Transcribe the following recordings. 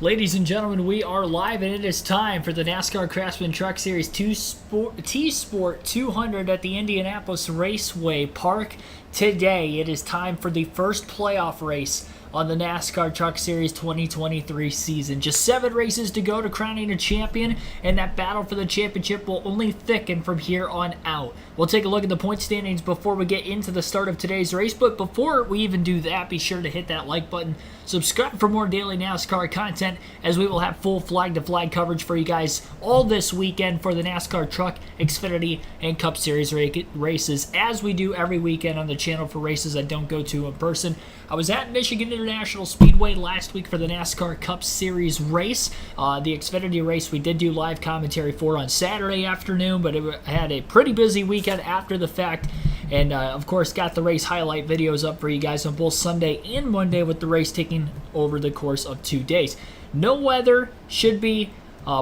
Ladies and gentlemen, we are live and it is time for the NASCAR Craftsman Truck Series TSport 200 at the Indianapolis Raceway Park. Today, it is time for the first playoff race on the NASCAR Truck Series 2023 season. Just 7 races to go to crowning a champion, and that battle for the championship will only thicken from here on out. We'll take a look at the point standings before we get into the start of today's race, but before we even do that, be sure to hit that like button, subscribe for more daily NASCAR content, as we will have full flag-to-flag coverage for you guys all this weekend for the NASCAR Truck, Xfinity, and Cup Series races, as we do every weekend on the channel for races I don't go to in person. I was at Michigan International Speedway last week for the NASCAR Cup Series race. The Xfinity race we did do live commentary for on Saturday afternoon, but it had a pretty busy weekend after the fact. And, of course, got the race highlight videos up for you guys on both Sunday and Monday, with the race taking over the course of 2 days. No weather should be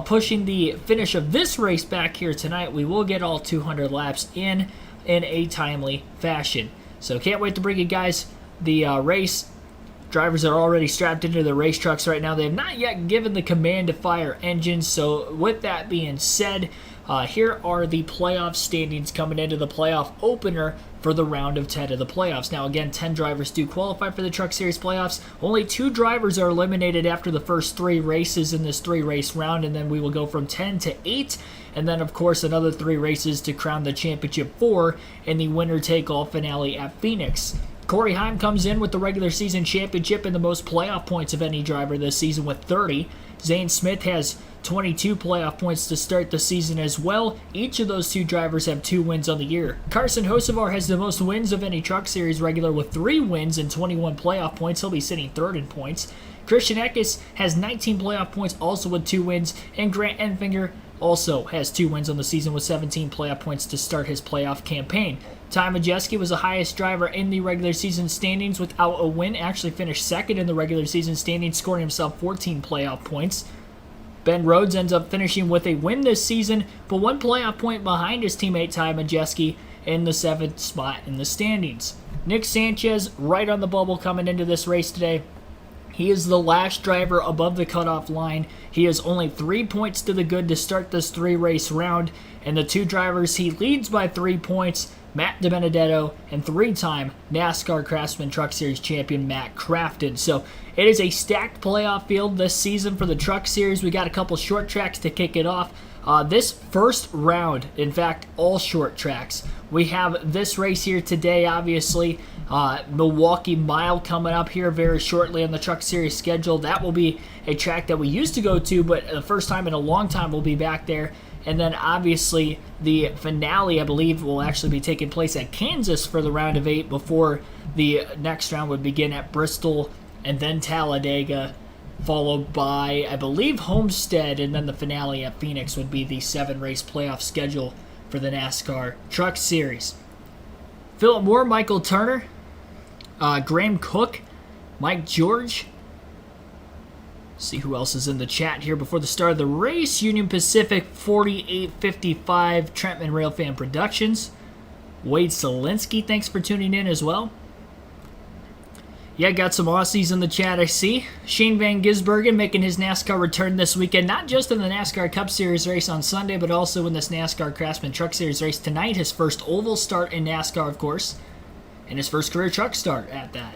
pushing the finish of this race back here tonight. We will get all 200 laps in a timely fashion. So can't wait to bring you guys the race. Drivers are already strapped into the race trucks right now. They have not yet given the command to fire engines. So with that being said, here are the playoff standings coming into the playoff opener for the round of 10 of the playoffs. Now again, 10 drivers do qualify for the Truck Series playoffs. Only 2 drivers are eliminated after the first 3 races in this 3-race round, and then we will go from 10 to 8, and then of course another 3 races to crown the championship 4 in the winner-take-all finale at Phoenix. Corey Heim comes in with the regular season championship and the most playoff points of any driver this season with 30. Zane Smith has 22 playoff points to start the season as well. Each of those 2 drivers have 2 wins on the year. Carson Hocevar has the most wins of any Truck Series regular with 3 wins and 21 playoff points. He'll be sitting 3rd in points. Christian Eckes has 19 playoff points, also with 2 wins, and Grant Enfinger also has 2 wins on the season with 17 playoff points to start his playoff campaign. Ty Majeski was the highest driver in the regular season standings without a win. Actually finished 2nd in the regular season standings, scoring himself 14 playoff points. Ben Rhodes ends up finishing with a win this season, but 1 playoff point behind his teammate Ty Majeski in the 7th spot in the standings. Nick Sanchez right on the bubble coming into this race today. He is the last driver above the cutoff line. He has only 3 points to the good to start this 3-race round, and the 2 drivers he leads by 3 points, Matt DiBenedetto and 3-time NASCAR Craftsman Truck Series champion Matt Crafton. So it is a stacked playoff field this season for the Truck Series. We got a couple short tracks to kick it off. This first round, in fact, all short tracks. We have this race here today, obviously. Milwaukee Mile coming up here very shortly on the Truck Series schedule. That will be a track that we used to go to, but the first time in a long time we'll be back there. And then obviously the finale, I believe, will actually be taking place at Kansas for the round of 8 before the next round would begin at Bristol and then Talladega, followed by, I believe, Homestead, and then the finale at Phoenix would be the 7-race playoff schedule for the NASCAR Truck Series. Philip Moore, Michael Turner, Graham Cook, Mike George. See who else is in the chat here before the start of the race. Union Pacific 4855, Trentman Railfan Productions. Wade Solinsky, thanks for tuning in as well. Yeah, got some Aussies in the chat, I see. Shane Van Gisbergen making his NASCAR return this weekend, not just in the NASCAR Cup Series race on Sunday, but also in this NASCAR Craftsman Truck Series race tonight. His first oval start in NASCAR, of course, and his first career truck start at that.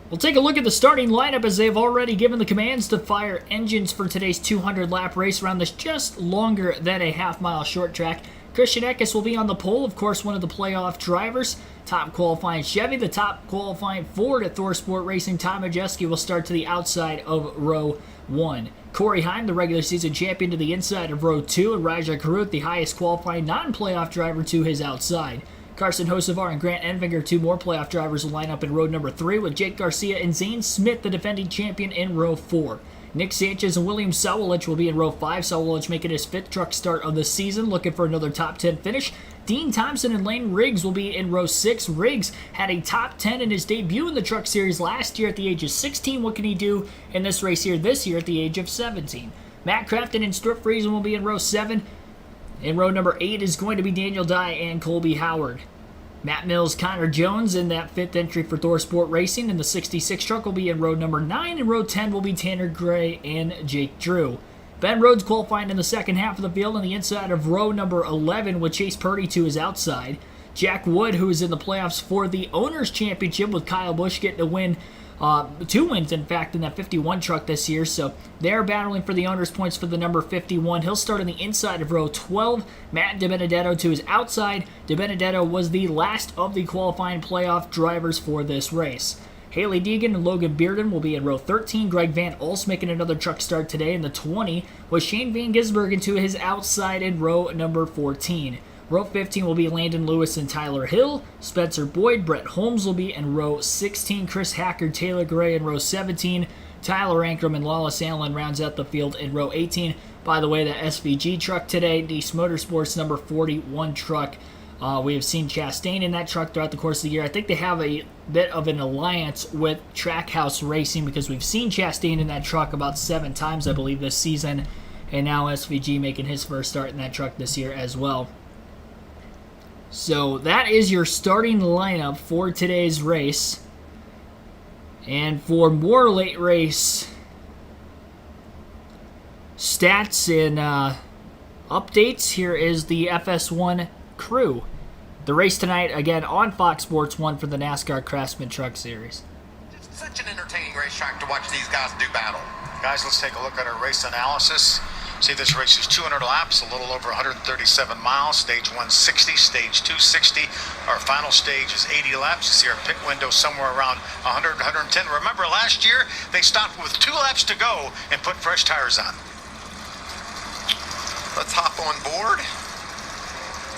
We'll take a look at the starting lineup as they've already given the commands to fire engines for today's 200-lap race around this just longer than a half-mile short track. Christian Eckes will be on the pole, of course, one of the playoff drivers. Top qualifying Chevy, the top qualifying Ford at ThorSport Racing. Ty Majeski will start to the outside of row 1. Corey Heim, the regular season champion, to the inside of row 2, and Rajah Caruth, the highest qualifying non-playoff driver, to his outside. Carson Hocevar and Grant Enfinger, 2 more playoff drivers, will line up in row number 3, with Jake Garcia and Zane Smith, the defending champion, in row 4. Nick Sanchez and William Sawalich will be in row 5. Sawalich making his 5th truck start of the season, looking for another top 10 finish. Dean Thompson and Lane Riggs will be in row 6. Riggs had a top 10 in his debut in the Truck Series last year at the age of 16. What can he do in this race here this year at the age of 17? Matt Crafton and Stuart Friesen will be in row 7. In row number 8 is going to be Daniel Dye and Colby Howard. Matt Mills, Connor Jones in that 5th entry for TSport Racing, and the 66 truck will be in row number 9, and row 10 will be Tanner Gray and Jake Drew. Ben Rhodes qualifying in the second half of the field on the inside of row number 11 with Chase Purdy to his outside. Jack Wood, who is in the playoffs for the Owners' Championship with Kyle Busch getting a win, 2 wins, in fact, in that 51 truck this year. So they're battling for the Owners' points for the number 51. He'll start on the inside of row 12. Matt DiBenedetto to his outside. DiBenedetto was the last of the qualifying playoff drivers for this race. Haley Deegan and Logan Bearden will be in row 13. Greg Van Olst making another truck start today in the 20, with Shane Van Gisbergen to his outside in row number 14. Row 15 will be Landon Lewis and Tyler Hill. Spencer Boyd, Brett Holmes will be in row 16. Chris Hacker, Taylor Gray in row 17. Tyler Ankrum and Lawless Allen rounds out the field in row 18. By the way, the SVG truck today, Dees Motorsports number 41 truck. We have seen Chastain in that truck throughout the course of the year. I think they have a bit of an alliance with Trackhouse Racing because we've seen Chastain in that truck about 7 times, I believe, this season. And now SVG making his first start in that truck this year as well. So that is your starting lineup for today's race. And for more late race stats and updates, here is the FS1 crew. The race tonight, again, on Fox Sports 1 for the NASCAR Craftsman Truck Series. It's such an entertaining racetrack to watch these guys do battle. Guys, let's take a look at our race analysis. See, this race is 200 laps, a little over 137 miles. Stage 160, stage 260. Our final stage is 80 laps. You see our pit window somewhere around 100, 110. Remember, last year, they stopped with 2 laps to go and put fresh tires on. Let's hop on board.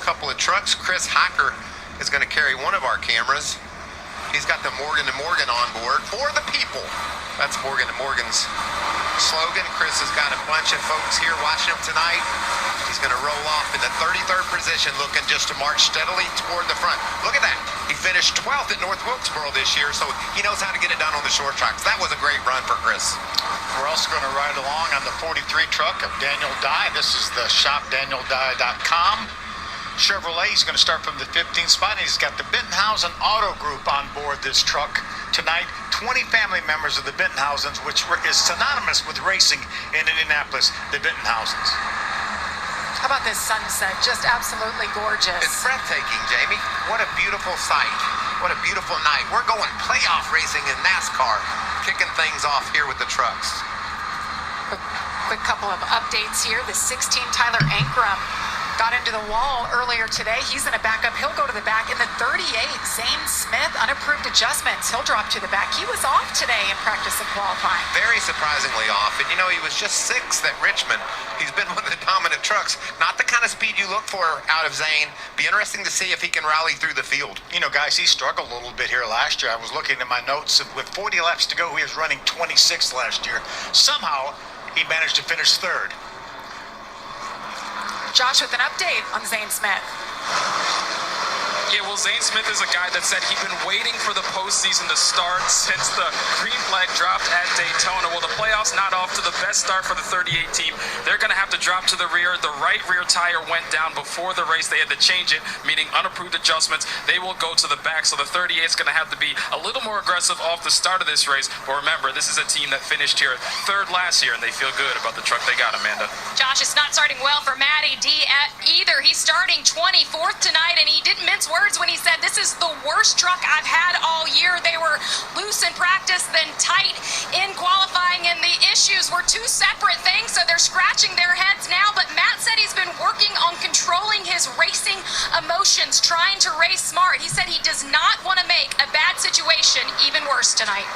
Couple of trucks. Chris Hacker is going to carry one of our cameras. He's got the Morgan & Morgan on board for the people. That's Morgan & Morgan's slogan. Chris has got a bunch of folks here watching him tonight. He's going to roll off in the 33rd position, looking just to march steadily toward the front. Look at that. He finished 12th at North Wilkesboro this year, so he knows how to get it done on the short tracks. That was a great run for Chris. We're also going to ride along on the 43 truck of Daniel Dye. This is the shopdanieldye.com. Chevrolet, he's going to start from the 15th spot, and he's got the Bittenhausen Auto Group on board this truck tonight. 20 family members of the Bittenhausens, which is synonymous with racing in Indianapolis, the Bittenhausens. How about this sunset? Just absolutely gorgeous. It's breathtaking, Jamie. What a beautiful sight. What a beautiful night. We're going playoff racing in NASCAR, kicking things off here with the trucks. Quick couple of updates here. The 16 Tyler Ankrum got into the wall earlier today. He's in a backup. He'll go to the back. In the 38, Zane Smith, unapproved adjustments. He'll drop to the back. He was off today in practice and qualifying. Very surprisingly off. And you know, he was just 6th at Richmond. He's been one of the dominant trucks. Not the kind of speed you look for out of Zane. Be interesting to see if he can rally through the field. You know, guys, he struggled a little bit here last year. I was looking at my notes. With 40 laps to go, he was running 26th last year. Somehow, he managed to finish 3rd. Josh with an update on Zane Smith. Yeah, well, Zane Smith is a guy that said he'd been waiting for the postseason to start since the green flag dropped at Daytona. Well, the playoffs not off to the best start for the 38 team. They're going to have to drop to the rear. The right rear tire went down before the race. They had to change it, meaning unapproved adjustments. They will go to the back, so the 38 is going to have to be a little more aggressive off the start of this race. But remember, this is a team that finished here 3rd last year, and they feel good about the truck they got, Amanda. Josh, it's not starting well for Matty D either. He's starting 24th tonight, and he didn't mince words when he said, "This is the worst truck I've had all year." They were loose in practice, then tight in qualifying, and the issues were 2 separate things, so they're scratching their heads now. But Matt said he's been working on controlling his racing emotions, trying to race smart. He said he does not want to make a bad situation even worse tonight.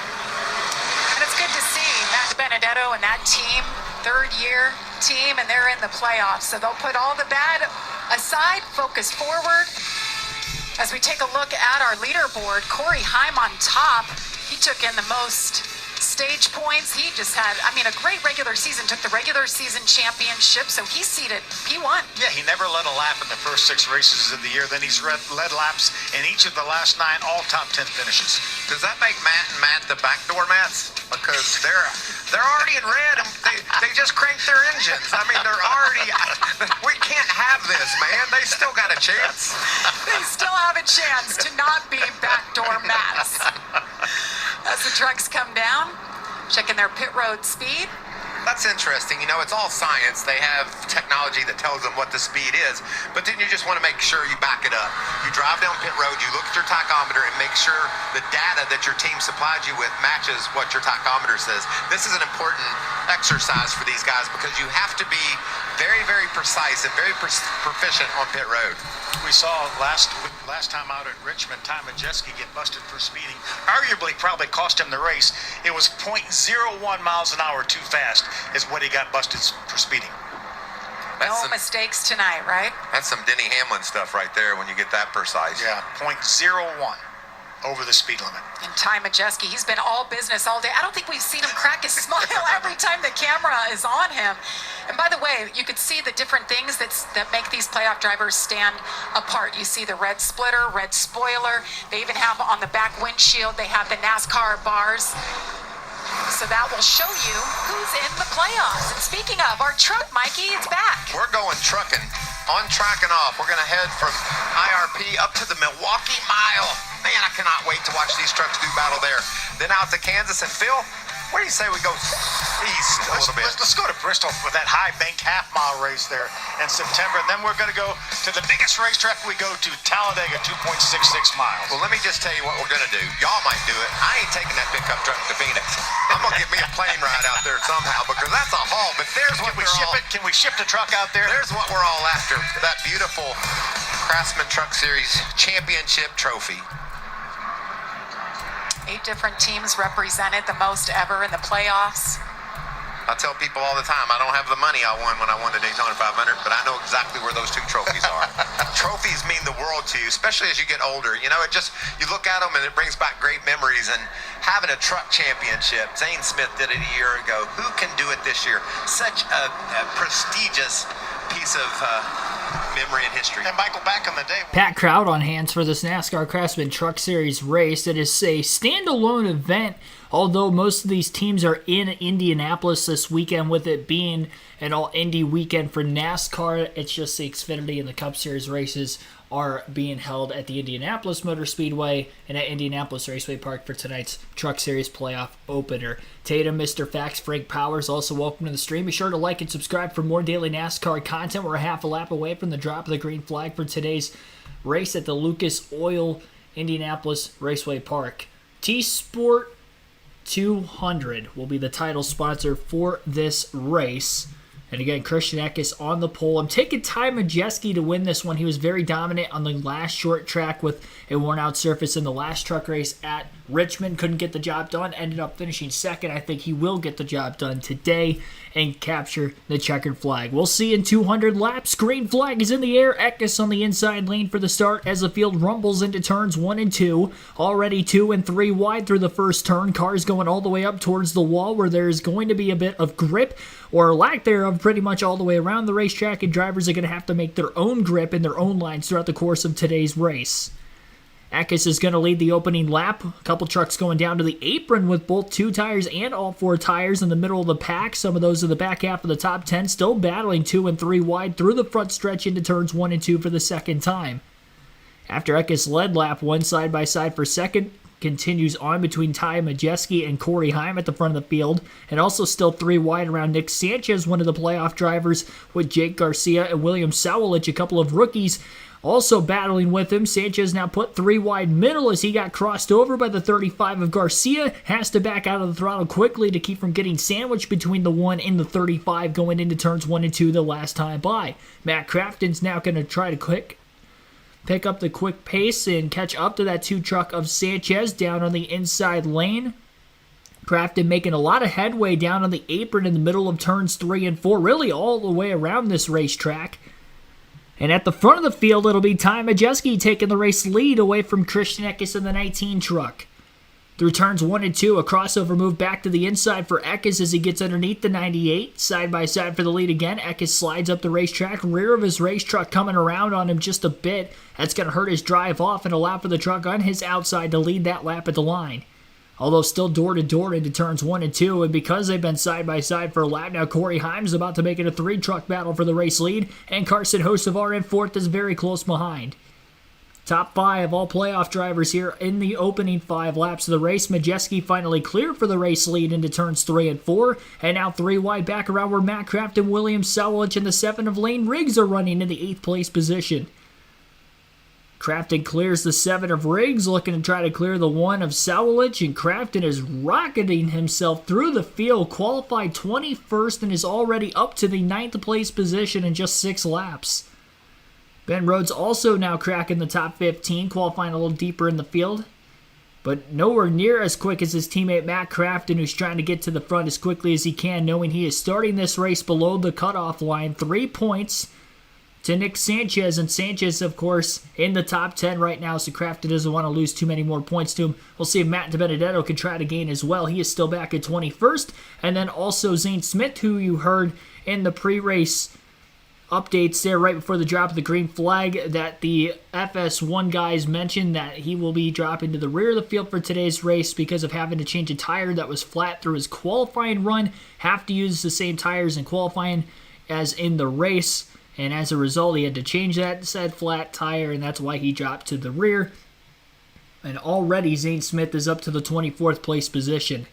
And it's good to see Matt Benedetto and that team, 3rd-year team, and they're in the playoffs. So they'll put all the bad aside, focus forward. As we take a look at our leaderboard, Corey Heim on top. He took in the most stage points. He just had, a great regular season. Took the regular season championship, so he's seated P1. Yeah, he never led a lap in the first 6 races of the year. Then he's led laps in each of the last 9, all top 10 finishes. Does that make Matt the backdoor Matts? Because they're already in red. And they just cranked their engines. They're already. We can't have this, man. They still got a chance. They still have a chance to not be backdoor Matts. As the trucks come down, checking their pit road speed. That's interesting. It's all science. They have technology that tells them what the speed is, but then you just want to make sure you back it up. You drive down pit road, you look at your tachometer and make sure the data that your team supplied you with matches what your tachometer says. This is an important exercise for these guys because you have to be very, very precise and very proficient on pit road. We saw last time out at Richmond, Ty Majeski get busted for speeding. Arguably probably cost him the race. It was 0.01 miles an hour too fast is what he got busted for speeding. No mistakes tonight, right? That's some Denny Hamlin stuff right there when you get that precise. Yeah, 0.01 over the speed limit. And Ty Majeski, he's been all business all day. I don't think we've seen him crack a smile every time the camera is on him. And by the way, you could see the different things that make these playoff drivers stand apart. You see the red splitter, red spoiler. They even have on the back windshield, they have the NASCAR bars. So that will show you who's in the playoffs. And speaking of, our truck, Mikey, it's back. We're going trucking, on track and off. We're going to head from IRP up to the Milwaukee Mile. Man, I cannot wait to watch these trucks do battle there. Then out to Kansas. And Phil, where do you say we go east a little bit? Let's go to Bristol for that high bank half-mile race there in September. And then we're going to go to the biggest racetrack we go to, Talladega, 2.66 miles. Well, let me just tell you what we're going to do. Y'all might do it. I ain't taking that pickup truck to Phoenix. I'm going to get me a plane ride out there somehow because that's a haul. But there's what Can we ship the truck out there? There's what we're all after. That beautiful Craftsman Truck Series championship trophy. 8 different teams represented, the most ever in the playoffs. I tell people all the time, I don't have the money I won when I won the Daytona 500, but I know exactly where those 2 trophies are. Trophies mean the world to you, especially as you get older. You look at them and it brings back great memories. And having a truck championship, Zane Smith did it a year ago. Who can do it this year? Such a prestigious piece of memory and history. And Michael, back in the day, Pat Crowd on hands for this NASCAR Craftsman Truck Series race. It is a standalone event, although most of these teams are in Indianapolis this weekend, with it being an all-Indy weekend for NASCAR. It's just the Xfinity and the Cup Series races are being held at the Indianapolis Motor Speedway and at Indianapolis Raceway Park for tonight's Truck Series playoff opener. Tatum, Mr. Fax, Frank Powers, also welcome to the stream. Be sure to like and subscribe for more daily NASCAR content. We're a half a lap away from the drop of the green flag for today's race at the Lucas Oil Indianapolis Raceway Park. TSport 200 will be the title sponsor for this race. And again, Christian Eckes on the pole. I'm taking Ty Majeski to win this one. He was very dominant on the last short track with a worn-out surface in the last truck race at Richmond. Couldn't get the job done. Ended up finishing second. I think he will get the job done today and capture the checkered flag. We'll see in 200 laps. Green flag is in the air. Eckes on the inside lane for the start as the field rumbles into turns 1 and 2. Already 2 and 3 wide through the first turn. Cars going all the way up towards the wall where there's going to be a bit of grip or lack thereof pretty much all the way around the racetrack, and drivers are going to have to make their own grip in their own lines throughout the course of today's race. Eckes is going to lead the opening lap. A couple trucks going down to the apron with both 2 tires and all 4 tires in the middle of the pack. Some of those in the back half of the top 10 still battling 2 and 3 wide through the front stretch into turns 1 and 2 for the second time. After Eckes led lap 1 side by side for second, continues on between Ty Majeski and Corey Heim at the front of the field, and also still 3 wide around Nick Sanchez, one of the playoff drivers, with Jake Garcia and William Sawalich, a couple of rookies, also battling with him. Sanchez now put 3 wide middle as he got crossed over by the 35 of Garcia. Has to back out of the throttle quickly to keep from getting sandwiched between the 1 and the 35 going into turns 1 and 2 the last time by. Matt Crafton's now going to try to pick up the quick pace and catch up to that 2 truck of Sanchez down on the inside lane. Crafton making a lot of headway down on the apron in the middle of turns 3 and 4, really all the way around this racetrack. And at the front of the field, it'll be Ty Majeski taking the race lead away from Christian Eckes in the 19 truck. Through turns 1 and 2, a crossover move back to the inside for Eckes as he gets underneath the 98. Side by side for the lead again. Eckes slides up the racetrack. Rear of his race truck coming around on him just a bit. That's going to hurt his drive off and allow for the truck on his outside to lead that lap at the line. Although still door-to-door into turns 1 and 2, and because they've been side-by-side for a lap now, Corey Heim's about to make it a 3-truck battle for the race lead, and Carson Hocevar in 4th is very close behind. Top 5 all playoff drivers here in the opening 5 laps of the race. Majeski finally clear for the race lead into turns 3 and 4. And now 3 wide back around where Matt Kraft and William Sowlich and the 7 of Lane Riggs are running in the 8th place position. Crafton clears the 7 of Riggs, looking to try to clear the 1 of Sowlich, and Crafton is rocketing himself through the field, qualified 21st and is already up to the 9th place position in just 6 laps. Ben Rhodes also now cracking the top 15, qualifying a little deeper in the field, but nowhere near as quick as his teammate Matt Crafton, who's trying to get to the front as quickly as he can, knowing he is starting this race below the cutoff line. 3 points to Nick Sanchez, and Sanchez, of course, in the top 10 right now, so Crafton doesn't want to lose too many more points to him. We'll see if Matt DiBenedetto can try to gain as well. He is still back at 21st, and then also Zane Smith, who you heard in the pre-race updates there right before the drop of the green flag, that the FS1 guys mentioned that he will be dropping to the rear of the field for today's race because of having to change a tire that was flat through his qualifying run. Have to use the same tires in qualifying as in the race, and as a result he had to change that said flat tire, and that's why he dropped to the rear. And already Zane Smith is up to the 24th place position.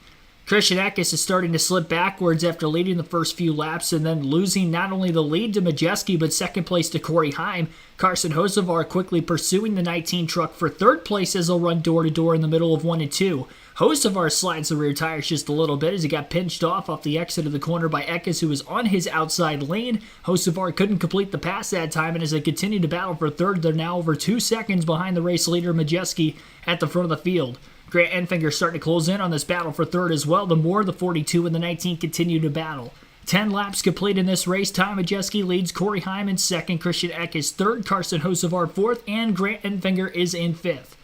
Christian Eckes is starting to slip backwards after leading the first few laps and then losing not only the lead to Majeski but second place to Corey Heim. Carson Hocevar quickly pursuing the 19 truck for third place as they'll run door-to-door in the middle of 1 and 2. Hocevar slides the rear tires just a little bit as he got pinched off the exit of the corner by Eckes, who was on his outside lane. Hocevar couldn't complete the pass that time, and as they continue to battle for third, they're now over 2 seconds behind the race leader Majeski at the front of the field. Grant Enfinger starting to close in on this battle for third as well. The more the 42 and the 19 continue to battle. 10 laps complete in this race. Tom Majeski leads, Corey Heim in second, Christian Eckes third, Carson Hocevar fourth, and Grant Enfinger is in fifth.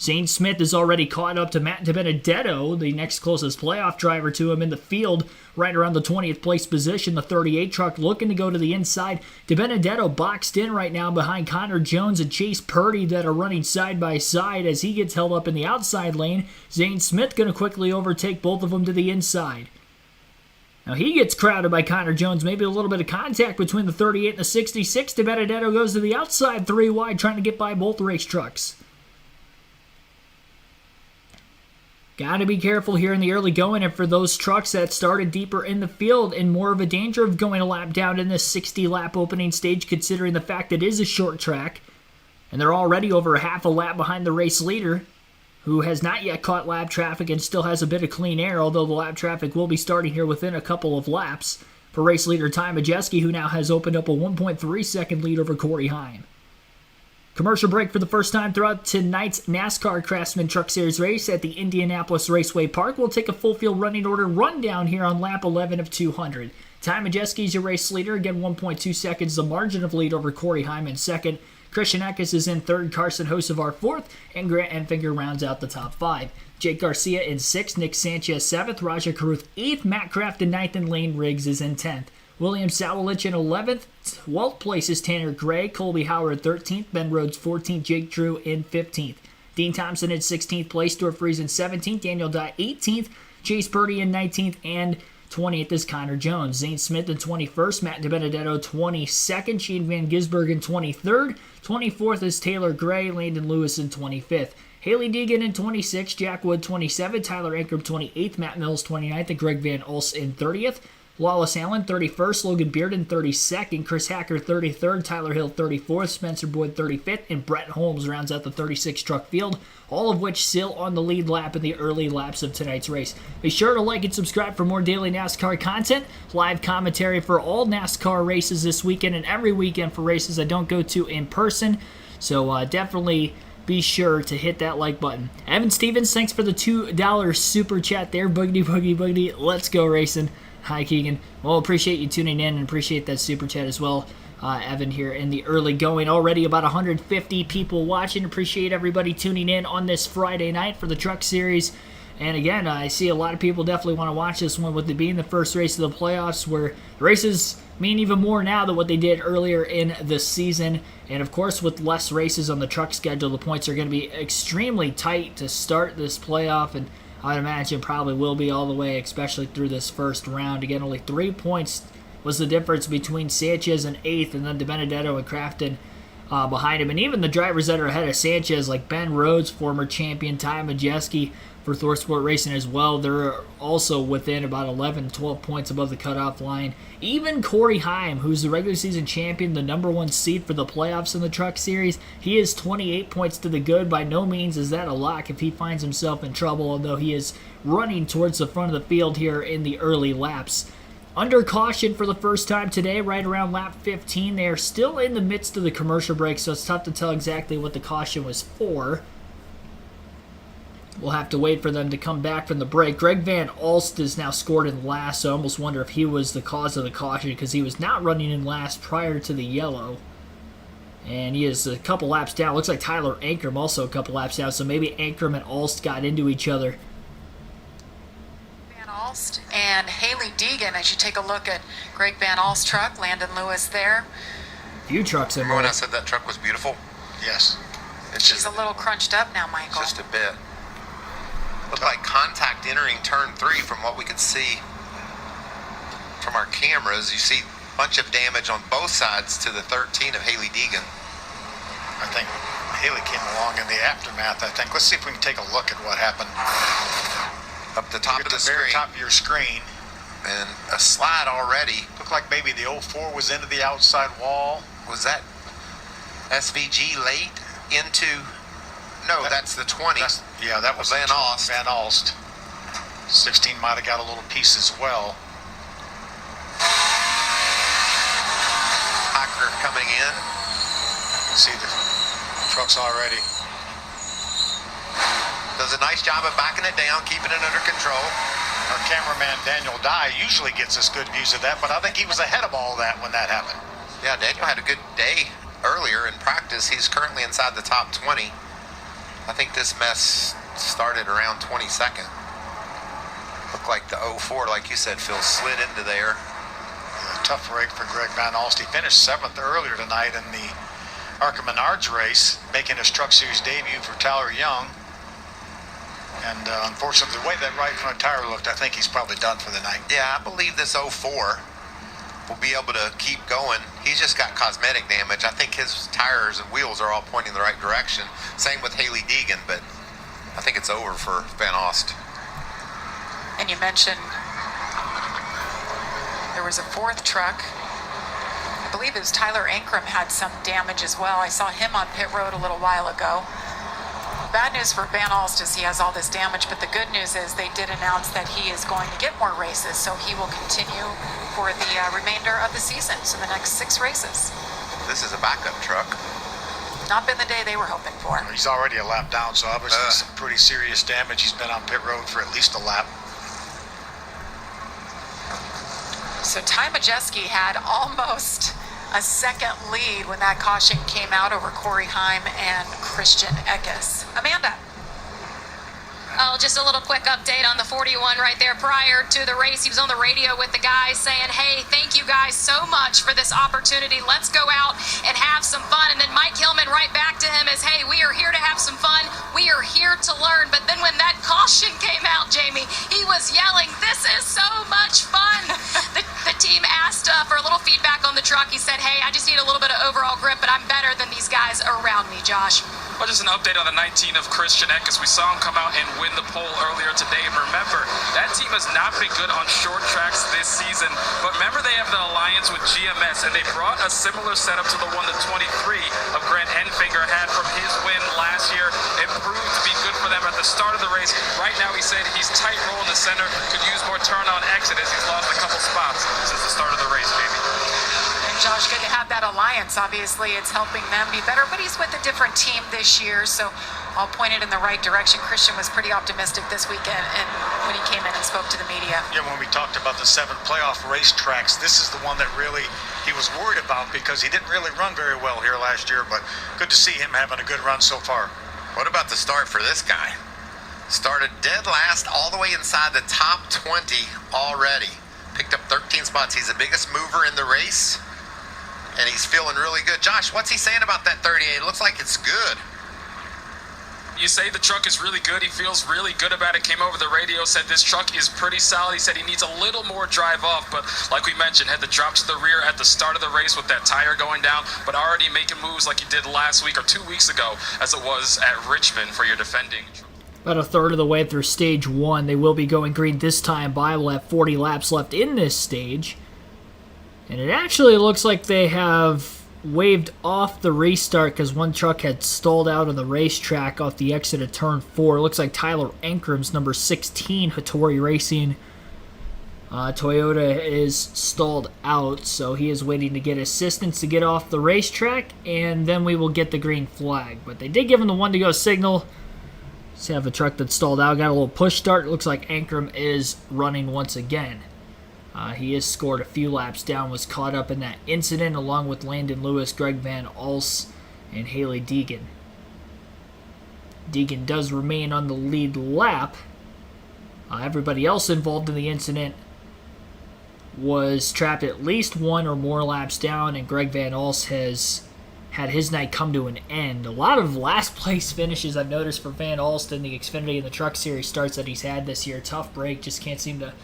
Zane Smith is already caught up to Matt DiBenedetto, the next closest playoff driver to him in the field, right around the 20th place position. The 38 truck looking to go to the inside. DiBenedetto boxed in right now behind Connor Jones and Chase Purdy that are running side by side as he gets held up in the outside lane. Zane Smith going to quickly overtake both of them to the inside. Now he gets crowded by Connor Jones, maybe a little bit of contact between the 38 and the 66. DiBenedetto goes to the outside 3 wide, trying to get by both race trucks. Got to be careful here in the early going, and for those trucks that started deeper in the field and more of a danger of going a lap down in this 60-lap opening stage, considering the fact it is a short track, and they're already over a half a lap behind the race leader, who has not yet caught lap traffic and still has a bit of clean air, although the lap traffic will be starting here within a couple of laps for race leader Ty Majeski, who now has opened up a 1.3-second lead over Corey Heim. Commercial break for the first time throughout tonight's NASCAR Craftsman Truck Series race at the Indianapolis Raceway Park. We'll take a full field running order rundown here on lap 11 of 200. Ty Majeski is your race leader. Again, 1.2 seconds, the margin of lead over Corey Heim in second. Christian Eckes is in third, Carson Hocevar fourth, and Grant Enfinger rounds out the top 5. Jake Garcia in sixth, Nick Sanchez 7th, Raja Carruth 8th, Matt Kraft in 9th, and Lane Riggs is in 10th. William Sowlich in 11th. 12th place is Tanner Gray. Colby Howard 13th. Ben Rhodes 14th. Jake Drew in 15th. Dean Thompson in 16th place. Stuart Freeze in 17th. Daniel Dye 18th. Chase Purdy in 19th. And 20th is Connor Jones. Zane Smith in 21st. Matt DiBenedetto 22nd. Shane Van Gisbergen in 23rd. 24th is Taylor Gray. Landon Lewis in 25th. Haley Deegan in 26th. Jack Wood 27th. Tyler Ankrum 28th. Matt Mills 29th. And Greg Van Ulst in 30th. Lawless Allen, 31st, Logan Bearden, 32nd, Chris Hacker, 33rd, Tyler Hill, 34th, Spencer Boyd, 35th, and Brett Holmes rounds out the 36-truck field, all of which still on the lead lap in the early laps of tonight's race. Be sure to like and subscribe for more daily NASCAR content, live commentary for all NASCAR races this weekend and every weekend for races I don't go to in person, so definitely be sure to hit that like button. Evan Stevens, thanks for the $2 super chat there. Boogity, boogity, boogity. Let's go racing. Hi, Keegan. Well, appreciate you tuning in and appreciate that super chat as well. Evan here in the early going. Already about 150 people watching. Appreciate everybody tuning in on this Friday night for the Truck Series. And again, I see a lot of people definitely want to watch this one with it being the first race of the playoffs, where the races mean even more now than what they did earlier in the season. And of course, with less races on the truck schedule, the points are going to be extremely tight to start this playoff, and I would imagine probably will be all the way, especially through this first round. Again, only 3 points was the difference between Sanchez in 8th and then DiBenedetto and Craftsman behind him. And even the drivers that are ahead of Sanchez, like Ben Rhodes, former champion, Ty Majeski for TSport Racing as well, they're also within about 11, 12 points above the cutoff line. Even Corey Heim, who's the regular season champion, the number 1 seed for the playoffs in the Truck Series, he is 28 points to the good. By no means is that a lock if he finds himself in trouble, although he is running towards the front of the field here in the early laps. Under caution for the first time today, right around lap 15. They are still in the midst of the commercial break, so it's tough to tell exactly what the caution was for. We'll have to wait for them to come back from the break. Greg Van Alst is now scored in last, so I almost wonder if he was the cause of the caution, because he was not running in last prior to the yellow. And he is a couple laps down. Looks like Tyler Ankrum also a couple laps down, so maybe Ankrum and Alst got into each other. And Haley Deegan, as you take a look at Greg Van Alst's truck, Landon Lewis there. Few trucks in there. Remember when I said that truck was beautiful? Yes. She's a little crunched up now, Michael. Just a bit. Looked like contact entering turn 3 from what we could see from our cameras. You see a bunch of damage on both sides to the 13 of Haley Deegan. I think Haley came along in the aftermath, I think. Let's see if we can take a look at what happened. Up the top of the very screen. top of your screen. And a slide already. Looked like maybe the 04 was into the outside wall. Was that SVG late into... No, that's the 20. Yeah, that was Van Alst. Van Alst. 16 might have got a little piece as well. Hacker coming in. You can see the trucks already. Does a nice job of backing it down, keeping it under control. Our cameraman Daniel Dye usually gets us good views of that, but I think he was ahead of all that when that happened. Yeah, Daniel had a good day earlier in practice. He's currently inside the top 20. I think this mess started around 22nd. Looked like the 04, like you said, Phil, slid into there. A tough break for Greg Van Alst. He finished 7th earlier tonight in the ARCA Menards race, making his Truck Series debut for Tyler Young. And unfortunately, the way that right front tire looked, I think he's probably done for the night. Yeah, I believe this 04 will be able to keep going. He's just got cosmetic damage. I think his tires and wheels are all pointing the right direction. Same with Haley Deegan, but I think it's over for Van Alst. And you mentioned there was a 4th truck. I believe it was Tyler Ankrum had some damage as well. I saw him on pit road a little while ago. Bad news for Van Alst is he has all this damage, but the good news is they did announce that he is going to get more races, so he will continue for the remainder of the season, so the next 6 races. This is a backup truck. Not been the day they were hoping for. He's already a lap down, so obviously some pretty serious damage. He's been on pit road for at least a lap. So Ty Majeski had almost a second lead when that caution came out over Corey Heim and Christian Eckes. Amanda. Oh, just a little quick update on the 41 right there. Prior to the race, he was on the radio with the guys saying, hey, thank you guys so much for this opportunity. Let's go out and have some fun. And then Mike Hillman right back to him is, hey, we are here to have some fun. We are here to learn. But then when that caution came out, Jamie, he was yelling, this is so much fun. The team asked for a little feedback on the truck. He said, hey, I just need a little bit of overall grip, but I'm better than these guys around me, Josh. Well, just an update on the 19 of Christian Eckes. We saw him come out and win the pole earlier today. And remember, that team has not been good on short tracks this season. But remember, they have the alliance with GMS, and they brought a similar setup to the one that 23 of Grant Enfinger had from his win last year. It proved to be good for them at the start of the race. Right now, he said he's tight roll in the center, could use more turn on exit as he's lost a couple spots since the start of the race, baby. Josh, good to have that alliance. Obviously, it's helping them be better, but he's with a different team this year, so all pointed in the right direction. Christian was pretty optimistic this weekend and when he came in and spoke to the media. Yeah, when we talked about the 7 playoff racetracks, this is the one that really he was worried about because he didn't really run very well here last year, but good to see him having a good run so far. What about the start for this guy? Started dead last all the way inside the top 20 already. Picked up 13 spots. He's the biggest mover in the race, and he's feeling really good. Josh, what's he saying about that 38? It looks like it's good. You say the truck is really good. He feels really good about it. Came over the radio, said this truck is pretty solid. He said he needs a little more drive off, but like we mentioned, had to drop to the rear at the start of the race with that tire going down, but already making moves like he did last week or 2 weeks ago as it was at Richmond for your defending. About a third of the way through stage 1. They will be going green this time by. We'll have 40 laps left in this stage. And it actually looks like they have waved off the restart because one truck had stalled out on the racetrack off the exit of turn 4. It looks like Tyler Ankram's number 16 Hattori Racing Toyota is stalled out, so he is waiting to get assistance to get off the racetrack, and then we will get the green flag. But they did give him the 1-to-go signal. Let's have a truck that stalled out. Got a little push start. It looks like Ankram is running once again. He has scored a few laps down, was caught up in that incident along with Landon Lewis, Greg Van Als, and Haley Deegan. Deegan does remain on the lead lap. Everybody else involved in the incident was trapped at least 1 or more laps down, and Greg Van Als has had his night come to an end. A lot of last place finishes I've noticed for Van Alst in the Xfinity and the Truck Series starts that he's had this year. Tough break, just can't seem to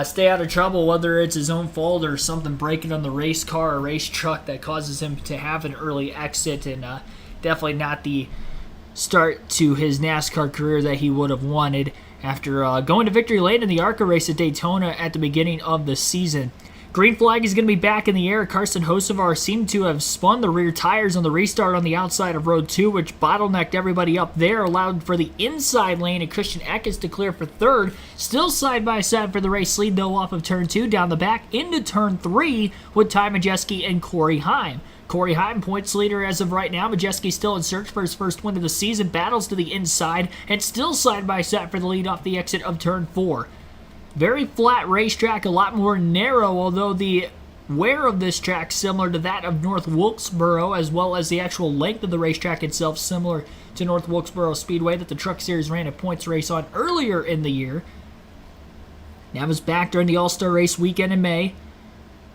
stay out of trouble, whether it's his own fault or something breaking on the race car or race truck that causes him to have an early exit, and definitely not the start to his NASCAR career that he would have wanted after going to victory lane in the ARCA race at Daytona at the beginning of the season. Green flag is going to be back in the air. Carson Hocevar seemed to have spun the rear tires on the restart on the outside of Road 2, which bottlenecked everybody up there, allowed for the inside lane and Christian Eckes to clear for third. Still side-by-side for the race lead, though, off of Turn 2, down the back into Turn 3 with Ty Majeski and Corey Heim. Corey Heim, points leader as of right now. Majeski still in search for his first win of the season, battles to the inside, and still side-by-side for the lead off the exit of Turn 4. Very flat racetrack, a lot more narrow, although the wear of this track similar to that of North Wilkesboro, as well as the actual length of the racetrack itself similar to North Wilkesboro Speedway that the Truck Series ran a points race on earlier in the year. Now is back during the All-Star Race weekend in May.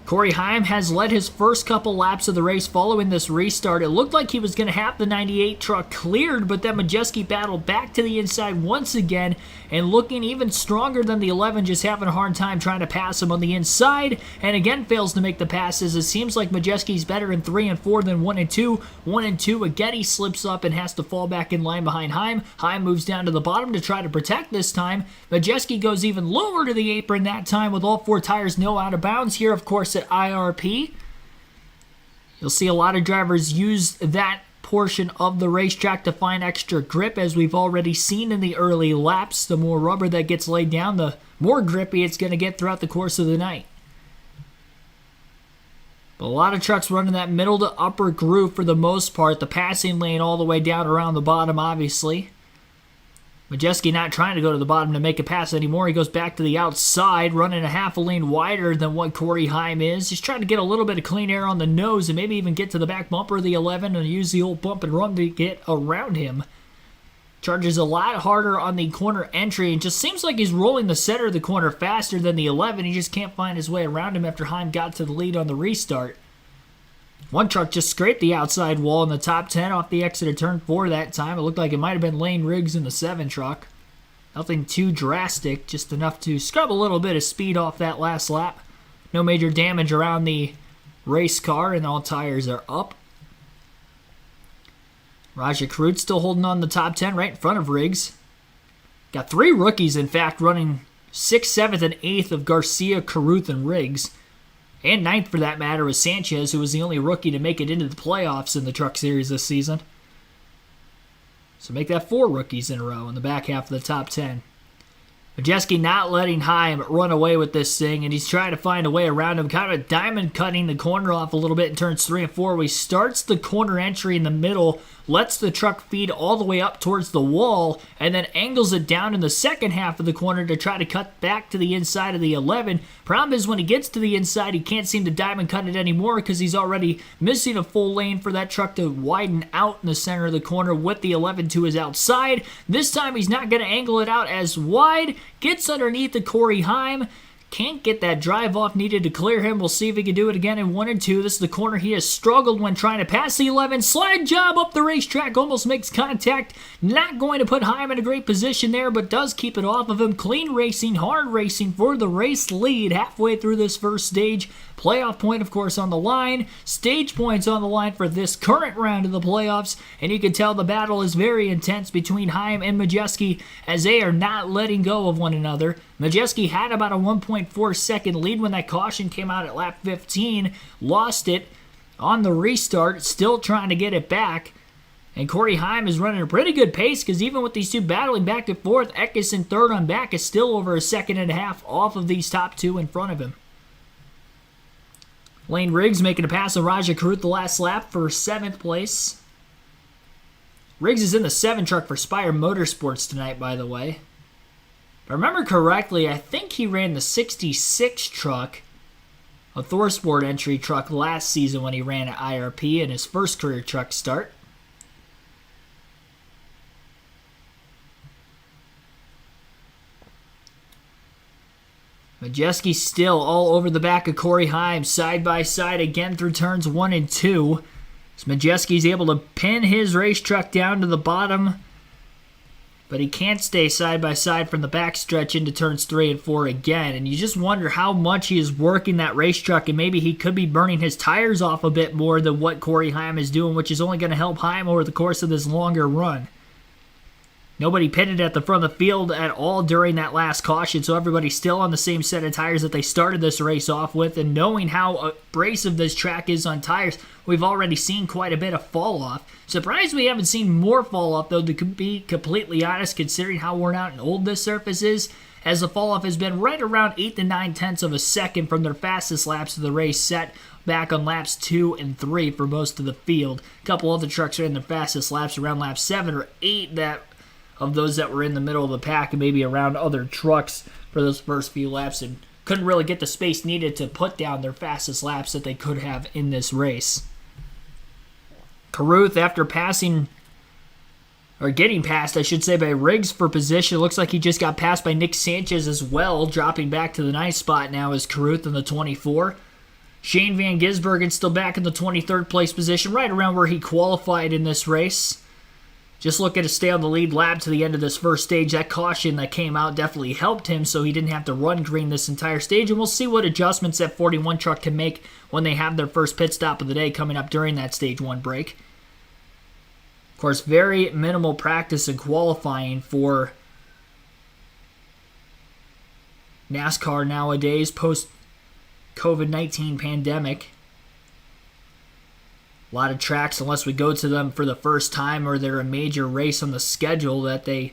Corey Heim has led his first couple laps of the race following this restart. It looked like he was going to have the 98 truck cleared, but then Majeski battled back to the inside once again and looking even stronger than the 11, just having a hard time trying to pass him on the inside, and again fails to make the passes. It seems like Majeski's better in 3 and 4 than 1 and 2. 1 and 2, again he slips up and has to fall back in line behind Heim. Heim moves down to the bottom to try to protect this time. Majeski goes even lower to the apron that time with all 4 tires no out of bounds here, of course, at IRP. You'll see a lot of drivers use that portion of the racetrack to find extra grip, as we've already seen in the early laps. The more rubber that gets laid down, the more grippy it's going to get throughout the course of the night. But a lot of trucks running that middle to upper groove for the most part, the passing lane all the way down around the bottom, obviously. Majeski not trying to go to the bottom to make a pass anymore. He goes back to the outside, running a half a lane wider than what Corey Heim is. He's trying to get a little bit of clean air on the nose and maybe even get to the back bumper of the 11 and use the old bump and run to get around him. Charges a lot harder on the corner entry and just seems like he's rolling the center of the corner faster than the 11. He just can't find his way around him after Heim got to the lead on the restart. One truck just scraped the outside wall in the top 10 off the exit of Turn 4 that time. It looked like it might have been Lane Riggs in the 7 truck. Nothing too drastic, just enough to scrub a little bit of speed off that last lap. No major damage around the race car, and all tires are up. Raja Karut still holding on the top 10 right in front of Riggs. Got 3 rookies, in fact, running 6th, 7th, and 8th of Garcia, Carruth, and Riggs. And 9th, for that matter, was Sanchez, who was the only rookie to make it into the playoffs in the Truck Series this season. So make that 4 rookies in a row in the back half of the top 10. Majeski not letting Heim run away with this thing, and he's trying to find a way around him, kind of diamond cutting the corner off a little bit in turns 3 and 4. He starts the corner entry in the middle, lets the truck feed all the way up towards the wall, and then angles it down in the second half of the corner to try to cut back to the inside of the 11. Problem is, when he gets to the inside, he can't seem to diamond cut it anymore because he's already missing a full lane for that truck to widen out in the center of the corner with the 11 to his outside. This time, he's not going to angle it out as wide. Gets underneath the Corey Heim. Can't get that drive off needed to clear him. We'll see if he can do it again in 1 and 2. This is the corner he has struggled when trying to pass the 11. Slide job up the racetrack. Almost makes contact. Not going to put Heim in a great position there, but does keep it off of him. Clean racing, hard racing for the race lead halfway through this first stage. Playoff point, of course, on the line. Stage points on the line for this current round of the playoffs. And you can tell the battle is very intense between Heim and Majeski as they are not letting go of one another. Majeski had about a 1.4 second lead when that caution came out at lap 15. Lost it on the restart, still trying to get it back. And Corey Heim is running a pretty good pace because even with these two battling back and forth, Eckes in third on back is still over a second and a half off of these top two in front of him. Lane Riggs making a pass on Raja Karut the last lap for 7th place. Riggs is in the 7 truck for Spire Motorsports tonight, by the way. If I remember correctly, I think he ran the 66 truck, a ThorSport entry truck last season when he ran at IRP in his first career truck start. Majeski still all over the back of Corey Heim, side by side again through turns 1 and 2. So Majeski's able to pin his race truck down to the bottom, but he can't stay side by side from the backstretch into turns 3 and 4 again. And you just wonder how much he is working that race truck, and maybe he could be burning his tires off a bit more than what Corey Heim is doing, which is only going to help Heim over the course of this longer run. Nobody pitted at the front of the field at all during that last caution, so everybody's still on the same set of tires that they started this race off with. And knowing how abrasive this track is on tires, we've already seen quite a bit of fall off. Surprised we haven't seen more fall off, though, to be completely honest, considering how worn out and old this surface is, as the fall off has been right around 8 to 9 tenths of a second from their fastest laps of the race, set back on laps 2 and 3 for most of the field. A couple other trucks ran their fastest laps around laps 7 or 8 of those that were in the middle of the pack, and maybe around other trucks for those first few laps, and couldn't really get the space needed to put down their fastest laps that they could have in this race. Carruth, after passing, or getting passed, I should say, by Riggs for position, looks like he just got passed by Nick Sanchez as well, dropping back to the 9th spot now as Carruth in the 24. Shane Van Gisbergen still back in the 23rd place position, right around where he qualified in this race. Just looking to stay on the lead lap to the end of this first stage. That caution that came out definitely helped him, so he didn't have to run green this entire stage. And we'll see what adjustments that 41 truck can make when they have their first pit stop of the day coming up during that stage 1 break. Of course, very minimal practice and qualifying for NASCAR nowadays, post-COVID-19 pandemic. A lot of tracks, unless we go to them for the first time or they're a major race on the schedule, that they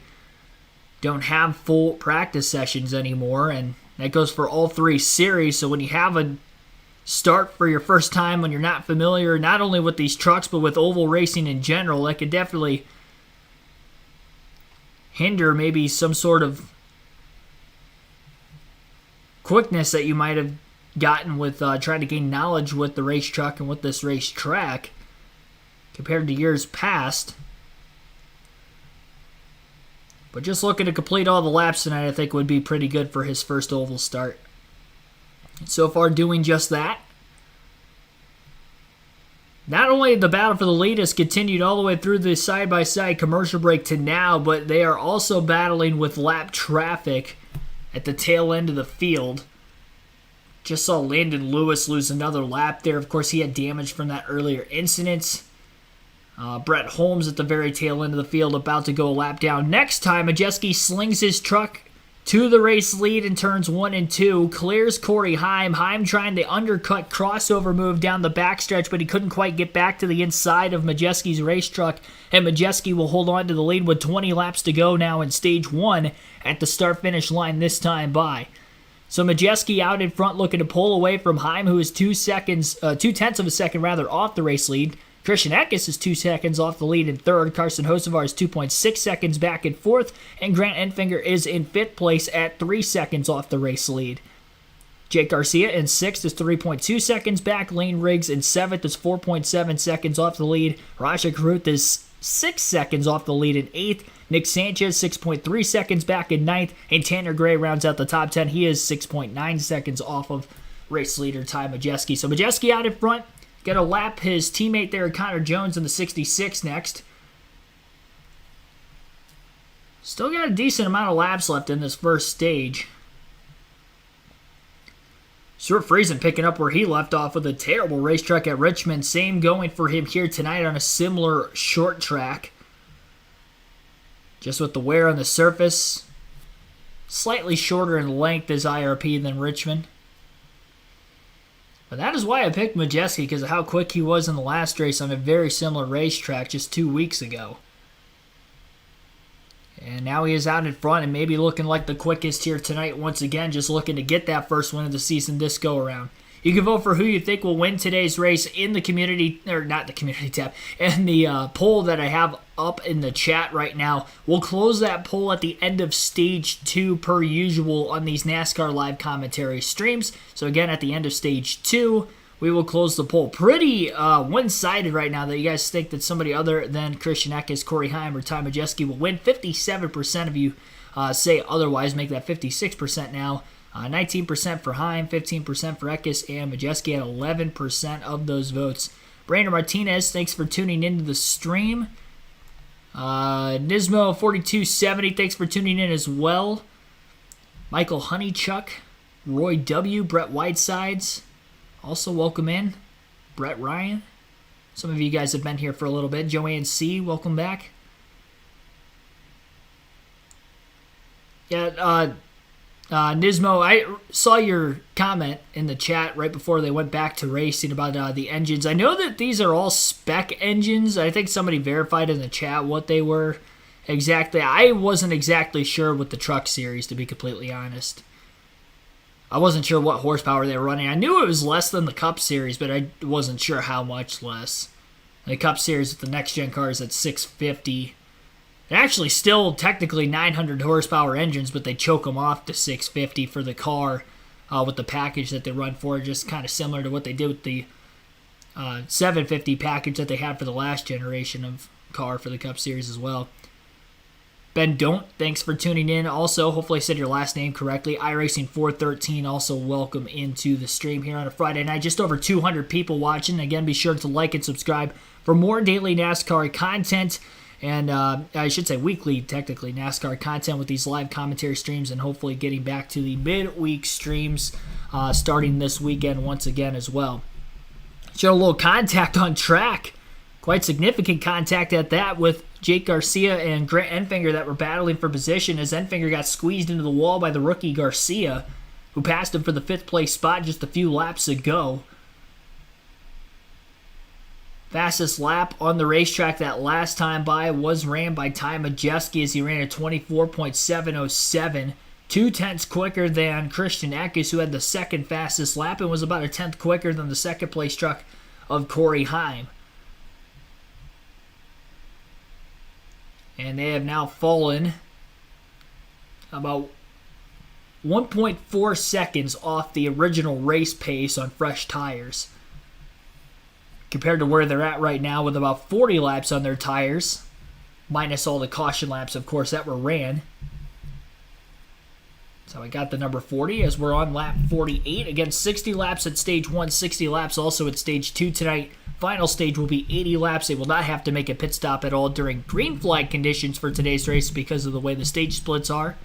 don't have full practice sessions anymore, and that goes for all 3 series. So when you have a start for your first time, when you're not familiar not only with these trucks but with oval racing in general, that could definitely hinder maybe some sort of quickness that you might have gotten with trying to gain knowledge with the race truck and with this race track compared to years past. But just looking to complete all the laps tonight, I think would be pretty good for his first oval start. And so far doing just that. Not only the battle for the lead has continued all the way through the side-by-side commercial break to now, but they are also battling with lap traffic at the tail end of the field. Just saw Landon Lewis lose another lap there. Of course, he had damage from that earlier incident. Brett Holmes at the very tail end of the field about to go a lap down. Next time, Majeski slings his truck to the race lead in turns 1 and 2. Clears Corey Heim. Heim trying the undercut crossover move down the backstretch, but he couldn't quite get back to the inside of Majeski's race truck. And Majeski will hold on to the lead with 20 laps to go now in stage 1 at the start-finish line this time by. So Majeski out in front looking to pull away from Heim, who is 2/10 of a second off the race lead. Christian Eckes is 2 seconds off the lead in third. Carson Hocevar is 2.6 seconds back in fourth. And Grant Enfinger is in fifth place at 3 seconds off the race lead. Jake Garcia in sixth is 3.2 seconds back. Lane Riggs in seventh is 4.7 seconds off the lead. Raja Karuth is 6 seconds off the lead in eighth. Nick Sanchez 6.3 seconds back in ninth. And Tanner Gray rounds out the top 10. He is 6.9 seconds off of race leader Ty Majeski. So Majeski out in front. Going to lap his teammate there, Connor Jones, in the 66 next. Still got a decent amount of laps left in this first stage. Stuart Friesen picking up where he left off with a terrible racetrack at Richmond. Same going for him here tonight on a similar short track. Just with the wear on the surface. Slightly shorter in length as IRP than Richmond. But that is why I picked Majeski, because of how quick he was in the last race on a very similar racetrack just 2 weeks ago. And now he is out in front and maybe looking like the quickest here tonight once again, just looking to get that first win of the season this go-around. You can vote for who you think will win today's race in the community, or not the community tab, and the poll that I have up in the chat right now. We'll close that poll at the end of stage 2 per usual on these NASCAR live commentary streams. So again, at the end of stage 2, we will close the poll. Pretty one-sided right now that you guys think that somebody other than Christian Eckes, Corey Heim, or Ty Majeski will win. 57% of you say otherwise, make that 56% now. 19% for Heim, 15% for Eckes, and Majeski at 11% of those votes. Brandon Martinez, thanks for tuning into the stream. Nismo4270, thanks for tuning in as well. Michael Honeychuck, Roy W., Brett Whitesides, also welcome in. Brett Ryan, some of you guys have been here for a little bit. Joanne C., welcome back. Yeah, Nismo, I saw your comment in the chat right before they went back to racing about the engines. I know that these are all spec engines. I think somebody verified in the chat what they were exactly. I wasn't exactly sure with the truck series, to be completely honest. I wasn't sure what horsepower they were running. I knew it was less than the Cup series, but I wasn't sure how much less. The Cup series with the next-gen cars at 650. They're actually still technically 900 horsepower engines, but they choke them off to 650 for the car with the package that they run for, just kind of similar to what they did with the 750 package that they had for the last generation of car for the Cup Series as well. Ben Don't, thanks for tuning in. Also, hopefully I said your last name correctly. iRacing 413, also welcome into the stream here on a Friday night. Just over 200 people watching. Again, be sure to like and subscribe for more daily NASCAR content. And I should say weekly, technically, NASCAR content with these live commentary streams, and hopefully getting back to the midweek streams starting this weekend once again as well. Showed a little contact on track. Quite significant contact at that with Jake Garcia and Grant Enfinger that were battling for position as Enfinger got squeezed into the wall by the rookie Garcia, who passed him for the 5th place spot just a few laps ago. Fastest lap on the racetrack that last time by was ran by Ty Majeski as he ran a 24.707, 0.2 quicker than Christian Eckes, who had the second fastest lap and was about a 10th quicker than the second place truck of Corey Heim. And they have now fallen about 1.4 seconds off the original race pace on fresh tires, compared to where they're at right now with about 40 laps on their tires, minus all the caution laps, of course, that were ran. So I got the number 40 as we're on lap 48. Again, 60 laps at stage 1, 60 laps also at stage 2 tonight. Final stage will be 80 laps. They will not have to make a pit stop at all during green flag conditions for today's race because of the way the stage splits are.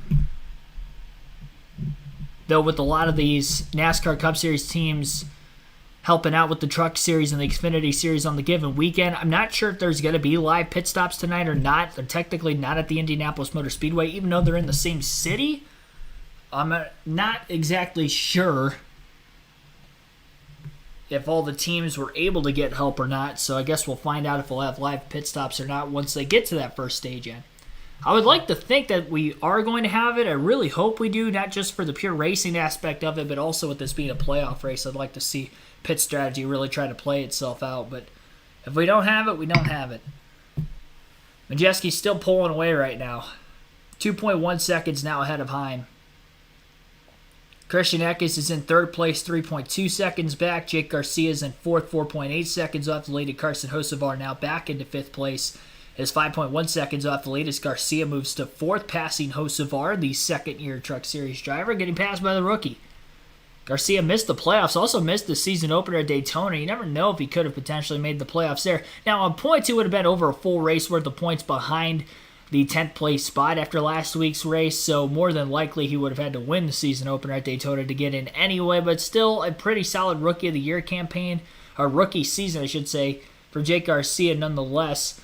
Though with a lot of these NASCAR Cup Series teams helping out with the Truck Series and the Xfinity Series on the given weekend, I'm not sure if there's going to be live pit stops tonight or not. They're technically not at the Indianapolis Motor Speedway, even though they're in the same city. I'm not exactly sure if all the teams were able to get help or not, so I guess we'll find out if we'll have live pit stops or not once they get to that first stage in. I would like to think that we are going to have it. I really hope we do, not just for the pure racing aspect of it, but also with this being a playoff race. I'd like to see pit strategy really try to play itself out, but if we don't have it, we don't have it. Majeski's still pulling away right now. 2.1 seconds now ahead of Heim. Christian Eckes is in third place, 3.2 seconds back. Jake Garcia is in fourth, 4.8 seconds off the lead. Carson Hocevar now back into fifth place. Is 5.1 seconds off the lead as Garcia moves to fourth, passing Hocevar, the second-year Truck Series driver, getting passed by the rookie. Garcia missed the playoffs, also missed the season opener at Daytona. You never know if he could have potentially made the playoffs there. Now, on points, he would have been over a full race worth of points behind the 10th place spot after last week's race, so more than likely he would have had to win the season opener at Daytona to get in anyway, but still a pretty solid Rookie of the Year campaign, or rookie season, I should say, for Jake Garcia nonetheless.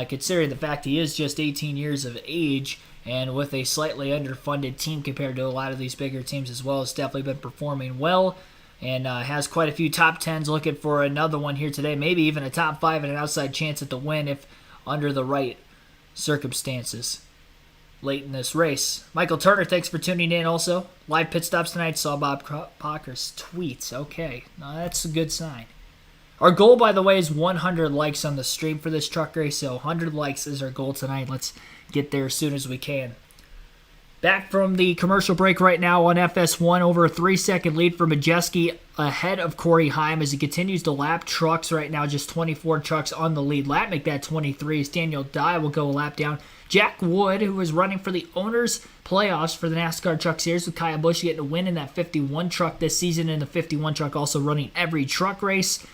Considering the fact he is just 18 years of age and with a slightly underfunded team compared to a lot of these bigger teams as well, has definitely been performing well and has quite a few top 10s. Looking for another one here today, maybe even a top 5 and an outside chance at the win if under the right circumstances late in this race. Michael Turner, thanks for tuning in also. Live pit stops tonight, saw Bob Pocker's tweets. Okay, now that's a good sign. Our goal, by the way, is 100 likes on the stream for this truck race, so 100 likes is our goal tonight. Let's get there as soon as we can. Back from the commercial break right now on FS1, over a 3-second lead for Majeski ahead of Corey Heim as he continues to lap trucks right now, just 24 trucks on the lead lap. Make that 23 as Daniel Dye will go a lap down. Jack Wood, who was running for the Owners Playoffs for the NASCAR Truck Series with Kyle Busch, getting a win in that 51 truck this season, and the 51 truck also running every truck race.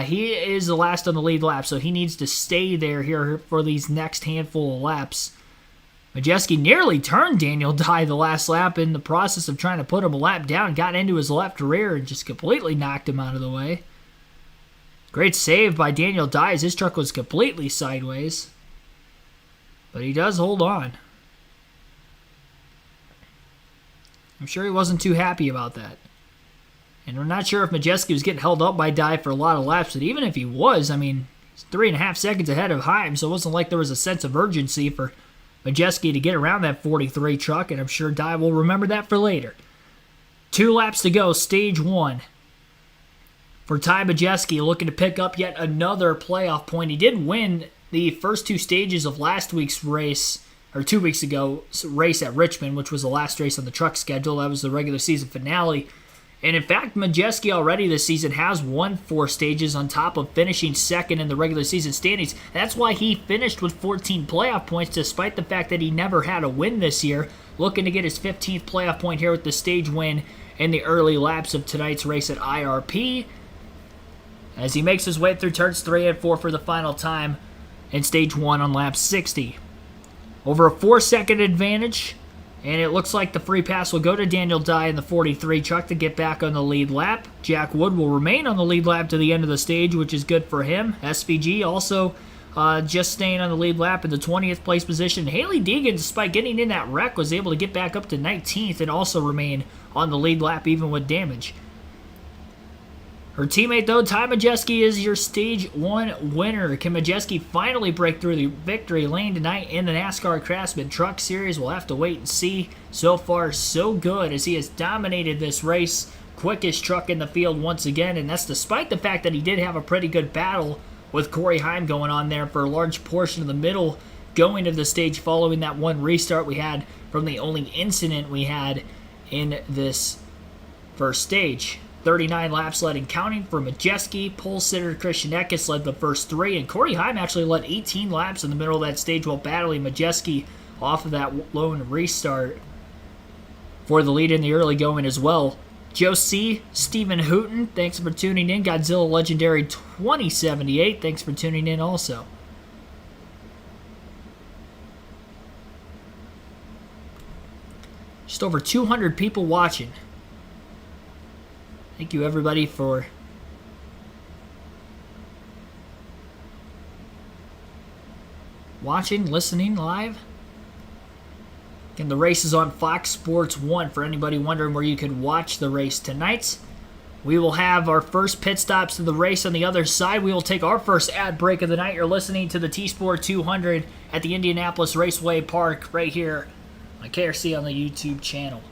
He is the last on the lead lap, so he needs to stay there here for these next handful of laps. Majeski nearly turned Daniel Dye the last lap in the process of trying to put him a lap down, got into his left rear and just completely knocked him out of the way. Great save by Daniel Dye as his truck was completely sideways. But he does hold on. I'm sure he wasn't too happy about that. And we're not sure if Majeski was getting held up by Dye for a lot of laps, but even if he was, I mean, he's 3.5 seconds ahead of Heim, so it wasn't like there was a sense of urgency for Majeski to get around that 43 truck, and I'm sure Dye will remember that for later. 2 laps to go, stage 1. For Ty Majeski, looking to pick up yet another playoff point. He did win the first 2 stages of last week's race, or 2 weeks ago, race at Richmond, which was the last race on the truck schedule. That was the regular season finale. And in fact, Majeski already this season has won 4 stages on top of finishing second in the regular season standings. That's why he finished with 14 playoff points, despite the fact that he never had a win this year. Looking to get his 15th playoff point here with the stage win in the early laps of tonight's race at IRP. As he makes his way through turns 3 and 4 for the final time in stage 1 on lap 60. Over a 4-second advantage. And it looks like the free pass will go to Daniel Dye in the 43 truck to get back on the lead lap. Jack Wood will remain on the lead lap to the end of the stage, which is good for him. SVG also just staying on the lead lap in the 20th place position. Haley Deegan, despite getting in that wreck, was able to get back up to 19th and also remain on the lead lap even with damage. Her teammate, though, Ty Majeski, is your Stage 1 winner. Can Majeski finally break through the victory lane tonight in the NASCAR Craftsman Truck Series? We'll have to wait and see. So far, so good, as he has dominated this race. Quickest truck in the field once again, and that's despite the fact that he did have a pretty good battle with Corey Heim going on there for a large portion of the middle going to the stage following that one restart we had from the only incident we had in this first stage. 39 laps led and counting for Majeski. Pole sitter Christian Eckes led the first 3, and Corey Heim actually led 18 laps in the middle of that stage while battling Majeski off of that lone restart for the lead in the early going as well. Joe C., Stephen Hooten, thanks for tuning in. Godzilla Legendary 2078, thanks for tuning in also. Just over 200 people watching. Thank you, everybody, for watching, listening live. And the race is on Fox Sports 1 for anybody wondering where you can watch the race tonight. We will have our first pit stops of the race on the other side. We will take our first ad break of the night. You're listening to the TSport 200 at the Indianapolis Raceway Park right here on KRC on the YouTube channel.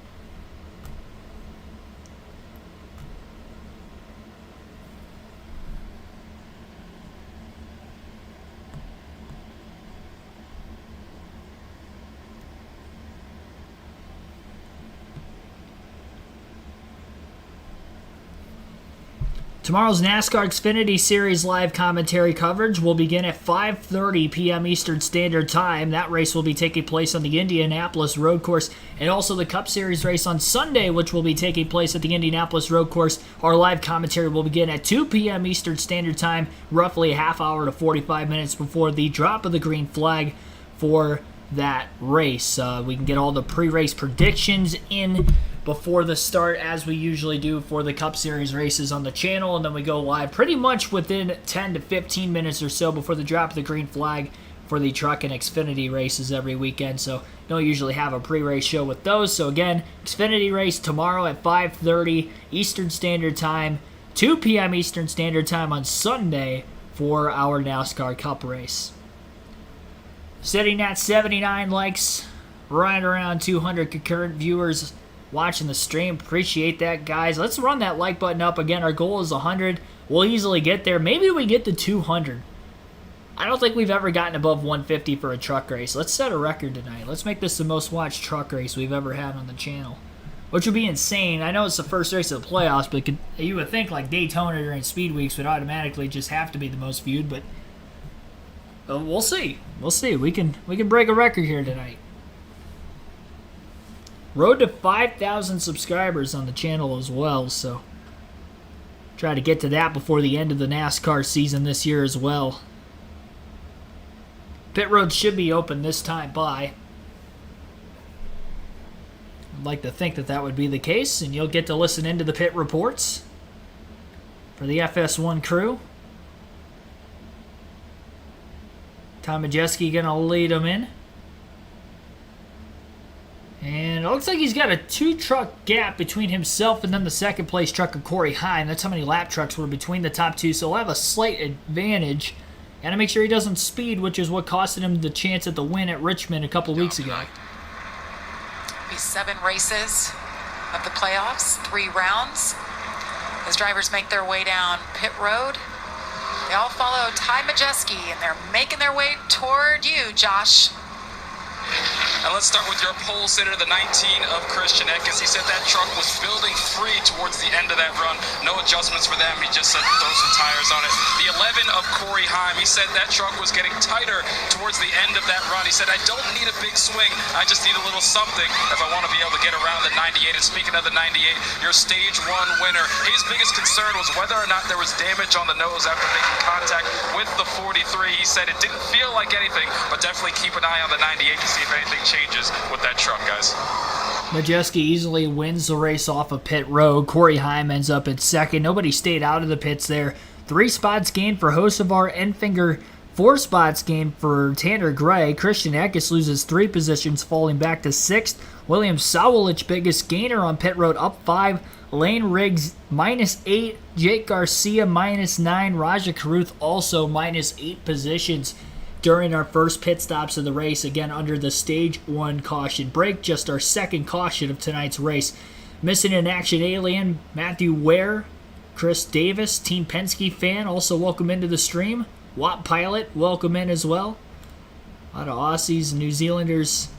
Tomorrow's NASCAR Xfinity Series live commentary coverage will begin at 5:30 p.m. Eastern Standard Time. That race will be taking place on the Indianapolis Road Course, and also the Cup Series race on Sunday, which will be taking place at the Indianapolis Road Course. Our live commentary will begin at 2 p.m. Eastern Standard Time, roughly a half hour to 45 minutes before the drop of the green flag for that race. We can get all the pre-race predictions in before the start, as we usually do for the Cup Series races on the channel, and then we go live pretty much within 10 to 15 minutes or so before the drop of the green flag for the Truck and Xfinity races every weekend. So don't usually have a pre-race show with those. So again, Xfinity race tomorrow at 5:30 Eastern Standard Time, 2 p.m. Eastern Standard Time on Sunday for our NASCAR Cup race. Sitting at 79 likes, right around 200 concurrent viewers watching the stream. Appreciate that, guys. Let's run that like button up. Again, our goal is 100. We'll easily get there. Maybe we get to 200. I don't think we've ever gotten above 150 for a truck race. Let's set a record tonight. Let's make this the most watched truck race we've ever had on the channel, which would be insane. I know it's the first race of the playoffs, but you would think like Daytona during speed weeks would automatically just have to be the most viewed, but we'll see. We'll see. We can break a record here tonight. Road to 5,000 subscribers on the channel as well, so try to get to that before the end of the NASCAR season this year as well. Pit road should be open this time by. I'd like to think that that would be the case, and you'll get to listen into the pit reports for the FS1 crew. Tom Majeski going to lead them in. And it looks like he's got a 2-truck gap between himself and then the second place trucker, Corey Heim. That's how many lap trucks were between the top two, so he'll have a slight advantage. Got to make sure he doesn't speed, which is what costed him the chance at the win at Richmond a couple weeks ago. Be 7 races of the playoffs, 3 rounds. As drivers make their way down pit road, they all follow Ty Majeski, and they're making their way toward you, Josh. And let's start with your pole sitter, the 19 of Christian Eckes. He said that truck was building free towards the end of that run. No adjustments for them. He just said throw some tires on it. The 11 of Corey Heim. He said that truck was getting tighter towards the end of that run. He said, I don't need a big swing. I just need a little something if I want to be able to get around the 98. And speaking of the 98, your stage 1 winner. His biggest concern was whether or not there was damage on the nose after making contact with the 43. He said it didn't feel like anything, but definitely keep an eye on the 98 to see if anything changes with that truck, guys. Majeski easily wins the race off of pit road. Corey Heim ends up in second. Nobody stayed out of the pits there. 3 spots gained for Hocevar Enfinger. 4 spots gained for Tanner Gray. Christian Eckes loses 3 positions, falling back to 6th. William Sawalich, biggest gainer on pit road, up 5. Lane Riggs, -8. Jake Garcia, -9. Raja Karuth also -8 positions during our first pit stops of the race, again under the stage 1 caution break, just our second caution of tonight's race. Missing in action alien, Matthew Ware, Chris Davis, Team Penske fan, also welcome into the stream. Watt Pilot, welcome in as well. A lot of Aussies and New Zealanders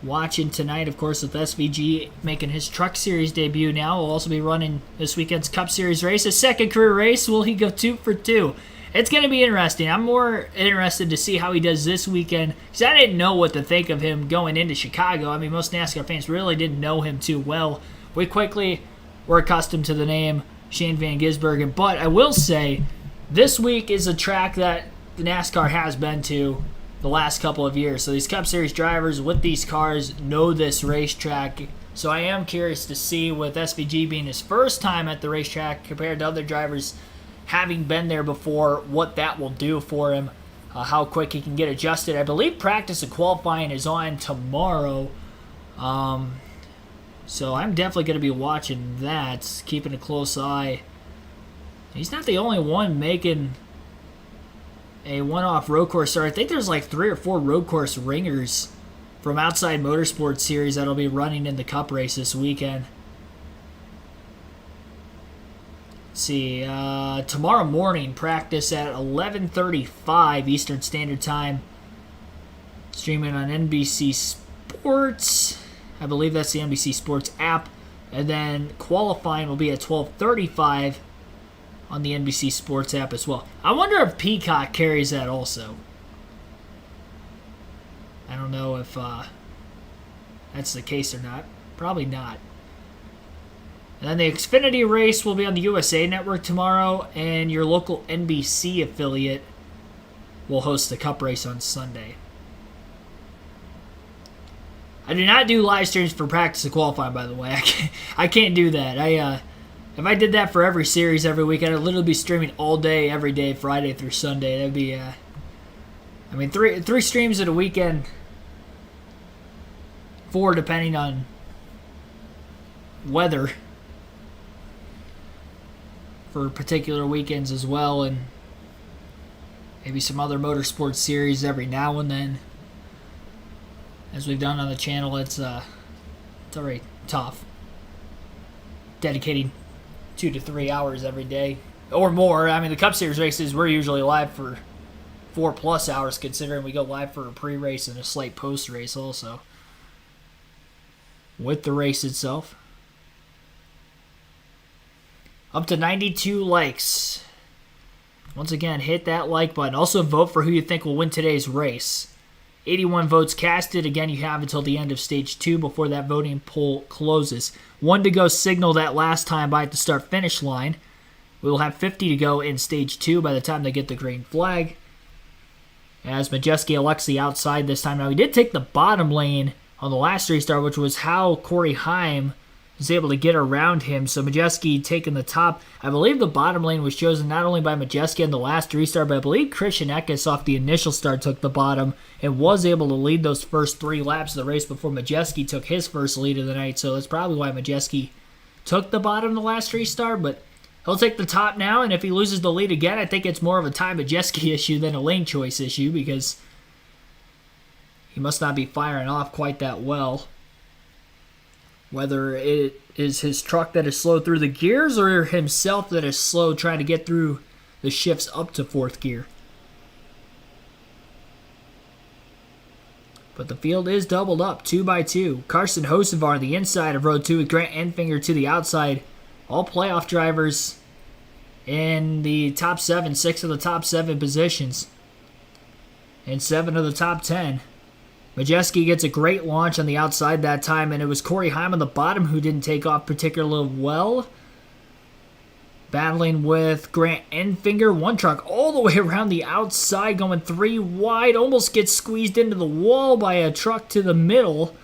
watching tonight, of course, with SVG making his Truck Series debut now. We'll also be running this weekend's Cup Series race. His second career race, will he go 2 for 2? It's going to be interesting. I'm more interested to see how he does this weekend, because I didn't know what to think of him going into Chicago. I mean, most NASCAR fans really didn't know him too well. We quickly were accustomed to the name Shane Van Gisbergen, but I will say this week is a track that the NASCAR has been to the last couple of years. So these Cup Series drivers with these cars know this racetrack. So I am curious to see, with SVG being his first time at the racetrack compared to other drivers having been there before, what that will do for him. how quick he can get adjusted. I believe practice and qualifying is on tomorrow. So I'm definitely going to be watching that, keeping a close eye. He's not the only one making a one-off road course start. I think there's like 3 or 4 road course ringers from Outside Motorsports Series that'll be running in the Cup race this weekend. Let's see, tomorrow morning, practice at 11:35 Eastern Standard Time. Streaming on NBC Sports. I believe that's the NBC Sports app. And then qualifying will be at 12:35 on the NBC Sports app as well. I wonder if Peacock carries that also. I don't know if that's the case or not. Probably not. And then the Xfinity race will be on the USA Network tomorrow, and your local NBC affiliate will host the Cup race on Sunday. I do not do live streams for practice and qualifying, by the way. I can't do that. If I did that for every series every week, I'd literally be streaming all day, every day, Friday through Sunday. That'd be, three streams at a weekend. 4 depending on weather for particular weekends as well, and maybe some other motorsports series every now and then. As we've done on the channel, it's already tough. Dedicating 2 to 3 hours every day or more. I mean, the Cup Series races, we're usually live for 4+ hours, considering we go live for a pre-race and a slight post-race also with the race itself. Up to 92 likes. Once again, hit that like button. Also vote for who you think will win today's race. 81 votes casted. Again, you have until the end of Stage 2 before that voting poll closes. 1 to go signal that last time by the start-finish line. We will have 50 to go in Stage 2 by the time they get the green flag. As Majeski elects the outside this time. Now, he did take the bottom lane on the last restart, which was how Corey Heim was able to get around him. So Majeski taking the top. I believe the bottom lane was chosen not only by Majeski in the last restart, but I believe Christian Eckes off the initial start took the bottom and was able to lead those first 3 laps of the race before Majeski took his first lead of the night. So that's probably why Majeski took the bottom the last restart, but he'll take the top now, and if he loses the lead again, I think it's more of a Ty Majeski issue than a lane choice issue, because he must not be firing off quite that well. Whether it is his truck that is slow through the gears or himself that is slow trying to get through the shifts up to 4th gear. But the field is doubled up, 2 by 2. Carson Hocevar on the inside of row 2 with Grant Enfinger to the outside. All playoff drivers in the top 7, 6 of the top 7 positions, and 7 of the top 10. Majeski gets a great launch on the outside that time, and it was Corey Heim on the bottom who didn't take off particularly well. Battling with Grant Enfinger, 1 truck all the way around the outside, going 3 wide, almost gets squeezed into the wall by a truck to the middle.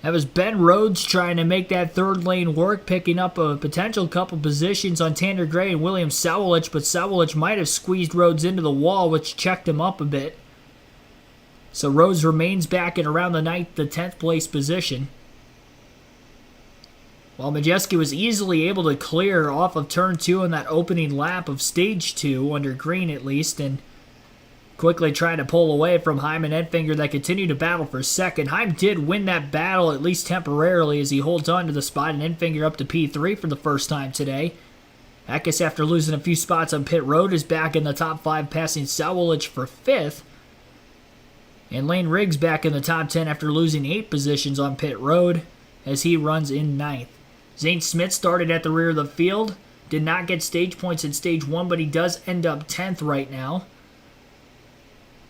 That was Ben Rhodes trying to make that 3rd lane work, picking up a potential couple positions on Tanner Gray and William Sawalich, but Sawalich might have squeezed Rhodes into the wall, which checked him up a bit. So Rhodes remains back in around the 9th to 10th place position. While Majeski was easily able to clear off of turn 2 on that opening lap of stage 2, under green at least, and quickly trying to pull away from Heim and Enfinger that continue to battle for second. Heim did win that battle, at least temporarily, as he holds on to the spot, and Enfinger up to P3 for the first time today. Eckes, after losing a few spots on pit road, is back in the top 5, passing Sawalich for 5th. And Lane Riggs back in the top 10 after losing 8 positions on pit road as he runs in 9th. Zane Smith started at the rear of the field. Did not get stage points in stage 1, but he does end up 10th right now.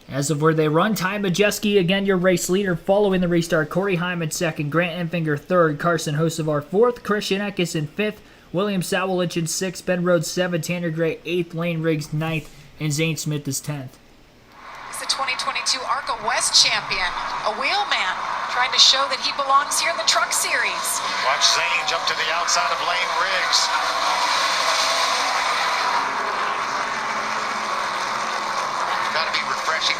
As of where they run, Ty Majeski, again your race leader, following the restart. Corey Heim in 2nd, Grant Enfinger 3rd, Carson Hocevar 4th, Christian Eckes in 5th, William Sawalich in 6th, Ben Rhodes 7th, Tanner Gray 8th, Lane Riggs 9th, and Zane Smith is 10th. He's the 2022 ARCA West champion, a wheelman, trying to show that he belongs here in the Truck Series. Watch Zane jump to the outside of Lane Riggs.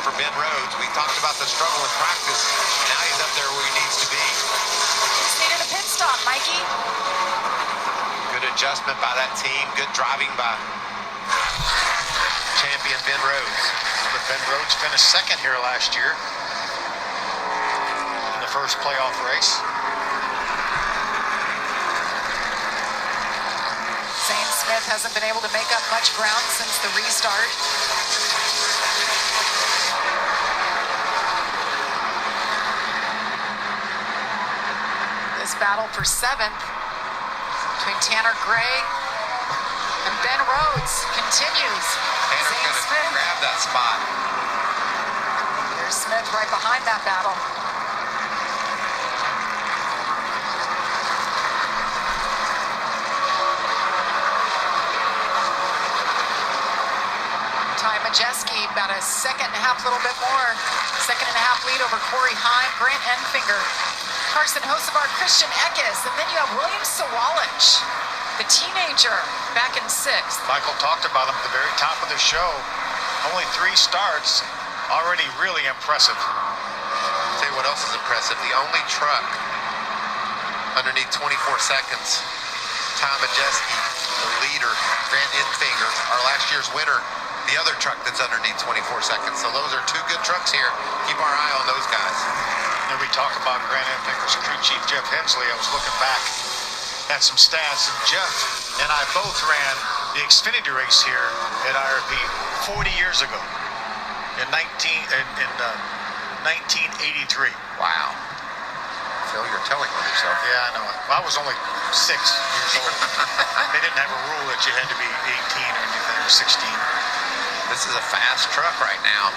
for Ben Rhodes. We talked about the struggle in practice. Now he's up there where he needs to be. Just needed a pit stop, Mikey. Good adjustment by that team. Good driving by champion Ben Rhodes. But Ben Rhodes finished second here last year in the first playoff race. Zane Smith hasn't been able to make up much ground since the restart. This battle for 7th between Tanner Gray and Ben Rhodes continues. Tanner's Zane going to Smith. grab that spot. There's Smith right behind that battle. Ty Majeski about a second and a half, little bit more. Second and a half lead over Corey Heim, Grant Enfinger, Carson Hocevar, Christian Eckes, and then you have William Sawalich, the teenager, back in 6th. Michael talked about him at the very top of the show. Only 3 starts, already really impressive. Tell you what else is impressive. The only truck underneath 24 seconds. Ty Majeski, the leader, Grant Enfinger, our last year's winner. The other truck that's underneath 24 seconds. So those are 2 good trucks here. Keep our eye on those guys. And we talk about Grant Enfinger's crew chief, Jeff Hensley. I was looking back at some stats, and Jeff and I both ran the Xfinity race here at IRP 40 years ago in 1983. Wow. Phil, you're telling on yourself. Yeah, I know. I was only 6 years old. They didn't have a rule that you had to be 18 or anything, or 16. This is a fast truck right now.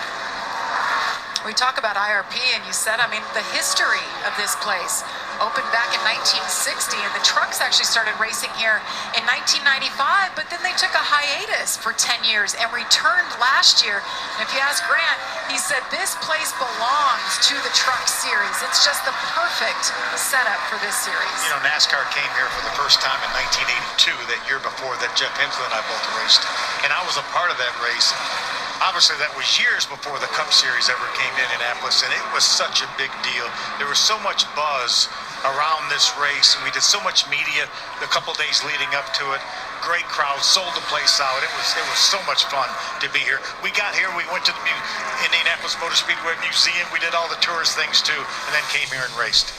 We talk about IRP, and you said, I mean, the history of this place opened back in 1960, and the trucks actually started racing here in 1995, but then they took a hiatus for 10 years and returned last year. And if you ask Grant, he said this place belongs to the truck series. It's just the perfect setup for this series. You know, NASCAR came here for the first time in 1982, that year before that Jeff Hensley and I both raced, and I was a part of that race. Obviously, that was years before the Cup Series ever came to Indianapolis, and it was such a big deal. There was so much buzz around this race, and we did so much media the couple days leading up to it. Great crowd, sold the place out. It was so much fun to be here. We got here, we went to the Indianapolis Motor Speedway Museum. We did all the tourist things too, and then came here and raced.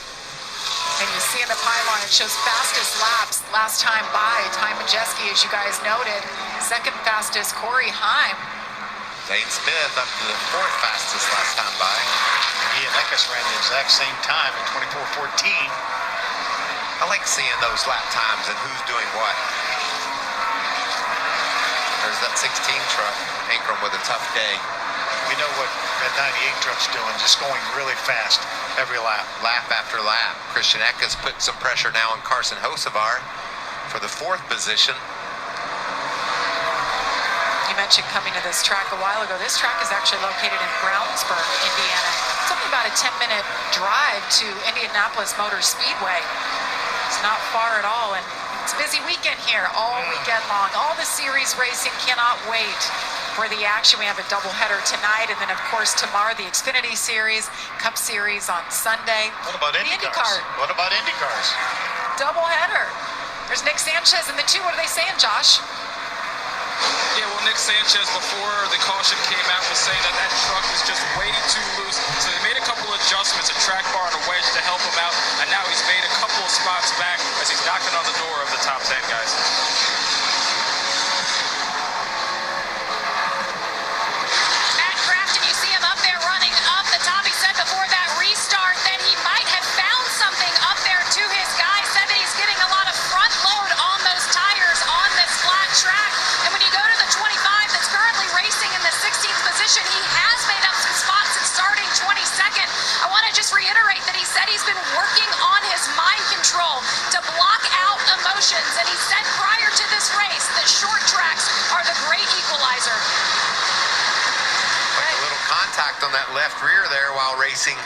And you see in the pylon, it shows fastest laps last time by. Ty Majeski, as you guys noted. Second fastest, Corey Heim. Zane Smith up to the 4th fastest last time by. He and Eckes ran the exact same time at 24:14. I like seeing those lap times and who's doing what. There's that 16 truck, Ankrum with a tough day. We know what that 98 truck's doing, just going really fast every lap. Lap after lap. Christian Eckes put some pressure now on Carson Hocevar for the 4th position. You mentioned coming to this track a while ago. This track is actually located in Brownsburg, Indiana. It's only about a 10-minute drive to Indianapolis Motor Speedway. It's not far at all, and it's a busy weekend here all weekend long. All the series racing, cannot wait for the action. We have a doubleheader tonight, and then, of course, tomorrow the Xfinity Series, Cup Series on Sunday. What about the IndyCars? What about IndyCars? Doubleheader. There's Nick Sanchez and the 2. What are they saying, Josh? Yeah, well, Nick Sanchez, before the caution came out, was saying that that truck was just way too loose. So they made a couple adjustments, a track bar and a wedge to help him out. And now he's made a couple of spots back as he's knocking on the door of the top 10, guys. At Craftsman, you see him up there running up the top. He said before that restart that he might have found something up there to his guy. Said that he's getting a lot of front load on those tires on this flat track. And when you go to the 25 that's currently racing in the 16th position, he has made up some spots and starting 22nd. I want to just reiterate that he said he's been working on his mind control to block out emotions. And he said prior to this race that short tracks are the great equalizer. A little contact on that left rear there while racing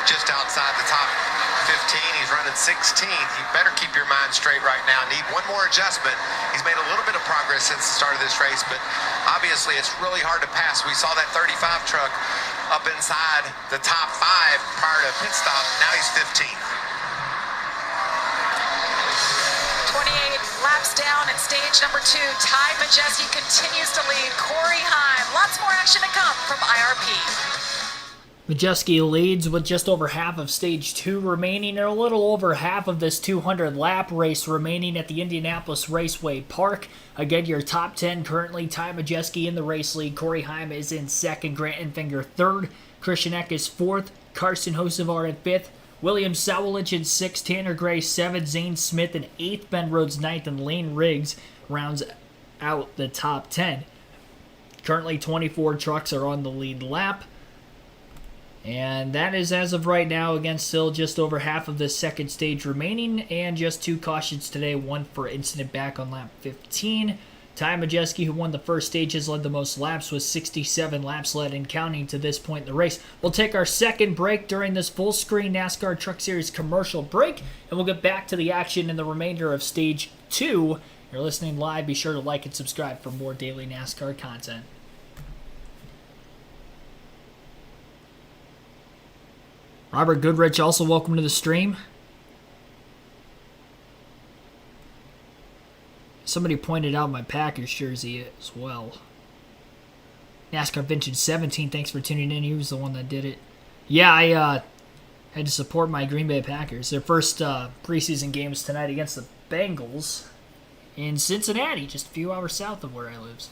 just outside the top 15. He's running 16th. You better keep your mind straight right now. Need one more adjustment. He's made a little bit of progress since the start of this race, but obviously it's really hard to pass. We saw that 35 truck up inside the top 5 prior to pit stop. Now he's 15th. 28 laps down in stage number 2. Ty Majeski continues to lead. Corey Heim. Lots more action to come from IRP. Majeski leads with just over half of stage 2 remaining and a little over half of this 200-lap race remaining at the Indianapolis Raceway Park. Again, your top 10 currently, Ty Majeski in the race lead. Corey Heim is in second. Grant Enfinger third. Christian Eck is fourth. Carson Hocevar at fifth. William Sawalich in sixth. Tanner Gray seventh. Zane Smith in eighth. Ben Rhodes ninth. And Lane Riggs rounds out the top 10. Currently, 24 trucks are on the lead lap. And that is as of right now, again, still just over half of the second stage remaining, and just 2 cautions today, one for incident back on lap 15. Ty Majeski, who won the first stage, has led the most laps with 67 laps led and counting to this point in the race. We'll take our second break during this full-screen NASCAR Truck Series commercial break, and we'll get back to the action in the remainder of stage 2. If you're listening live, be sure to like and subscribe for more daily NASCAR content. Robert Goodrich, also welcome to the stream. Somebody pointed out my Packers jersey as well. NASCAR Vintage 17, thanks for tuning in. He was the one that did it. Yeah, I had to support my Green Bay Packers. Their first preseason game is tonight against the Bengals in Cincinnati, just a few hours south of where I live.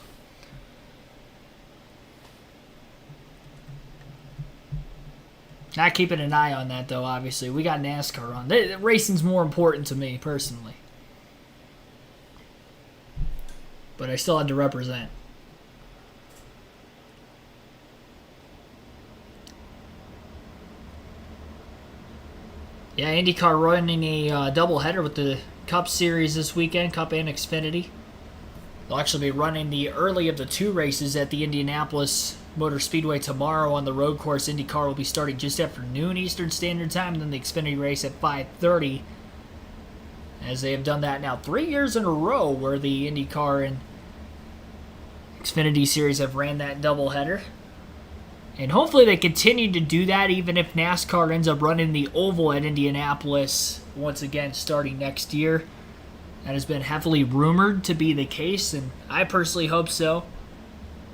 Not keeping an eye on that, though, obviously. We got NASCAR on. Racing's more important to me, personally. But I still had to represent. Yeah, IndyCar running a doubleheader with the Cup Series this weekend, Cup and Xfinity. They'll actually be running the early of the 2 races at the Indianapolis Motor Speedway tomorrow on the road course. IndyCar will be starting just after noon Eastern Standard Time, and then the Xfinity race at 5:30. As they have done that now 3 years in a row, where the IndyCar and Xfinity Series have ran that doubleheader. And hopefully they continue to do that, even if NASCAR ends up running the oval at Indianapolis once again starting next year. That has been heavily rumored to be the case, and I personally hope so.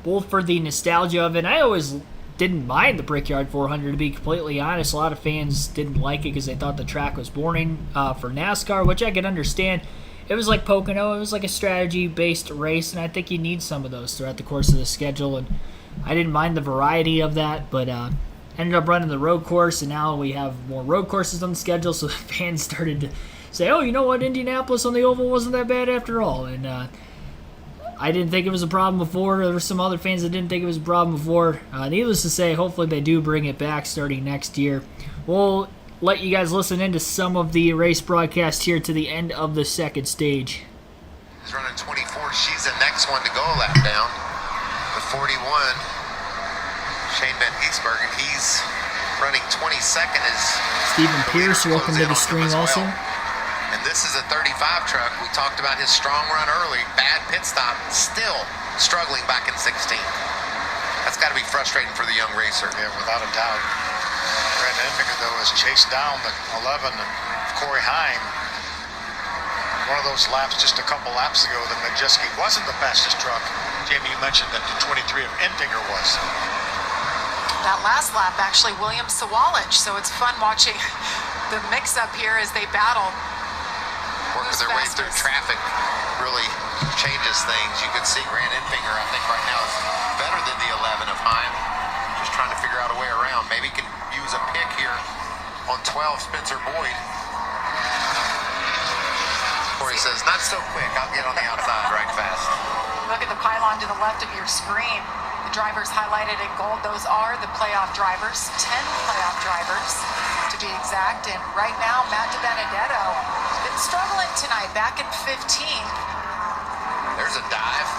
Both for the nostalgia of it. I always didn't mind the Brickyard 400, to be completely honest. A lot of fans didn't like it because they thought the track was boring for NASCAR, which I could understand. It was like Pocono. It was like a strategy-based race, and I think you need some of those throughout the course of the schedule. And I didn't mind the variety of that, but ended up running the road course, and now we have more road courses on the schedule, so fans started to say, oh, you know what, Indianapolis on the oval wasn't that bad after all. And I didn't think it was a problem before. There were some other fans that didn't think it was a problem before. Needless to say, hopefully they do bring it back starting next year. We'll let you guys listen into some of the race broadcast here to the end of the second stage. He's running 24. She's the next one to go a lap down. The 41, Shane Van Gisbergen, he's running 22nd. Stephen Pierce, welcome to the stream also. And this is a 35 truck. We talked about his strong run early. Bad pit stop. Still struggling back in 16. That's got to be frustrating for the young racer. Yeah, without a doubt. Brandon Enfinger, though, has chased down the 11 and Corey Heim. One of those laps just a couple laps ago that Majeski wasn't the fastest truck. Jamie, you mentioned that the 23 of Enfinger was. That last lap, actually, William Sawalich. So it's fun watching the mix-up here as they battle. Working their way through traffic really changes things. You can see Grant Enfinger, I think right now is better than the 11 of Heim. Just trying to figure out a way around. Maybe he can use a pick here on 12, Spencer Boyd. Corey says, not so quick. I'll get on the outside right fast. Look at the pylon to the left of your screen. The drivers highlighted in gold, those are the playoff drivers. 10 playoff drivers, to be exact. And right now, Matt DiBenedetto has been struggling tonight, back in 15th. There's a dive.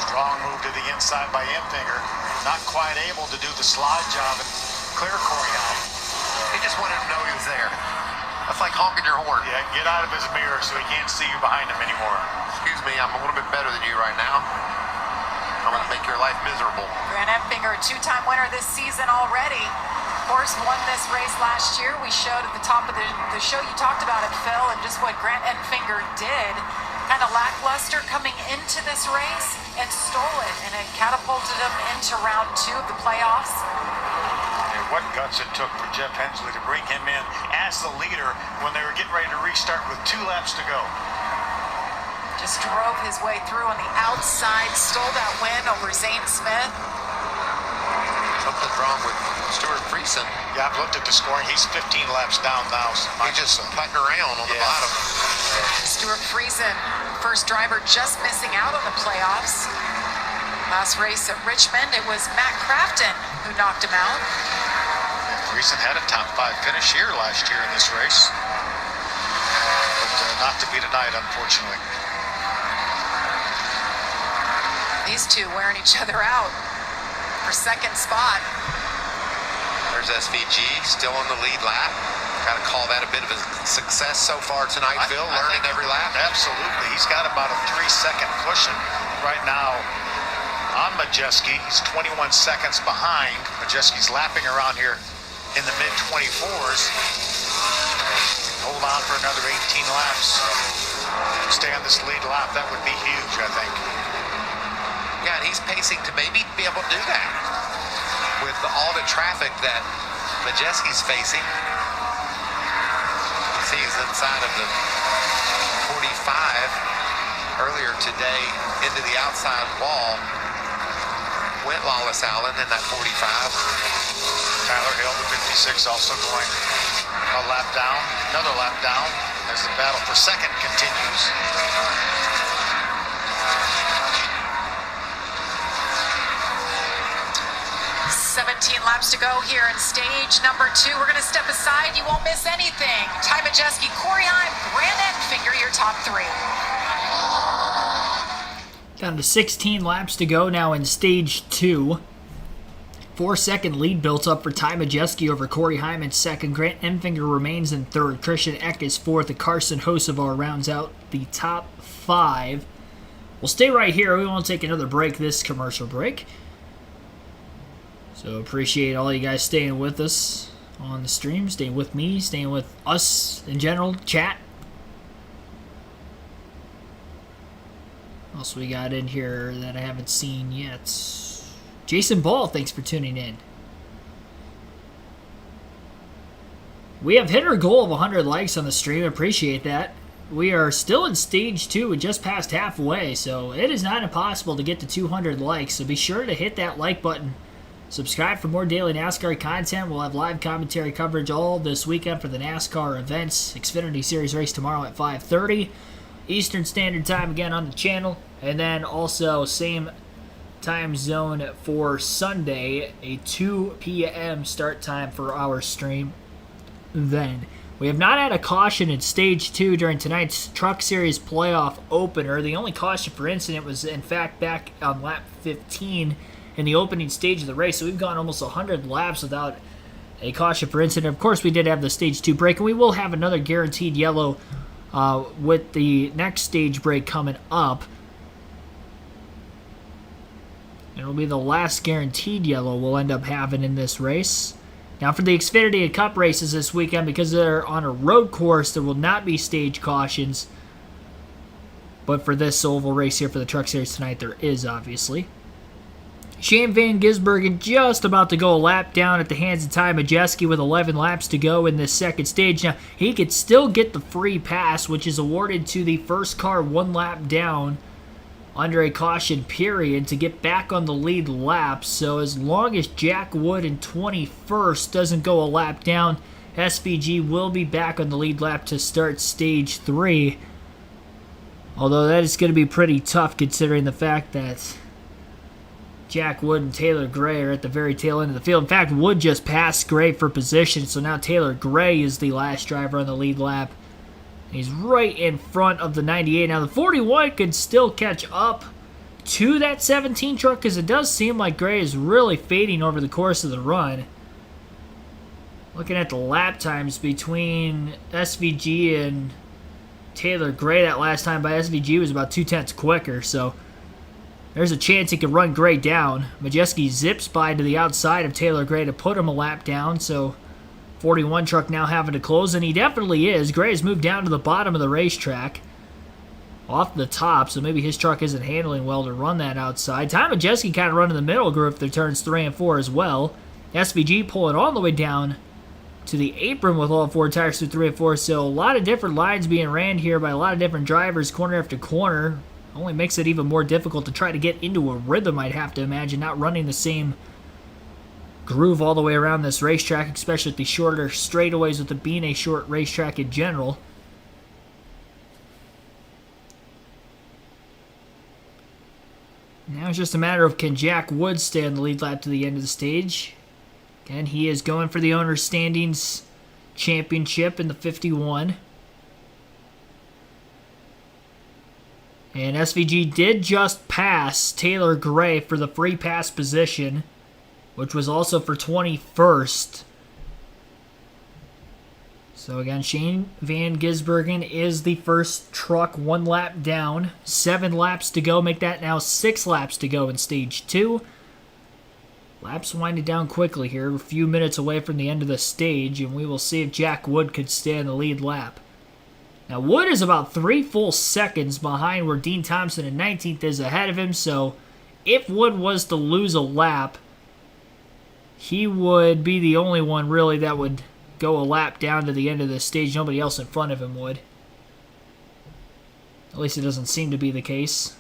Strong move to the inside by Enfinger. Not quite able to do the slide job and clear Corey out. He just wanted to know he was there. That's like honking your horn. Yeah, get out of his mirror so he can't see you behind him anymore. Excuse me, I'm a little bit better than you right now. I'm going to make your life miserable. Grant Enfinger, a two-time winner this season already. Of course, won this race last year. We showed at the top of the show, you talked about it, Phil, and just what Grant Enfinger did. Kind of lackluster coming into this race and stole it, and it catapulted him into round 2 of the playoffs. And what guts it took for Jeff Hensley to bring him in as the leader when they were getting ready to restart with 2 laps to go. Just drove his way through on the outside, stole that win over Zane Smith. Something's wrong with Stuart Friesen. Yeah, I've looked at the scoring. He's 15 laps down now. He's just putting around on the bottom. Stuart Friesen, first driver just missing out on the playoffs. Last race at Richmond, it was Matt Craftsman who knocked him out. Friesen had a top 5 finish here last year in this race. But not to be tonight, unfortunately. These two wearing each other out for second spot. There's SVG still on the lead lap. Got to call that a bit of a success so far tonight, Phil, learning every lap. Absolutely. He's got about a 3-second cushion right now on Majeski. He's 21 seconds behind. Majeski's lapping around here in the mid-24s. Hold on for another 18 laps. Stay on this lead lap. That would be huge, I think. Yeah, and he's pacing to maybe be able to do that with all the traffic that Majeski's facing. You see he's inside of the 45 earlier today into the outside wall. Went Lawless Allen in that 45. Tyler Hill, the 56, also going a lap down, another lap down as the battle for second continues. 17 laps to go here in stage number 2. We're going to step aside. You won't miss anything. Ty Majeski, Corey Heim, Grant Enfinger, your top 3. Down to 16 laps to go now in stage 2. 4-second lead built up for Ty Majeski over Corey Heim in second. Grant Enfinger remains in third. Christian Eck is fourth. And Carson Hocevar rounds out the top 5. We'll stay right here. We won't take another break this commercial break. So appreciate all you guys staying with us on the stream, staying with me, staying with us in general, chat. What else we got in here that I haven't seen yet? Jason Ball, thanks for tuning in. We have hit our goal of 100 likes on the stream. Appreciate that. We are still in stage 2 and just past halfway, so it is not impossible to get to 200 likes. So be sure to hit that like button. Subscribe for more daily NASCAR content. We'll have live commentary coverage all this weekend for the NASCAR events. Xfinity Series race tomorrow at 5:30 Eastern Standard Time again on the channel. And then also same time zone for Sunday, a 2 p.m. start time for our stream. Then we have not had a caution in stage 2 during tonight's Truck Series playoff opener. The only caution for incident was in fact back on lap 15 in the opening stage of the race. So we've gone almost 100 laps without a caution for incident. Of course, we did have the stage 2 break, and we will have another guaranteed yellow with the next stage break coming up. It'll be the last guaranteed yellow we'll end up having in this race. Now for the Xfinity and Cup races this weekend, because they're on a road course, there will not be stage cautions. But for this oval race here for the Truck Series tonight, there is, obviously. Shane Van Gisbergen just about to go a lap down at the hands of Ty Majeski with 11 laps to go in this second stage. Now, he could still get the free pass, which is awarded to the first car 1 lap down under a caution period to get back on the lead lap. So as long as Jack Wood in 21st doesn't go a lap down, SVG will be back on the lead lap to start stage 3. Although that is going to be pretty tough considering the fact that Jack Wood and Taylor Gray are at the very tail end of the field. In fact, Wood just passed Gray for position, so now Taylor Gray is the last driver on the lead lap. He's right in front of the 98. Now, the 41 could still catch up to that 17 truck, because it does seem like Gray is really fading over the course of the run. Looking at the lap times between SVG and Taylor Gray, that last time by SVG was about 2/10 quicker, so There's a chance he could run Gray down. Majeski zips by to the outside of Taylor Gray to put him a lap down, so 41 truck now having to close, and he definitely is. Gray has moved down to the bottom of the racetrack, off the top, so maybe his truck isn't handling well to run that outside. Ty Majeski kind of running the middle group through turns 3 and 4 as well. SVG pulling all the way down to the apron with all 4 tires through 3 and 4, so a lot of different lines being ran here by a lot of different drivers, corner after corner. Only makes it even more difficult to try to get into a rhythm, I'd have to imagine, not running the same groove all the way around this racetrack, especially with the shorter straightaways, with it being a short racetrack in general. Now it's just a matter of, can Jack Woods stay on the lead lap to the end of the stage? Again, he is going for the owner's standings championship in the 51. And SVG did just pass Taylor Gray for the free pass position, which was also for 21st. So again, Shane Van Gisbergen is the first truck, 1 lap down. 7 laps to go, make that now 6 laps to go in stage 2. Laps winding down quickly here, a few minutes away from the end of the stage, and we will see if Jack Wood could stay in the lead lap. Now, Wood is about 3 full seconds behind where Dean Thompson in 19th is ahead of him, so if Wood was to lose a lap, he would be the only one really that would go a lap down to the end of the stage. Nobody else in front of him would. At least it doesn't seem to be the case.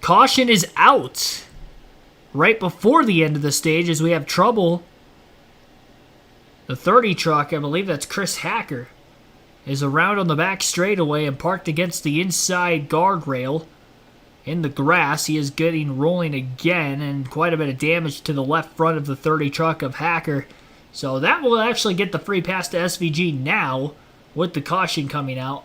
Caution is out right before the end of the stage as we have trouble. The 30 truck, I believe that's Chris Hacker, is around on the back straightaway and parked against the inside guardrail in the grass. He is getting rolling again, and quite a bit of damage to the left front of the 30 truck of Hacker. So that will actually get the free pass to SVG now with the caution coming out.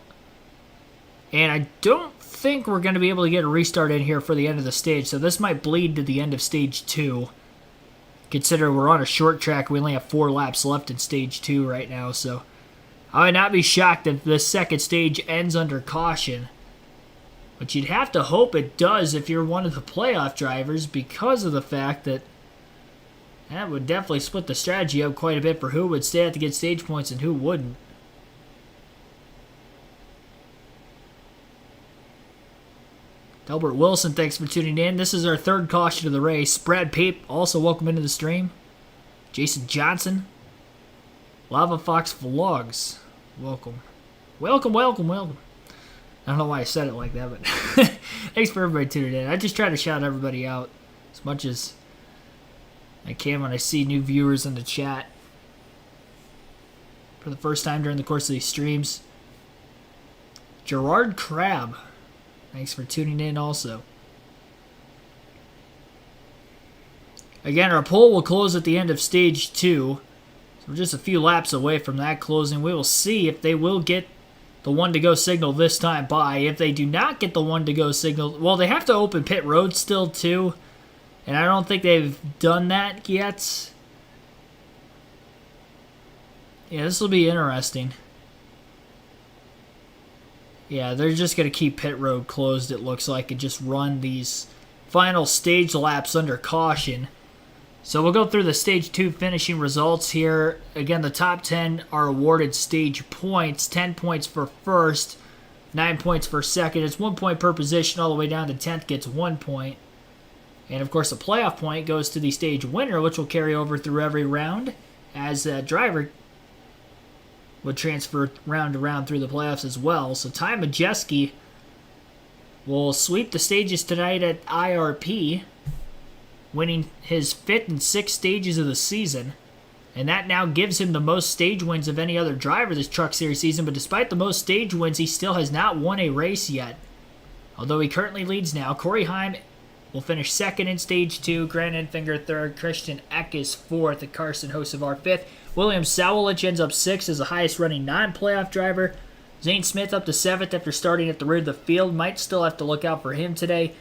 And I don't think we're going to be able to get a restart in here for the end of the stage, so this might bleed to the end of stage 2. Consider we're on a short track, we only have 4 laps left in stage 2 right now, so I would not be shocked if this second stage ends under caution. But you'd have to hope it does if you're one of the playoff drivers, because of the fact that that would definitely split the strategy up quite a bit for who would stay out to get stage points and who wouldn't. Delbert Wilson, thanks for tuning in. This is our 3rd caution of the race. Brad Pape, also welcome into the stream. Jason Johnson. Lava Fox Vlogs, welcome. Welcome, welcome, welcome. I don't know why I said it like that, but thanks for everybody tuning in. I just try to shout everybody out as much as I can when I see new viewers in the chat for the first time during the course of these streams. Gerard Crab, thanks for tuning in also. Again, our poll will close at the end of stage 2. So we're just a few laps away from that closing. We will see if they will get the 1 to go signal this time by. If they do not get the 1 to go signal, well, they have to open pit road still too. And I don't think they've done that yet. Yeah, this will be interesting. Yeah, they're just going to keep pit road closed, it looks like, and just run these final stage laps under caution. So we'll go through the stage 2 finishing results here. Again, the top 10 are awarded stage points. 10 points for first, 9 points for second. It's 1 point per position, all the way down to 10th gets 1 point. And of course, the playoff point goes to the stage winner, which will carry over through every round, as a driver would transfer round to round through the playoffs as well. So Ty Majeski will sweep the stages tonight at IRP, winning his 5th and 6th stages of the season. And that now gives him the most stage wins of any other driver this Truck Series season. But despite the most stage wins, he still has not won a race yet, although he currently leads now. Corey Heim will finish 2nd in stage 2. Grant Enfinger 3rd. Christian Eck is 4th. And Carson Hocevar 5th. William Sawalich ends up 6th as the highest running non-playoff driver. Zane Smith up to 7th after starting at the rear of the field. Might still have to look out for him today.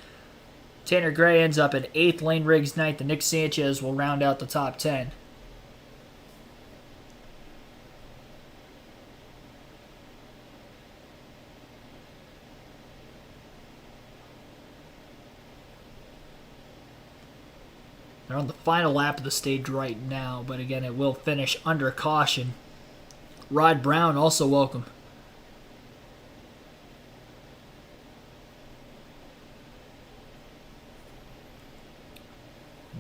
Tanner Gray ends up at 8th. Lane Riggs 9th. And Nick Sanchez will round out the top 10. They're on the final lap of the stage right now, but again, it will finish under caution. Rod Brown also welcome.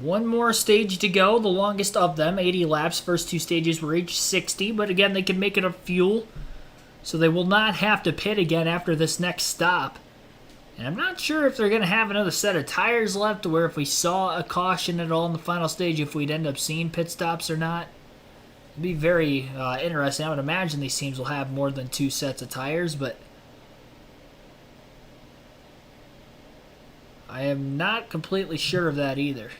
One more stage to go, the longest of them, 80 laps. First two stages were each 60, but again, they can make it up fuel, so they will not have to pit again after this next stop. And I'm not sure if they're going to have another set of tires left, where if we saw a caution at all in the final stage, if we'd end up seeing pit stops or not. It'd be very interesting. I would imagine these teams will have more than 2 sets of tires, but I am not completely sure of that either.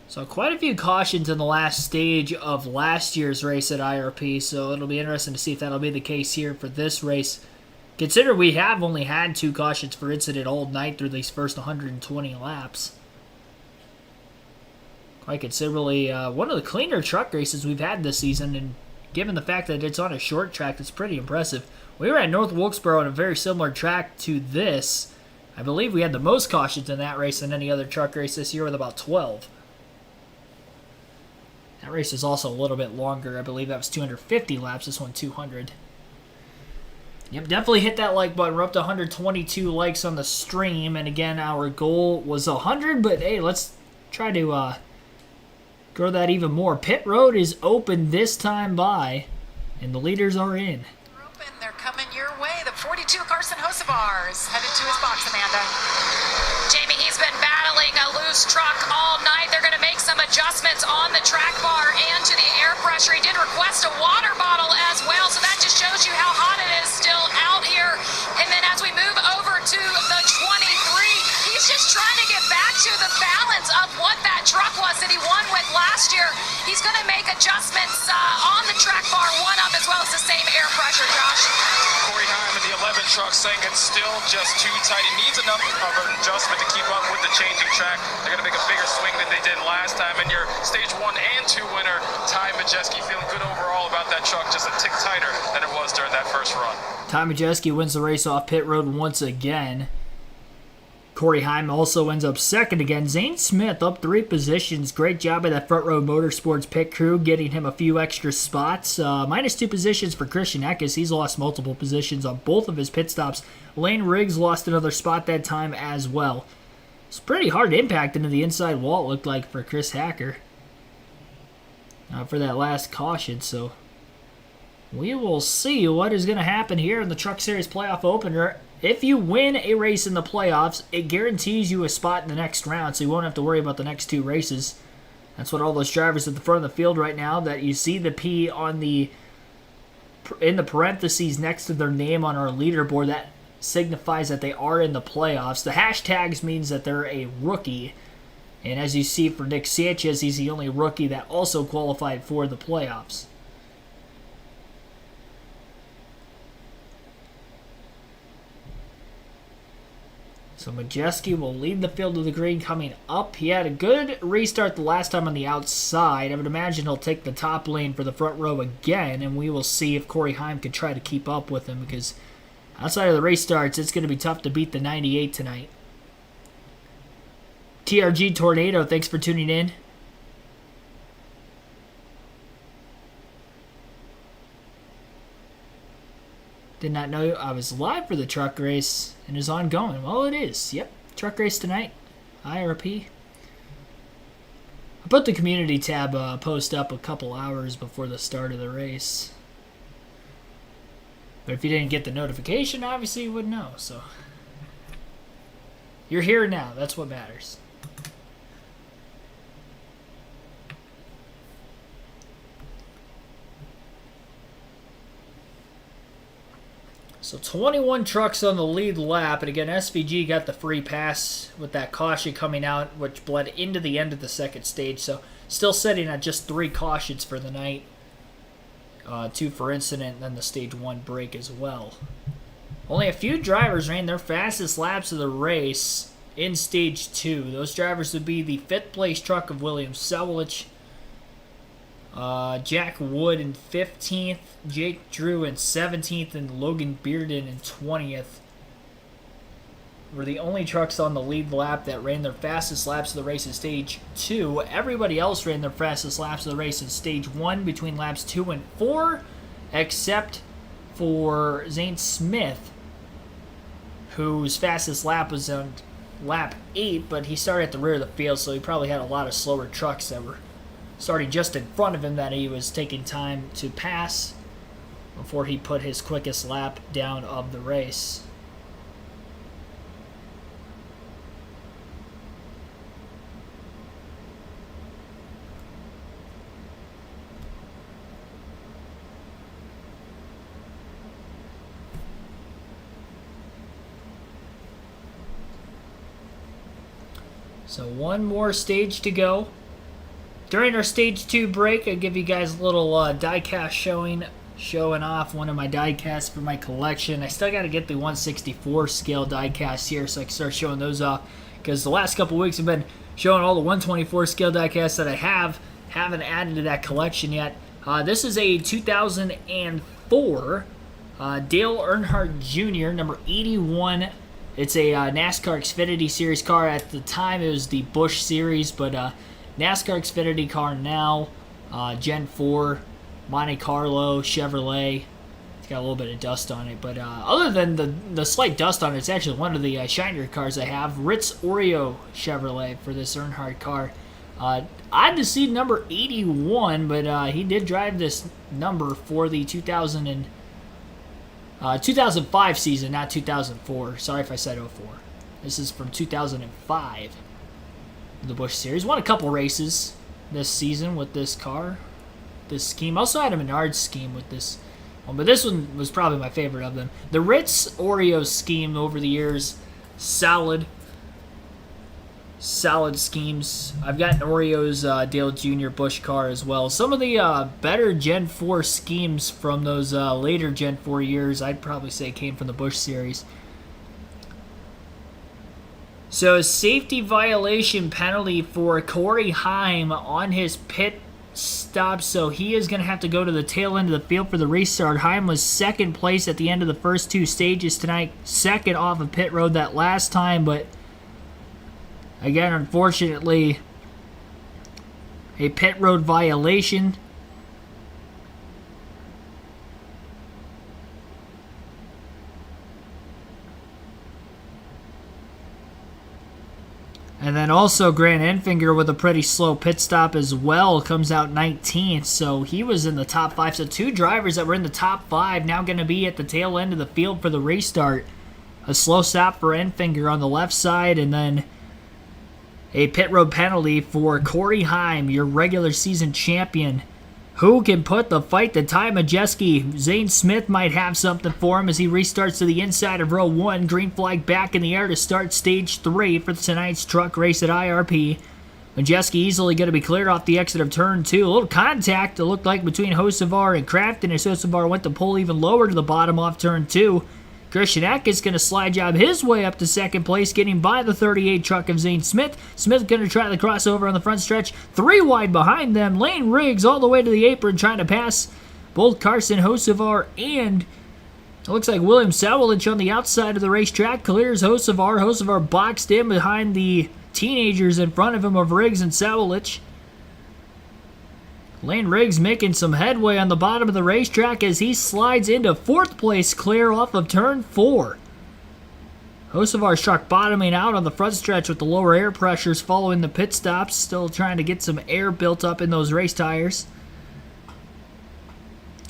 So quite a few cautions in the last stage of last year's race at IRP, so it'll be interesting to see if that'll be the case here for this race. Consider we have only had 2 cautions for incident all night through these first 120 laps. Quite considerably one of the cleaner truck races we've had this season, and given the fact that it's on a short track, it's pretty impressive. We were at North Wilkesboro on a very similar track to this. I believe we had the most cautions in that race than any other truck race this year, with about 12. That race is also a little bit longer. I believe that was 250 laps. This one 200. Yep, definitely hit that like button. We're up to 122 likes on the stream. And again, our goal was 100. But hey, let's try to grow that even more. Pit road is open this time by. And the leaders are in. They're open. They're coming your way. The 42 Carson Hocevar is headed to his box, Amanda. Jamie, he's been battling a loose truck all night. They're going to make some adjustments on the track bar and to the air pressure. He did request a water bottle as well, so that just shows you how hot it is still out here. And then as we move over to the 23, he's just trying to get back to the balance of what that truck was that he won with last year. He's going to make adjustments on the track bar, one up, as well as the same air pressure, Josh. Corey Heim in the 11 truck saying it's still just too tight. He needs enough of an adjustment to keep up with the changing track. They're going to make a bigger swing than they did last time. And your stage 1 and 2 winner, Ty Majeski, feeling good overall about that truck, just a tick tighter than it was during that first run. Ty Majeski wins the race off pit road once again. Corey Heim also ends up second again. Zane Smith up 3 positions. Great job by that Front Row Motorsports pit crew, getting him a few extra spots. Minus 2 positions for Christian Eckes. He's lost multiple positions on both of his pit stops. Lane Riggs lost another spot that time as well. It's pretty hard impact into the inside wall, it looked like, for Chris Hacker for that last caution. So we will see what is going to happen here in the Truck Series playoff opener. If you win a race in the playoffs, it guarantees you a spot in the next round, so you won't have to worry about the next 2 races. That's what all those drivers at the front of the field right now, that you see the P on in the parentheses next to their name on our leaderboard, that signifies that they are in the playoffs. The hashtags means that they're a rookie. And as you see for Nick Sanchez, he's the only rookie that also qualified for the playoffs. So Majeski will lead the field to the green coming up. He had a good restart the last time on the outside. I would imagine he'll take the top lane for the front row again, and we will see if Corey Heim can try to keep up with him, because outside of the race starts, it's going to be tough to beat the 98 tonight. TRG Tornado, thanks for tuning in. Did not know I was live for the truck race and is ongoing. Well, it is. Yep, truck race tonight. IRP. I put the community tab post up a couple hours before the start of the race. But if you didn't get the notification, obviously you wouldn't know. So you're here now. That's what matters. So 21 trucks on the lead lap, and again, SVG got the free pass with that caution coming out, which bled into the end of the second stage. So still sitting at just 3 cautions for the night, 2 for incident, and then the stage 1 break as well. Only a few drivers ran their fastest laps of the race in stage 2. Those drivers would be the 5th place truck of William Sewelich, Jack Wood in 15th, Jake Drew in 17th, and Logan Bearden in 20th. were the only trucks on the lead lap that ran their fastest laps of the race in Stage 2. Everybody else ran their fastest laps of the race in Stage 1 between laps 2 and 4, except for Zane Smith, whose fastest lap was on lap 8, but he started at the rear of the field, so he probably had a lot of slower trucks that were starting just in front of him that he was taking time to pass before he put his quickest lap down of the race. So one more stage to go. During our Stage 2 break, I'll give you guys a little diecast showing off one of my diecasts for my collection. I still got to get the 1/64 scale diecast here so I can start showing those off, because the last couple weeks I've been showing all the 1/24 scale diecasts that I haven't added to that collection yet. This is a 2004 Dale Earnhardt Jr. number 81. It's a NASCAR Xfinity Series car. At the time, it was the Busch Series, but NASCAR Xfinity car now, Gen 4, Monte Carlo, Chevrolet. It's got a little bit of dust on it, but other than the slight dust on it, it's actually one of the shinier cars I have. Ritz Oreo Chevrolet for this Earnhardt car. Odd to see number 81, but he did drive this number for the 2005 season, not 2004. Sorry if I said 04. This is from 2005. The Busch Series. Won a couple races this season with this car, this scheme. Also had a Menards scheme with this one, but this one was probably my favorite of them. The Ritz Oreo scheme over the years, solid schemes. I've got an Oreo's Dale Jr. Busch car as well. Some of the better Gen 4 schemes from those later Gen 4 years, I'd probably say came from the Busch Series. So a safety violation penalty for Corey Heim on his pit stop, so he is going to have to go to the tail end of the field for the restart. Heim was second place at the end of the first two stages tonight, second off of pit road that last time, but again, unfortunately, a pit road violation. And then also Grant Enfinger with a pretty slow pit stop as well, comes out 19th, so he was in the top 5. So two drivers that were in the top 5 now going to be at the tail end of the field for the restart. A slow stop for Enfinger on the left side, and then a pit road penalty for Corey Heim, your regular season champion. Who can put the fight to Ty Majeski? Zane Smith might have something for him as he restarts to the inside of row 1. Green flag back in the air to start stage 3 for tonight's truck race at IRP. Majeski easily going to be cleared off the exit of turn 2. A little contact, it looked like, between Hocevar and Craftsman as Hocevar went to pull even lower to the bottom off turn 2. Christian Atkins going to slide job his way up to second place, getting by the 38 truck of Zane Smith. Smith going to try the crossover on the front stretch. 3 wide behind them. Lane Riggs all the way to the apron trying to pass both Carson Hocevar and it looks like William Sawalich on the outside of the racetrack. Clears Hocevar. Hocevar boxed in behind the teenagers in front of him of Riggs and Sawalich. Lane Riggs making some headway on the bottom of the racetrack as he slides into 4th place clear off of turn 4. Hocevar's truck bottoming out on the front stretch with the lower air pressures following the pit stops, still trying to get some air built up in those race tires.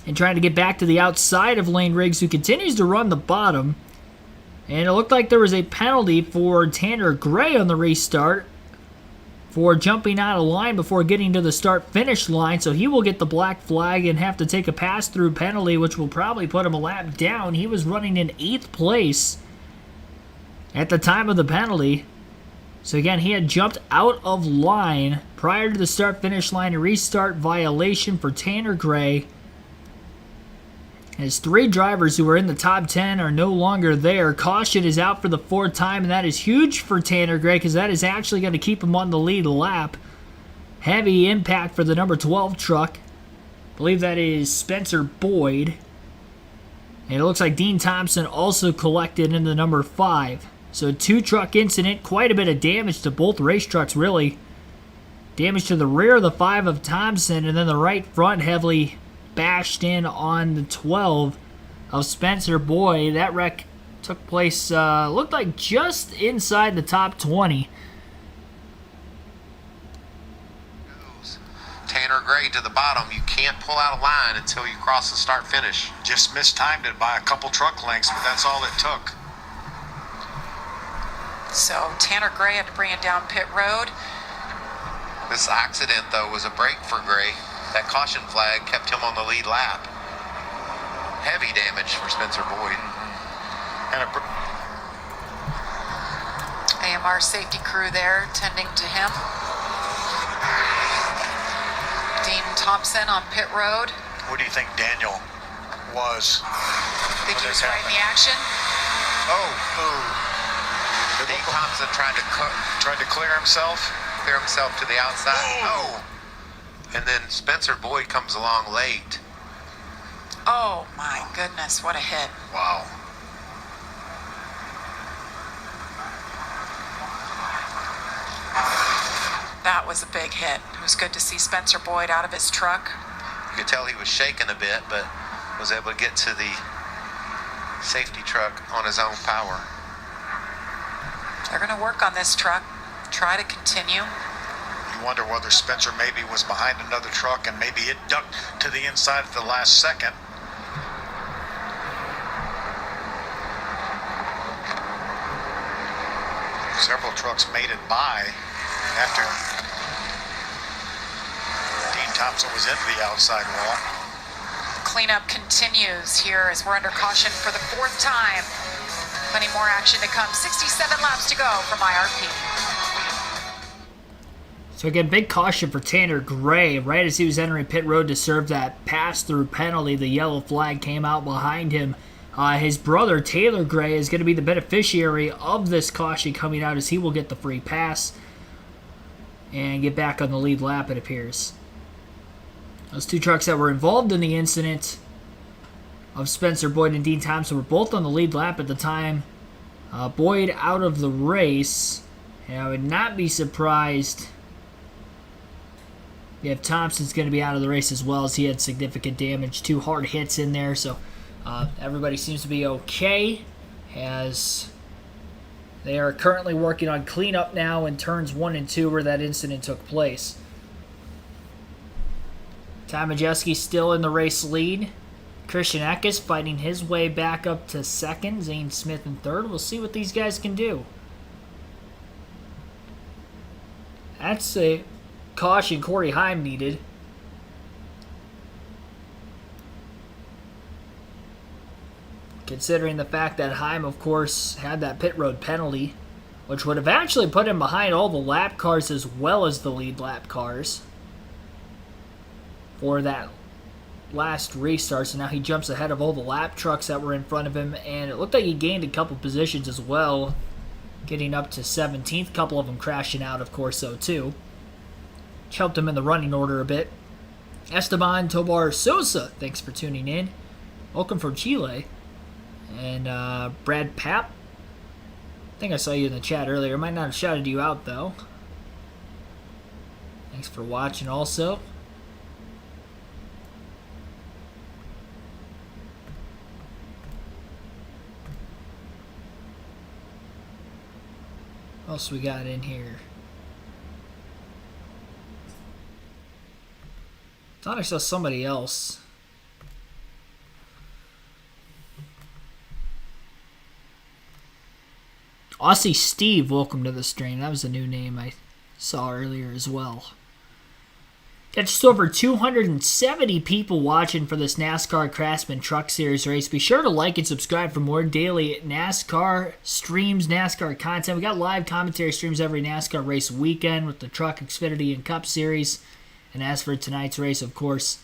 And trying to get back to the outside of Lane Riggs, who continues to run the bottom. And it looked like there was a penalty for Tanner Gray on the restart for jumping out of line before getting to the start-finish line, so he will get the black flag and have to take a pass-through penalty, which will probably put him a lap down. He was running in 8th place at the time of the penalty. So again, he had jumped out of line prior to the start-finish line. A restart violation for Tanner Gray. As 3 drivers who were in the top 10 are no longer there. Caution is out for the 4th time, and that is huge for Tanner Gray because that is actually going to keep him on the lead lap. Heavy impact for the number 12 truck. I believe that is Spencer Boyd. And it looks like Dean Thompson also collected in the number 5. So 2-truck incident, quite a bit of damage to both race trucks, really. Damage to the rear of the 5 of Thompson, and then the right front heavily bashed in on the 12 of Spencer Boyd. That wreck took place, looked like just inside the top 20. Tanner Gray to the bottom. You can't pull out a line until you cross the start finish. Just mistimed it by a couple truck lengths, but that's all it took. So Tanner Gray had to bring it down pit road. This accident, though, was a break for Gray. That caution flag kept him on the lead lap. Heavy damage for Spencer Boyd. And AMR safety crew there tending to him. Dean Thompson on pit road. what do you think Daniel was? Think he was right in the action? Oh. Dean Thompson tried to clear himself to the outside. Oh. And then Spencer Boyd comes along late. Oh my goodness, what a hit. Wow. That was a big hit. It was good to see Spencer Boyd out of his truck. You could tell he was shaking a bit, but was able to get to the safety truck on his own power. They're going to work on this truck, try to continue. You wonder whether Spencer maybe was behind another truck and maybe it ducked to the inside at the last second. Several trucks made it by after Dean Thompson was into the outside wall. Cleanup continues here as we're under caution for the fourth time. Plenty more action to come. 67 laps to go from IRP. So again, big caution for Tanner Gray. Right as he was entering pit road to serve that pass-through penalty, the yellow flag came out behind him. His brother, Taylor Gray, is going to be the beneficiary of this caution coming out as he will get the free pass and get back on the lead lap, it appears. Those two trucks that were involved in the incident of Spencer Boyd and Dean Thompson were both on the lead lap at the time. Boyd out of the race, and I would not be surprised if Thompson's going to be out of the race as well, as he had significant damage. 2 hard hits in there, so everybody seems to be okay, as they are currently working on cleanup now in turns 1 and 2 where that incident took place. Ty Majeski still in the race lead. Christian Eckes fighting his way back up to second. Zane Smith in third. We'll see what these guys can do. That's a caution Corey Heim needed. Considering the fact that Heim, of course, had that pit road penalty, which would have actually put him behind all the lap cars as well as the lead lap cars for that last restart. So now he jumps ahead of all the lap trucks that were in front of him, and it looked like he gained a couple positions as well, getting up to 17th. A couple of them crashing out, of course, so too, which helped him in the running order a bit. Esteban Tobar Sosa, thanks for tuning in. Welcome from Chile. And Brad Papp, I think I saw you in the chat earlier. Might not have shouted you out, though. Thanks for watching also. What else we got in here? Thought I saw somebody else. Aussie Steve, welcome to the stream. That was a new name I saw earlier as well. Got just over 270 people watching for this NASCAR Craftsman Truck Series race. Be sure to like and subscribe for more daily NASCAR streams, NASCAR content. We got live commentary streams every NASCAR race weekend with the Truck, Xfinity, and Cup Series. And as for tonight's race, of course,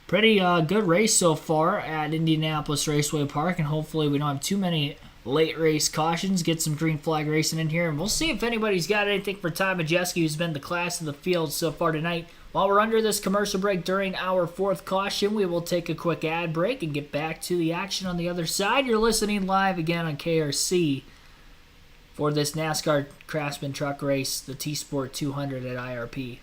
pretty good race so far at Indianapolis Raceway Park. And hopefully we don't have too many late race cautions, get some green flag racing in here, and we'll see if anybody's got anything for Ty Majeski, who's been the class of the field so far tonight. While we're under this commercial break during our fourth caution, we will take a quick ad break and get back to the action on the other side. You're listening live again on KRC for this NASCAR Craftsman truck race, the TSport 200 at IRP.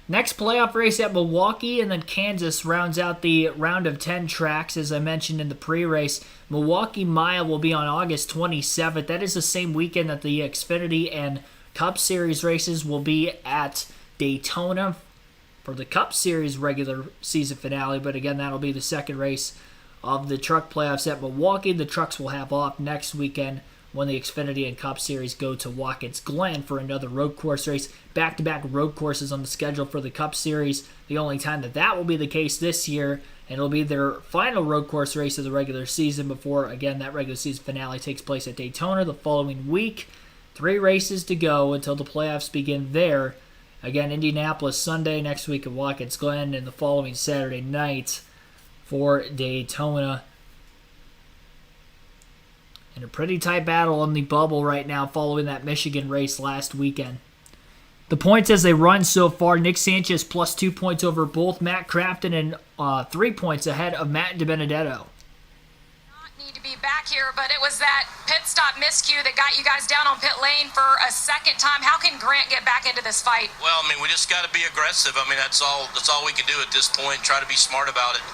Next playoff race at Milwaukee, and then Kansas rounds out the round of 10 tracks. As I mentioned in the pre-race, Milwaukee Mile will be on August 27th. That is the same weekend that the Xfinity and Cup Series races will be at Daytona for the Cup Series regular season finale. But again, that'll be the second race of the truck playoffs at Milwaukee. The trucks will have off next weekend when the Xfinity and Cup Series go to Watkins Glen for another road course race. Back-to-back road courses on the schedule for the Cup Series. The only time that will be the case this year, and it'll be their final road course race of the regular season before, again, that regular season finale takes place at Daytona the following week. 3 races to go until the playoffs begin there. Again, Indianapolis Sunday, next week at Watkins Glen, and the following Saturday night for Daytona. And a pretty tight battle in the bubble right now following that Michigan race last weekend. The points as they run so far, Nick Sanchez plus 2 points over both Matt Crafton and 3 points ahead of Matt DiBenedetto. Need to be back here, but it was that pit stop miscue that got you guys down on pit lane for a second time. How can Grant get back into this fight? Well, I mean, we just got to be aggressive. I mean, that's all we can do at this point. Try to be smart about it.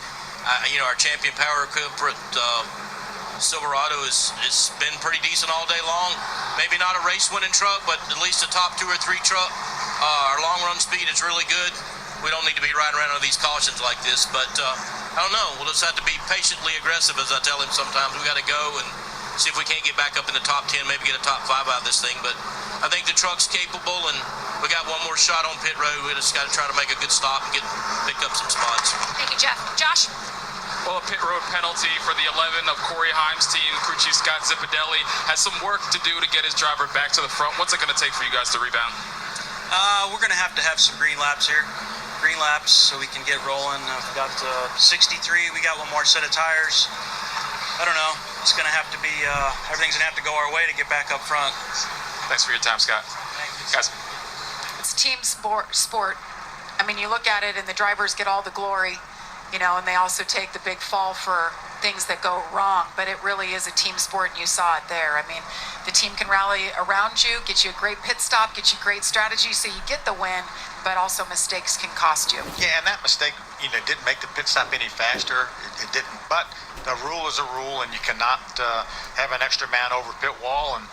Our champion power equivalent Silverado has been pretty decent all day long. Maybe not a race-winning truck, but at least a top 2 or 3 truck. Our long-run speed is really good. We don't need to be riding around on these cautions like this, but I don't know. We'll just have to be patiently aggressive, as I tell him sometimes. We got to go and see if we can't get back up in the top 10, maybe get a top 5 out of this thing. But I think the truck's capable, and we got one more shot on pit road. We just got to try to make a good stop and pick up some spots. Thank you, Jeff. Josh? Well, a pit road penalty for the 11 of Corey Himes' team. Crew chief Scott Zipadelli has some work to do to get his driver back to the front. What's it going to take for you guys to rebound? We're going to have some green laps here. Green laps so we can get rolling. We've got 63. We got one more set of tires. I don't know. It's going to have to be, everything's going to have to go our way to get back up front. Thanks for your time, Scott. Guys. It's team sport. I mean, you look at it and the drivers get all the glory, and they also take the big fall for things that go wrong, but it really is a team sport, and you saw it there. I mean, the team can rally around you, get you a great pit stop, get you great strategy so you get the win, but also mistakes can cost you. Yeah, and that mistake, didn't make the pit stop any faster. It didn't. But the rule is a rule, and you cannot have an extra man over pit wall. And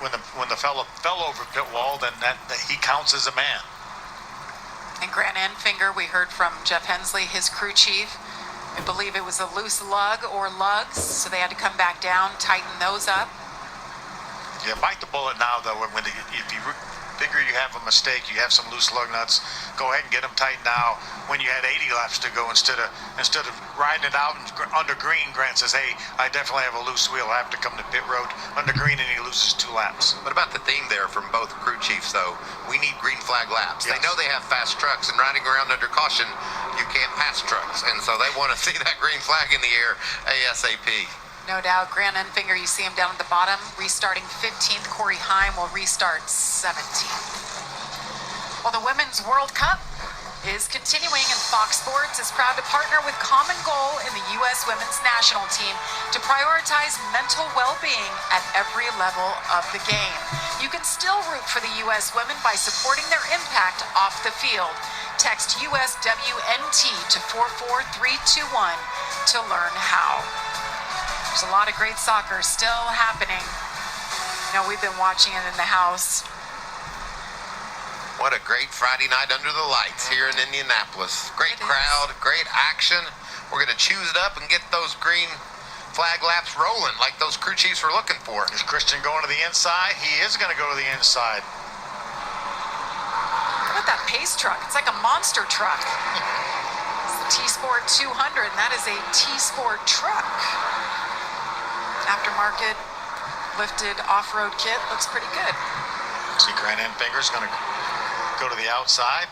when the fellow fell over pit wall, then that he counts as a man. And Grant Enfinger, we heard from Jeff Hensley, his crew chief. I believe it was a loose lug or lugs, so they had to come back down, tighten those up. Yeah, bite the bullet now, though. If you figure you have a mistake, you have some loose lug nuts, go ahead and get them tightened now. When you had 80 laps to go, instead of riding it out under green, Grant says, "Hey, I definitely have a loose wheel. I have to come to pit road under green," and he loses 2 laps. What about the theme there from both crew chiefs, though? We need green flag laps. Yes. They know they have fast trucks, and riding around under caution, you can't pass trucks. And so they want to see that green flag in the air ASAP. No doubt. Grant Enfinger, you see him down at the bottom, restarting 15th. Corey Heim will restart 17th. Well, the Women's World Cup is continuing, and Fox Sports is proud to partner with Common Goal in the U.S. Women's National Team to prioritize mental well-being at every level of the game. You can still root for the U.S. women by supporting their impact off the field. Text USWNT to 44321 to learn how. There's a lot of great soccer still happening. We've been watching it in the house. What a great Friday night under the lights here in Indianapolis. Great crowd, great action. We're going to choose it up and get those green flag laps rolling like those crew chiefs were looking for. Is Christian going to the inside? He is going to go to the inside. Look at that pace truck. It's like a monster truck. It's the TSport 200, and that is a TSport truck. Aftermarket lifted off-road kit. Looks pretty good. See, Grant Enfinger's going to go to the outside.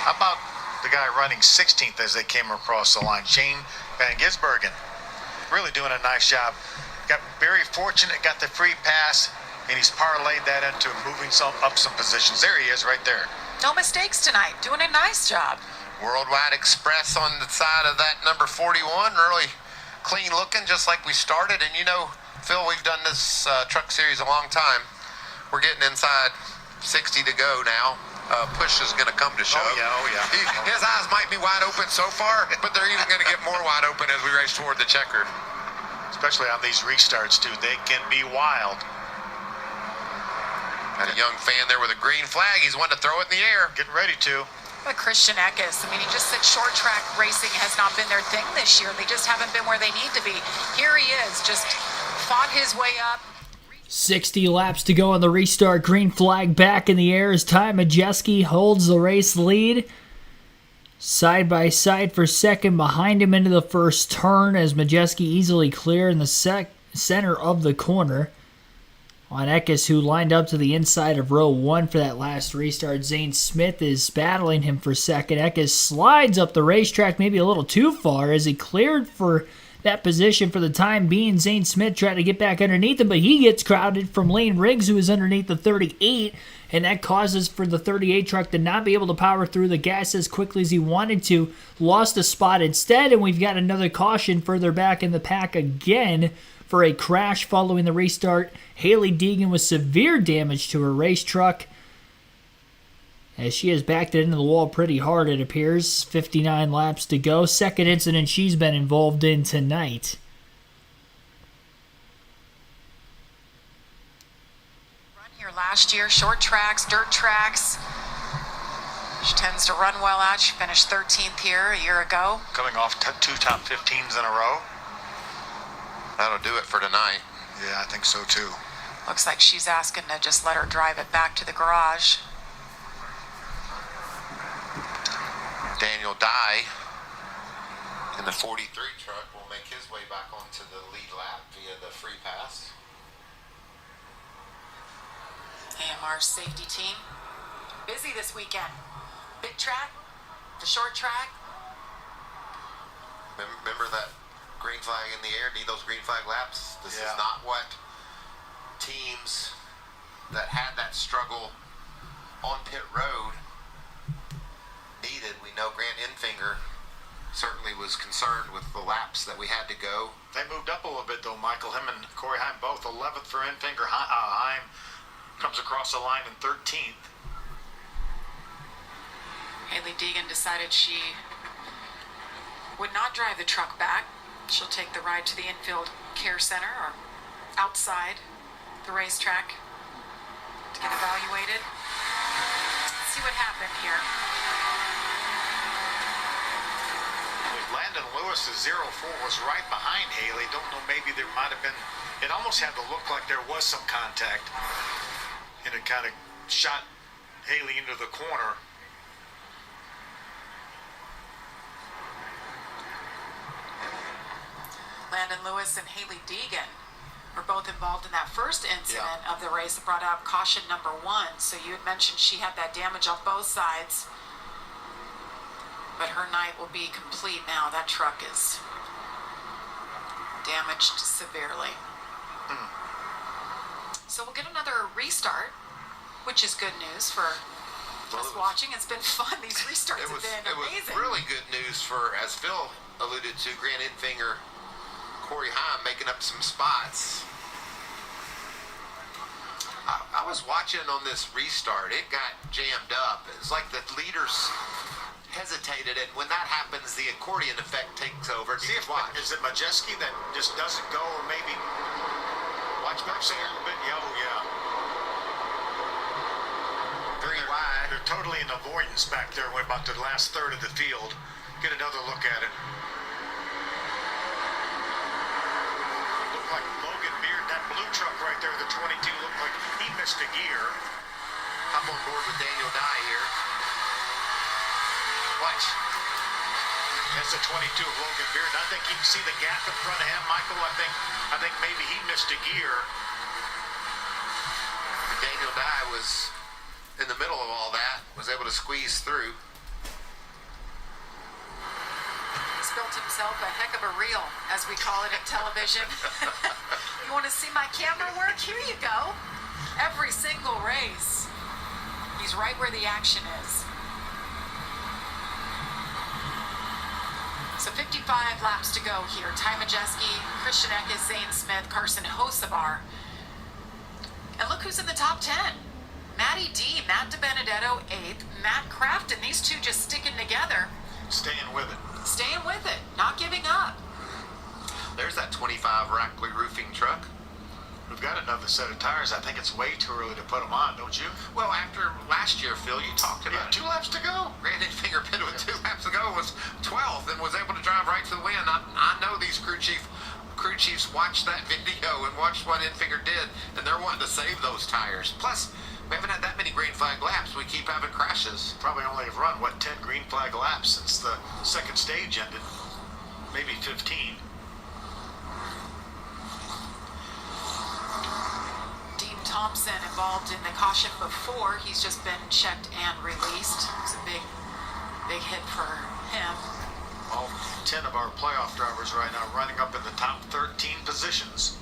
How about the guy running 16th as they came across the line, Shane Van Gisbergen? Really doing a nice job. Got very fortunate, got the free pass, and he's parlayed that into moving up some positions. There he is right there. No mistakes tonight. Doing a nice job. Worldwide Express on the side of that number 41, really clean looking, just like we started. And you know, Phil, we've done this truck series a long time. We're getting inside 60 to go now. Push is going to come to shove. Oh yeah. His eyes might be wide open so far, but they're even going to get more wide open as we race toward the checker. Especially on these restarts, too. They can be wild. Got a young fan there with a green flag. He's wanting to throw it in the air. Getting ready to. But Christian Eckes, I mean, he just said short track racing has not been their thing this year. They just haven't been where they need to be. Here he is, just fought his way up. 60 laps to go on the restart. Green flag back in the air as Ty Majeski holds the race lead. Side by side for second behind him into the first turn as Majeski easily clear in the center of the corner. On Eckes, who lined up to the inside of row 1 for that last restart. Zane Smith is battling him for second. Eckes slides up the racetrack maybe a little too far as he cleared for that position for the time being. Zane Smith tried to get back underneath him, but he gets crowded from Lane Riggs, who is underneath the 38, and that causes for the 38 truck to not be able to power through the gas as quickly as he wanted to. Lost a spot instead, and we've got another caution further back in the pack again for a crash following the restart. Haley Deegan with severe damage to her race truck as she has backed it into the wall pretty hard, it appears. 59 laps to go. Second incident she's been involved in tonight. Run here last year, short tracks, dirt tracks. She tends to run well out. She finished 13th here a year ago. Coming off 2 top 15s in a row. That'll do it for tonight. Yeah, I think so too. Looks like she's asking to just let her drive it back to the garage. Daniel Dye in the 43 truck will make his way back onto the lead lap via the free pass. AMR safety team. Busy this weekend. Big track, the short track. Remember that green flag in the air? Need those green flag laps? This is not what teams that had that struggle on pit road needed. We know Grant Enfinger certainly was concerned with the laps that we had to go. They moved up a little bit though, Michael. Him and Corey Heim both 11th for Enfinger. Heim comes across the line in 13th. Haley Deegan decided she would not drive the truck back. She'll take the ride to the infield care center or outside the racetrack to get evaluated. Let's see what happened here. Landon Lewis, the 04, was right behind Haley. Don't know, maybe there might have been, it almost had to look like there was some contact. And it kind of shot Haley into the corner. Landon Lewis and Haley Deegan were both involved in that first incident of the race that brought out caution number 1. So you had mentioned she had that damage on both sides. But her night will be complete now. That truck is damaged severely. So we'll get another restart, which is good news for us watching. It's been fun. These restarts have been amazing. It was really good news for, as Phil alluded to, Grant Enfinger, Corey Heim making up some spots. I was watching on this restart. It got jammed up. It's like the leaders hesitated, and when that happens, the accordion effect takes over. See if is it Majeski that just doesn't go, or maybe watch back there a little bit. Very wide. They're totally in avoidance back there. We're about the last third of the field. Get another look at it. Looked like Logan Beard, that blue truck right there, the 22, looked like he missed a gear. Hop on board with Daniel Dye here. Watch. That's the 22 of Logan Beard. I think you can see the gap in front of him, Michael. I think maybe he missed a gear. Daniel Dye was in the middle of all that, was able to squeeze through. He's built himself a heck of a reel, as we call it at television. You want to see my camera work? Here you go. Every single race, he's right where the action is. So 55 laps to go here. Ty Majeski, Christian Eckes, Zane Smith, Carson Hocevar. And look who's in the top 10. Matty D, Matt DiBenedetto, 8th. Matt Crafton, these two just sticking together. Staying with it. Staying with it, not giving up. There's that 25 Rackley roofing truck. We've got another set of tires. I think it's way too early to put them on, don't you? Well, after last year, Phil, you talked Yeah, about 2 laps to go. Brandon Fingerpin with 2 laps to go was 12th and was able to drive right to the win. I know these crew chiefs watched that video and watched what Enfinger did, and they're wanting to save those tires. Plus, we haven't had that many green flag laps. We keep having crashes. Probably only have run, 10 green flag laps since the second stage ended. Maybe 15. Dean Thompson involved in the caution before. He's just been checked and released. It's a big hit for him. All 10 of our playoff drivers right now running up in the top 13 positions.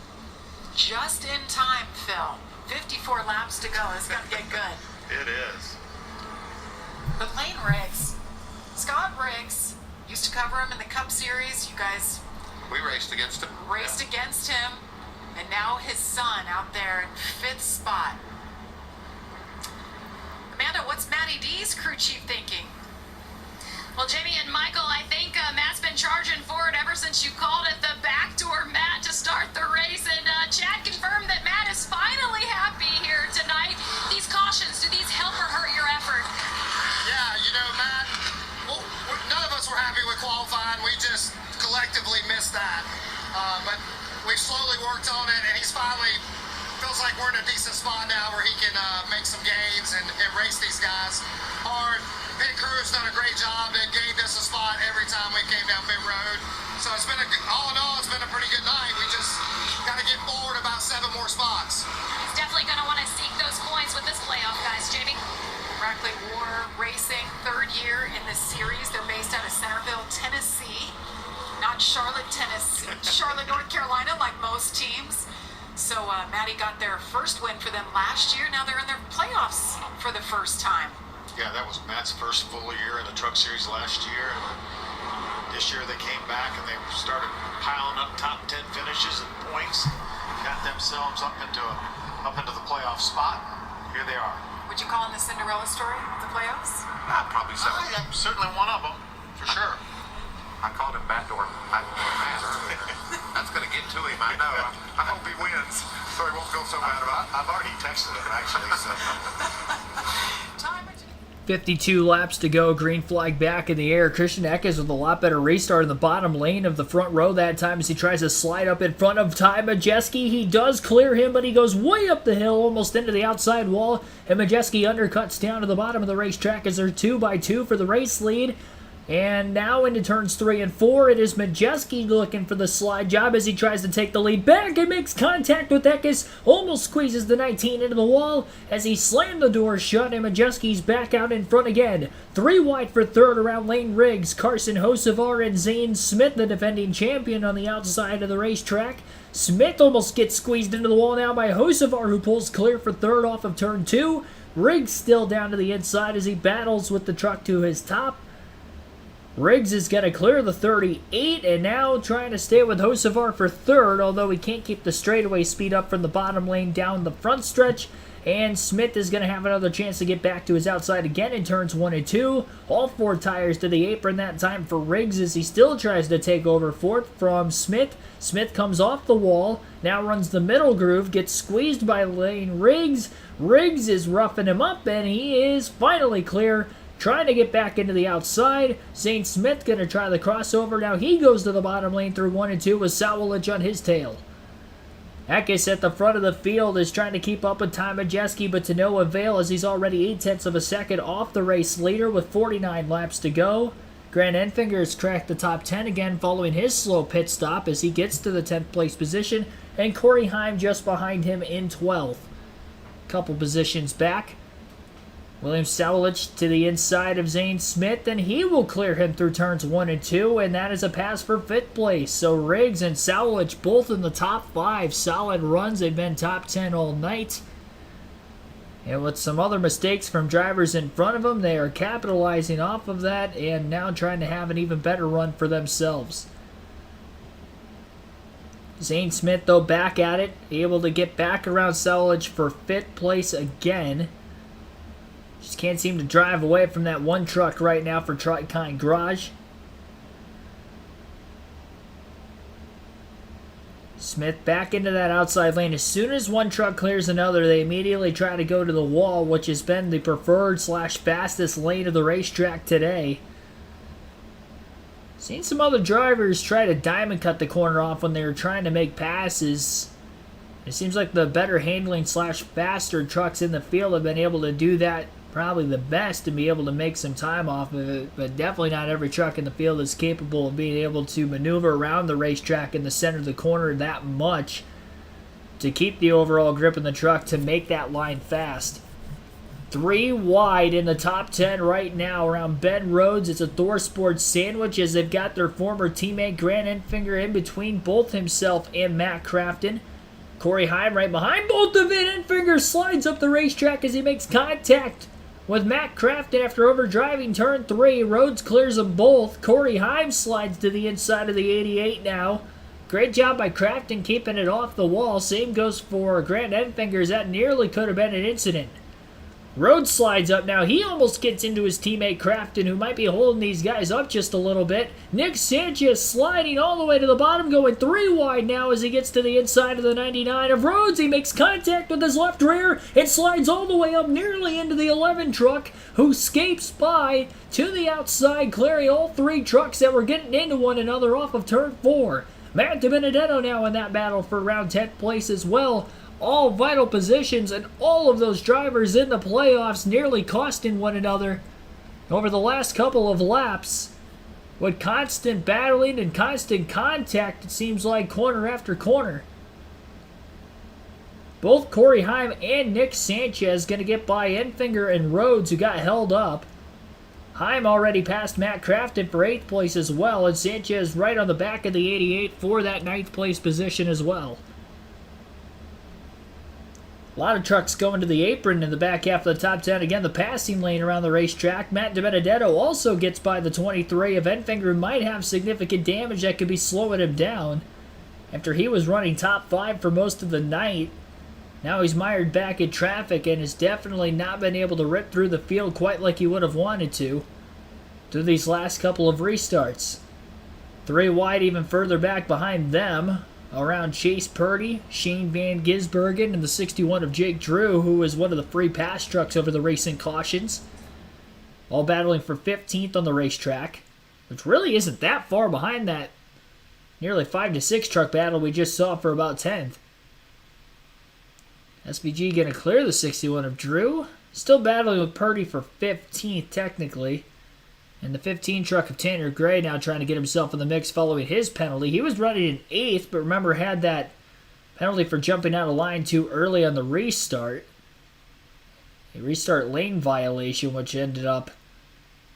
Just in time, Phil. 54 laps to go. It's going to get good. It is. But Lane Riggs, Scott Riggs, used to cover him in the Cup Series. You guys We raced against him. raced against him. And now his son out there in 5th spot. Amanda, what's Matty D's crew chief thinking? Well, Jamie and Michael, I think Matt's been charging forward ever since you called it the backdoor Matt to start the race. And Chad confirmed that Matt is finally happy here tonight. These cautions, do these help or hurt your effort? Yeah, Matt, none of us were happy with qualifying. We just collectively missed that. But we've slowly worked on it, and he's finally feels like we're in a decent spot now where he can make some gains and race these guys hard. Pit crew's done a great job. They gained us a spot every time we came down pit road. So it's been all in all, it's been a pretty good night. We just got to get forward about 7 more spots. He's definitely going to want to seek those points with this playoff, guys. Jamie? Rackley War Racing, 3rd year in the series. They're based out of Centerville, Tennessee. Not Charlotte, Tennessee. Charlotte, North Carolina, like most teams. So Matty got their first win for them last year. Now they're in their playoffs for the first time. Yeah, that was Matt's first full year in the Truck Series last year. And this year they came back and they started piling up top 10 finishes and points. Got themselves up into the playoff spot. Here they are. Would you call him the Cinderella story of the playoffs? Probably so. I'm certainly one of them, for sure. I called him backdoor Matt. That's going to get to him, I know. I hope he wins, so he won't feel so bad about it. I've already texted him, actually. So. 52 laps to go, green flag back in the air. Christian Eckes with a lot better restart in the bottom lane of the front row that time as he tries to slide up in front of Ty Majeski. He does clear him, but he goes way up the hill, almost into the outside wall, and Majeski undercuts down to the bottom of the racetrack as they're 2-by-2 for the race lead. And now into turns 3 and 4, it is Majeski looking for the slide job as he tries to take the lead back and makes contact with Eckes, almost squeezes the 19 into the wall as he slammed the door shut, and Majeski's back out in front again. 3 wide for 3rd around Lane Riggs, Carson Hocevar, and Zane Smith, the defending champion, on the outside of the racetrack. Smith almost gets squeezed into the wall now by Hocevar, who pulls clear for 3rd off of turn 2. Riggs still down to the inside as he battles with the truck to his top. Riggs is going to clear the 38 and now trying to stay with Hocevar for 3rd, although he can't keep the straightaway speed up from the bottom lane down the front stretch. And Smith is going to have another chance to get back to his outside again in turns 1 and 2. All 4 tires to the apron that time for Riggs as he still tries to take over 4th from Smith. Smith comes off the wall, now runs the middle groove, gets squeezed by Lane Riggs. Riggs is roughing him up and he is finally clear. Trying to get back into the outside. Zane Smith going to try the crossover. Now he goes to the bottom lane through 1 and 2 with Sawalich on his tail. Eckes at the front of the field is trying to keep up with Ty Majeski, but to no avail as he's already 0.8 of a second off the race leader with 49 laps to go. Grant Enfinger has cracked the top 10 again following his slow pit stop as he gets to the 10th place position, and Corey Heim just behind him in 12th. Couple positions back. William Sawalich to the inside of Zane Smith, and he will clear him through turns 1 and 2, and that is a pass for 5th place. So Riggs and Sawalich both in the top 5. Solid runs. They've been top 10 all night. And with some other mistakes from drivers in front of them, they are capitalizing off of that and now trying to have an even better run for themselves. Zane Smith, though, back at it, able to get back around Selledge for 5th place again. Just can't seem to drive away from that one truck right now for Tricon Garage. Smith back into that outside lane. As soon as one truck clears another, they immediately try to go to the wall, which has been the preferred / fastest lane of the racetrack today. Seen some other drivers try to diamond cut the corner off when they were trying to make passes. It seems like the better handling / faster trucks in the field have been able to do that probably the best and be able to make some time off of it, but definitely not every truck in the field is capable of being able to maneuver around the racetrack in the center of the corner that much to keep the overall grip in the truck to make that line fast. 3 wide in the top 10 right now around Ben Rhodes. It's a TSport sandwich as they've got their former teammate Grant Enfinger in between both himself and Matt Crafton. Corey Heim right behind both of it. Enfinger slides up the racetrack as he makes contact with Matt Crafton after overdriving turn 3. Rhodes clears them both. Corey Heim slides to the inside of the 88 now. Great job by Crafton keeping it off the wall. Same goes for Grant Enfinger, as that nearly could have been an incident. Rhodes slides up now. He almost gets into his teammate Crafton, who might be holding these guys up just a little bit. Nick Sanchez sliding all the way to the bottom, going 3 wide now as he gets to the inside of the 99 of Rhodes. He makes contact with his left rear and slides all the way up nearly into the 11 truck, who escapes by to the outside, clearing all 3 trucks that were getting into one another off of turn 4. Matt DiBenedetto now in that battle for around 10th place as well. All vital positions, and all of those drivers in the playoffs nearly costing one another over the last couple of laps. With constant battling and constant contact, it seems like corner after corner. Both Corey Heim and Nick Sanchez going to get by Enfinger and Rhodes, who got held up. Heim already passed Matt Crafton for 8th place as well, and Sanchez right on the back of the 88 for that 9th place position as well. A lot of trucks going to the apron in the back half of the top 10. Again, the passing lane around the racetrack. Matt DiBenedetto also gets by the 23 of Enfinger, who might have significant damage that could be slowing him down. After he was running top 5 for most of the night, now he's mired back in traffic and has definitely not been able to rip through the field quite like he would have wanted to through these last couple of restarts. 3 wide even further back behind them, around Chase Purdy, Shane Van Gisbergen, and the 61 of Jake Drew, who is one of the free pass trucks over the racing cautions. All battling for 15th on the racetrack, which really isn't that far behind that nearly 5 to 6 truck battle we just saw for about 10th. SVG going to clear the 61 of Drew. Still battling with Purdy for 15th technically. And the 15 truck of Tanner Gray now trying to get himself in the mix following his penalty. He was running in 8th, but remember had that penalty for jumping out of line too early on the restart. A restart lane violation, which ended up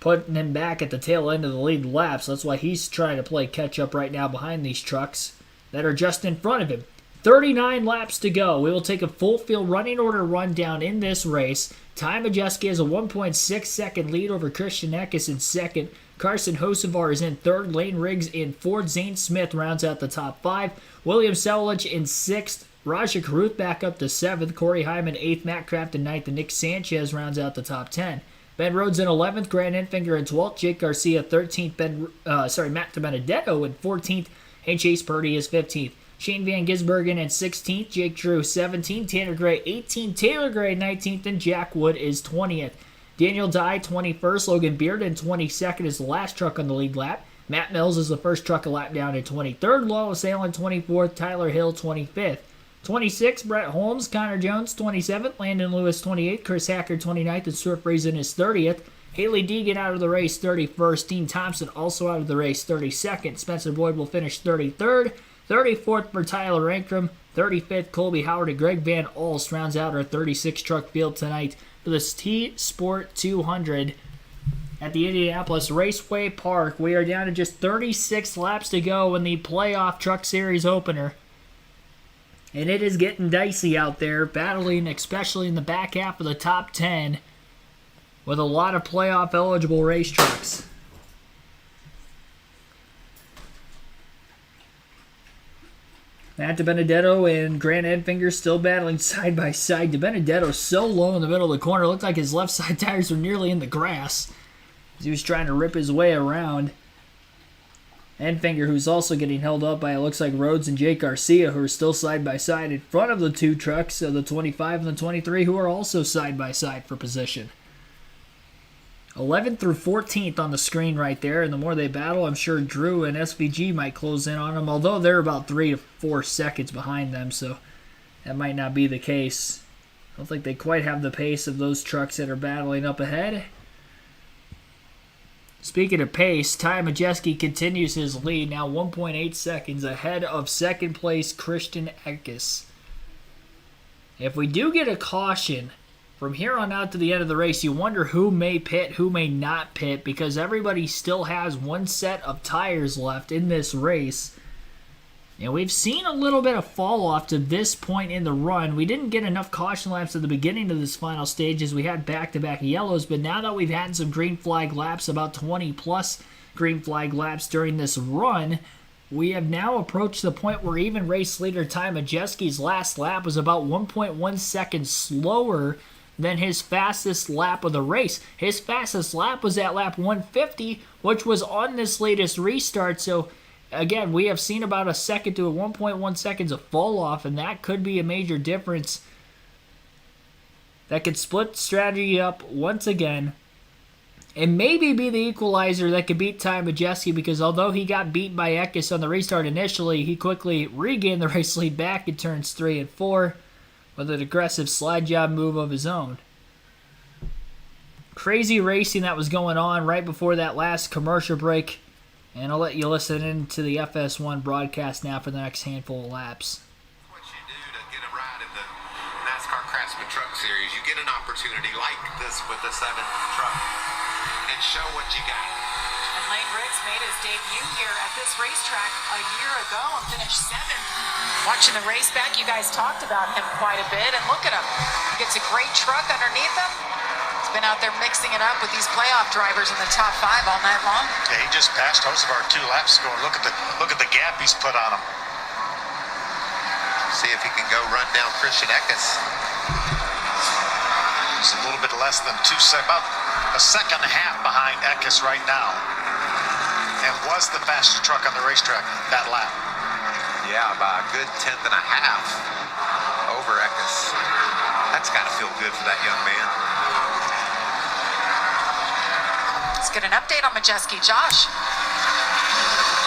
putting him back at the tail end of the lead lap. So that's why he's trying to play catch up right now behind these trucks that are just in front of him. 39 laps to go. We will take a full field running order rundown in this race. Ty Majeski has a 1.6 second lead over Christian Eckes in second. Carson Hocevar is in third. Lane Riggs in fourth. Zane Smith rounds out the top 5. William Selledge in sixth. Raja Karuth back up to seventh. Corey Hyman 8th. Matt Crafton 9th. And Nick Sanchez rounds out the top 10. Ben Rhodes in 11th. Grant Enfinger in 12th. Jake Garcia 13th. Matt DiBenedetto in 14th. And Chase Purdy is 15th. Shane Van Gisbergen in 16th, Jake Drew 17th, Tanner Gray 18th, Taylor Gray 19th, and Jack Wood is 20th. Daniel Dye 21st, Logan Bearden 22nd is the last truck on the lead lap. Matt Mills is the first truck a lap down in 23rd, Lois Allen 24th, Tyler Hill 25th. 26th, Brett Holmes, Connor Jones 27th, Landon Lewis 28th, Chris Hacker 29th, and Stuart Friesen is 30th. Haley Deegan out of the race 31st, Dean Thompson also out of the race 32nd, Spencer Boyd will finish 33rd. 34th for Tyler Ankrum, 35th Colby Howard, and Greg Van Alst rounds out our 36 truck field tonight for this TSport 200 at the Indianapolis Raceway Park. We are down to just 36 laps to go in the playoff truck series opener. And it is getting dicey out there, battling especially in the back half of the top 10 with a lot of playoff eligible race trucks. Matt DiBenedetto and Grant Enfinger still battling side by side. DiBenedetto so low in the middle of the corner, looked like his left side tires were nearly in the grass as he was trying to rip his way around. Enfinger, who's also getting held up by, it looks like, Rhodes and Jake Garcia, who are still side by side in front of the two trucks, the 25 and the 23, who are also side by side for position. 11th through 14th on the screen right there, and the more they battle, I'm sure Drew and SVG might close in on them, although they're about 3 to 4 seconds behind them, so that might not be the case. I don't think they quite have the pace of those trucks that are battling up ahead. Speaking of pace, Ty Majeski continues his lead, now 1.8 seconds ahead of second place Christian Eckes. If we do get a caution from here on out to the end of the race, you wonder who may pit, who may not pit, because everybody still has one set of tires left in this race. And we've seen a little bit of fall off to this point in the run. We didn't get enough caution laps at the beginning of this final stage as we had back-to-back yellows, but now that we've had some green flag laps, about 20 plus green flag laps during this run, we have now approached the point where even race leader Ty Majeski's last lap was about 1.1 seconds slower than his fastest lap of the race. His fastest lap was at lap 150, which was on this latest restart, so again, we have seen about a second to 1.1 seconds of fall off, and that could be a major difference that could split strategy up once again and maybe be the equalizer that could beat Ty Majeski, because although he got beat by Eckes on the restart initially, he quickly regained the race lead back in turns 3 and 4 with an aggressive slide job move of his own. Crazy racing that was going on right before that last commercial break. And I'll let you listen in to the FS1 broadcast now for the next handful of laps. What you do to get a ride in the NASCAR Craftsman Truck Series, you get an opportunity like this with the 7th truck and show what you got. And Lane Riggs made his debut here at this racetrack a year ago and finished 7th. Watching the race back, you guys talked about him quite a bit, and look at him. He gets a great truck underneath him. Been out there mixing it up with these playoff drivers in the top 5 all night long. Yeah, he just passed Hocevar 2 laps ago. Look at the gap he's put on him. See if he can go run down Christian Eckes. He's a little bit less than 2 seconds, about a second and a half behind Eckes right now, and was the fastest truck on the racetrack that lap. Yeah, by a good 10th and a half over Eckes. That's got to feel good for that young man. Let's get an update on Majeski. Josh.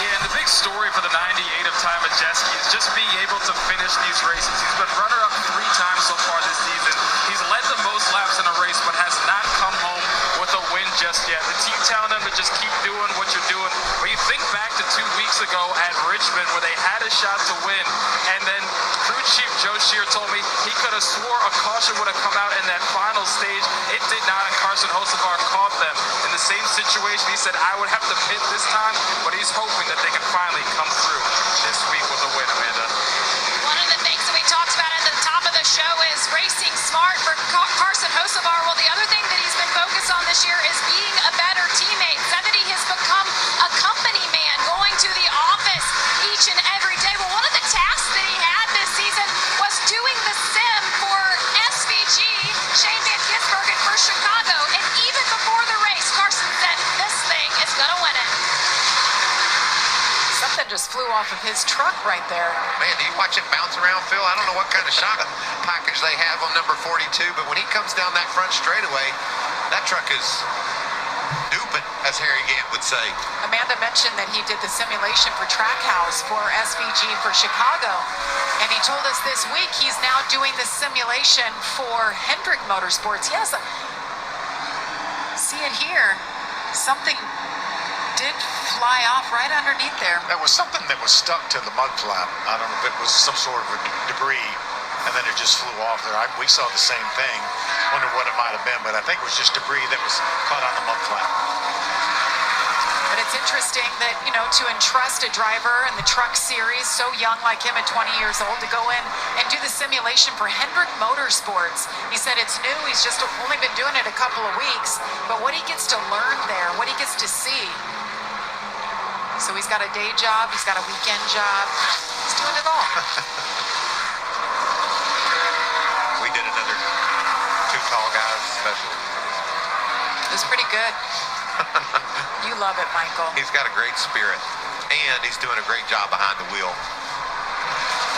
Yeah, and the big story for the 98 of Ty Majeski is just being able to finish these races. He's been runner-up 3 times so far this season. He's led the most laps in a race, but has not come home with a win just yet. The team telling him to just keep doing what you're doing. When you think back to 2 weeks ago at Richmond, where they had a shot to win, and then crew chief Joe Shear told me he could have swore a caution would have come out in that final stage. It did not, and Carson Hocevar caught them in the same situation. He said, I would have to pit this time, but he's hoping that they can finally come through this week with a win, Amanda. One of the things that we talked about at the top of the show is racing smart for Carson Hocevar. Well, the other thing that he's been focused on this year is being a better teammate. Said that he has become a company man, going to the office each and every day. Well, one of the tasks that he had this season was doing the sim for SVG, Shane Van Gisbergen for Chicago. And even before the race, Carson said, this thing is going to win it. Something just flew off of his truck right there. Man, do you watch it bounce around, Phil? I don't know what kind of shock package they have on number 42, but when he comes down that front straightaway, that truck is duping, as Harry Gant would say. Amanda mentioned that he did the simulation for Trackhouse for SVG for Chicago. And he told us this week he's now doing the simulation for Hendrick Motorsports. Yes, see it here. Something did fly off right underneath there. There was something that was stuck to the mud flap. I don't know if it was some sort of a debris, and then it just flew off there. We saw the same thing. Wonder what it might have been, but I think it was just debris that was caught on the mud flap. But it It's interesting that, to entrust a driver in the truck series, so young like him at 20 years old, to go in and do the simulation for Hendrick Motorsports. He said it's new, he's just only been doing it a couple of weeks, but what he gets to learn there, what he gets to see. So he's got a day job, he's got a weekend job, he's doing it all. We did another two tall guys special. It was pretty good. You love it, Michael. He's got a great spirit, and he's doing a great job behind the wheel.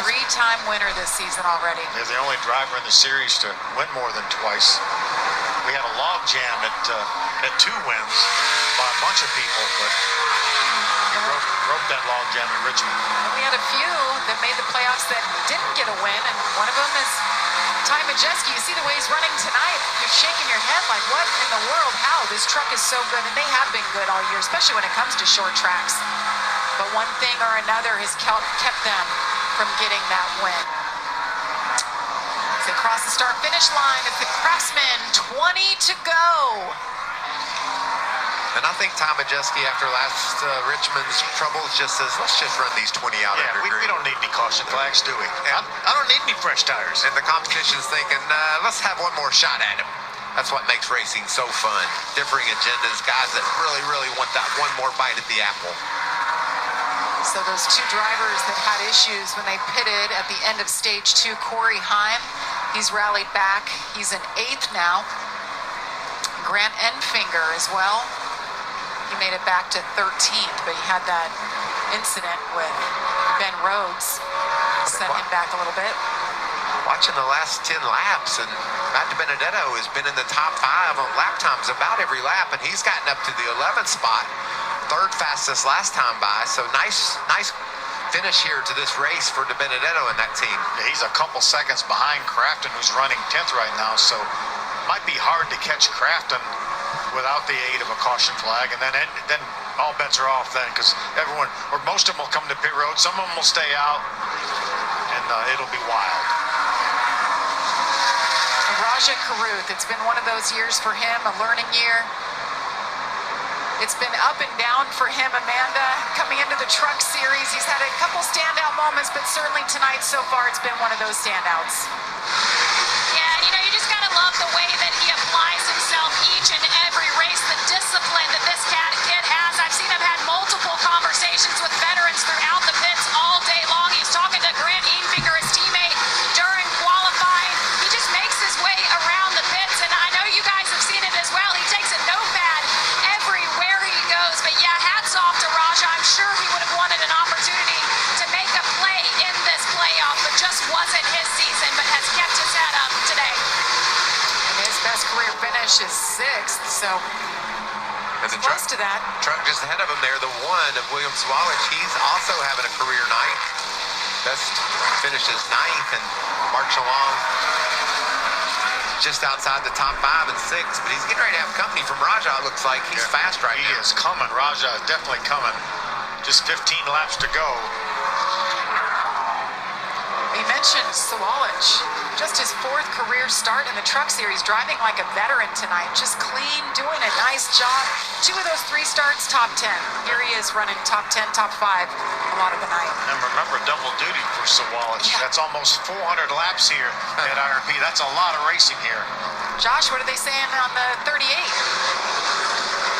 3-time winner this season already. They're the only driver in the series to win more than twice. We had a log jam at 2 wins by a bunch of people, but he broke that log jam in Richmond. And we had a few that made the playoffs that didn't get a win, and one of them is Ty Majeski. You see the way he's running tonight, you're shaking your head like, what in the world? How? This truck is so good, and they have been good all year, especially when it comes to short tracks. But one thing or another has kept them from getting that win. As they cross the start-finish line, it's the Craftsman, 20 to go. And I think Tom Majeski, after last Richmond's troubles, just says, let's just run these 20 out under green. We don't need any caution flags, do we? I don't need any fresh tires. And the competition's thinking, let's have one more shot at him. That's what makes racing so fun. Differing agendas, guys that really, really want that one more bite at the apple. So those two drivers that had issues when they pitted at the end of stage 2, Corey Heim, he's rallied back. He's in 8th now. Grant Enfinger as well. He made it back to 13th, but he had that incident with Ben Rhodes. Sent him back a little bit. Watching the last 10 laps, and Matt DiBenedetto has been in the top 5 on lap times about every lap, and he's gotten up to the 11th spot. 3rd fastest last time by, so nice finish here to this race for DiBenedetto and that team. Yeah, he's a couple seconds behind Crafton, who's running 10th right now, so might be hard to catch Crafton without the aid of a caution flag, and then all bets are off then, because everyone, or most of them will come to pit road, some of them will stay out, and it'll be wild. Raja Karuth, it's been one of those years for him, a learning year. It's been up and down for him, Amanda, coming into the truck series. He's had a couple standout moments, but certainly tonight so far it's been one of those standouts. Yeah, and you just gotta love the way that he applies himself each and every race, the discipline that this kid has. I've seen him had multiple conversations with veterans throughout the pits all day long. He's talking to Grant Enfinger, his teammate, during qualifying. He just makes his way around the pits, and I know you guys have seen it as well. He takes a notepad everywhere he goes. But yeah, hats off to Raja. I'm sure he would have wanted an opportunity to make a play in this playoff, but just wasn't his season, but has kept his head up today. And his best career finish is 6th, so and the close to that. Truck just ahead of him there, the 1 of William Swalwich. He's also having a career 9th. Best finishes 9th and marching along just outside the top 5 and 6. But he's getting ready to have company from Raja. It looks like he's fast right now. He is coming. Raja is definitely coming. Just 15 laps to go. We mentioned Swalwich, just his 4th career start in the truck series, driving like a veteran tonight, just clean, doing a nice job. 2 of those 3 starts, top 10. Here he is running top 10, top 5 a lot of the night. And remember, double duty for Swalwich. Yeah. That's almost 400 laps here at IRP. That's a lot of racing here. Josh, what are they saying on the 38?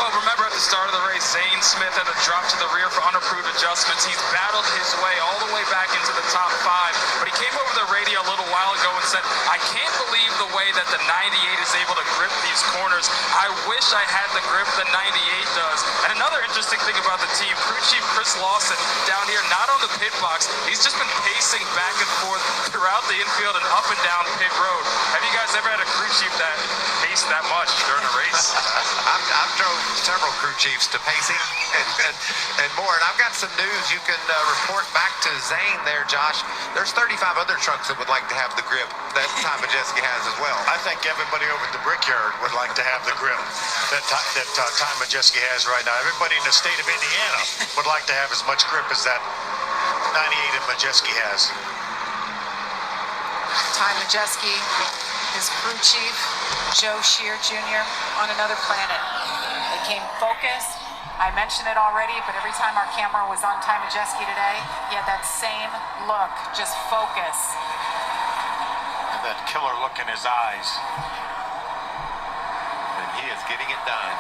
Well, remember at the start of the race, Zane Smith had a drop to the rear for unapproved adjustments. He's battled his way all the way back into the top 5, but he came over the radio a little while ago and said, I can't believe the way that the 98 is able to grip these corners. I wish I had the grip the 98 does. And another interesting thing about the team, crew chief Chris Lawson down here, not on the pit box. He's just been pacing back and forth throughout the infield and up and down pit road. Have you guys ever had a crew chief that paced that much during a race? I've drove several crew chiefs to pacing and more. And I've got some news you can report back to Zane there, Josh. There's 35 other trucks that would like to have the grip that Ty Majeski has as well. I think everybody over at the Brickyard would like to have the grip that Ty Majeski has right now. Everybody in the state of Indiana would like to have as much grip as that 98 that Majeski has. Ty Majeski, his crew chief, Joe Shear Jr., on another planet. They came focused, I mentioned it already, but every time our camera was on Ty Majeski today, he had that same look, just focus. And that killer look in his eyes. And he is getting it done.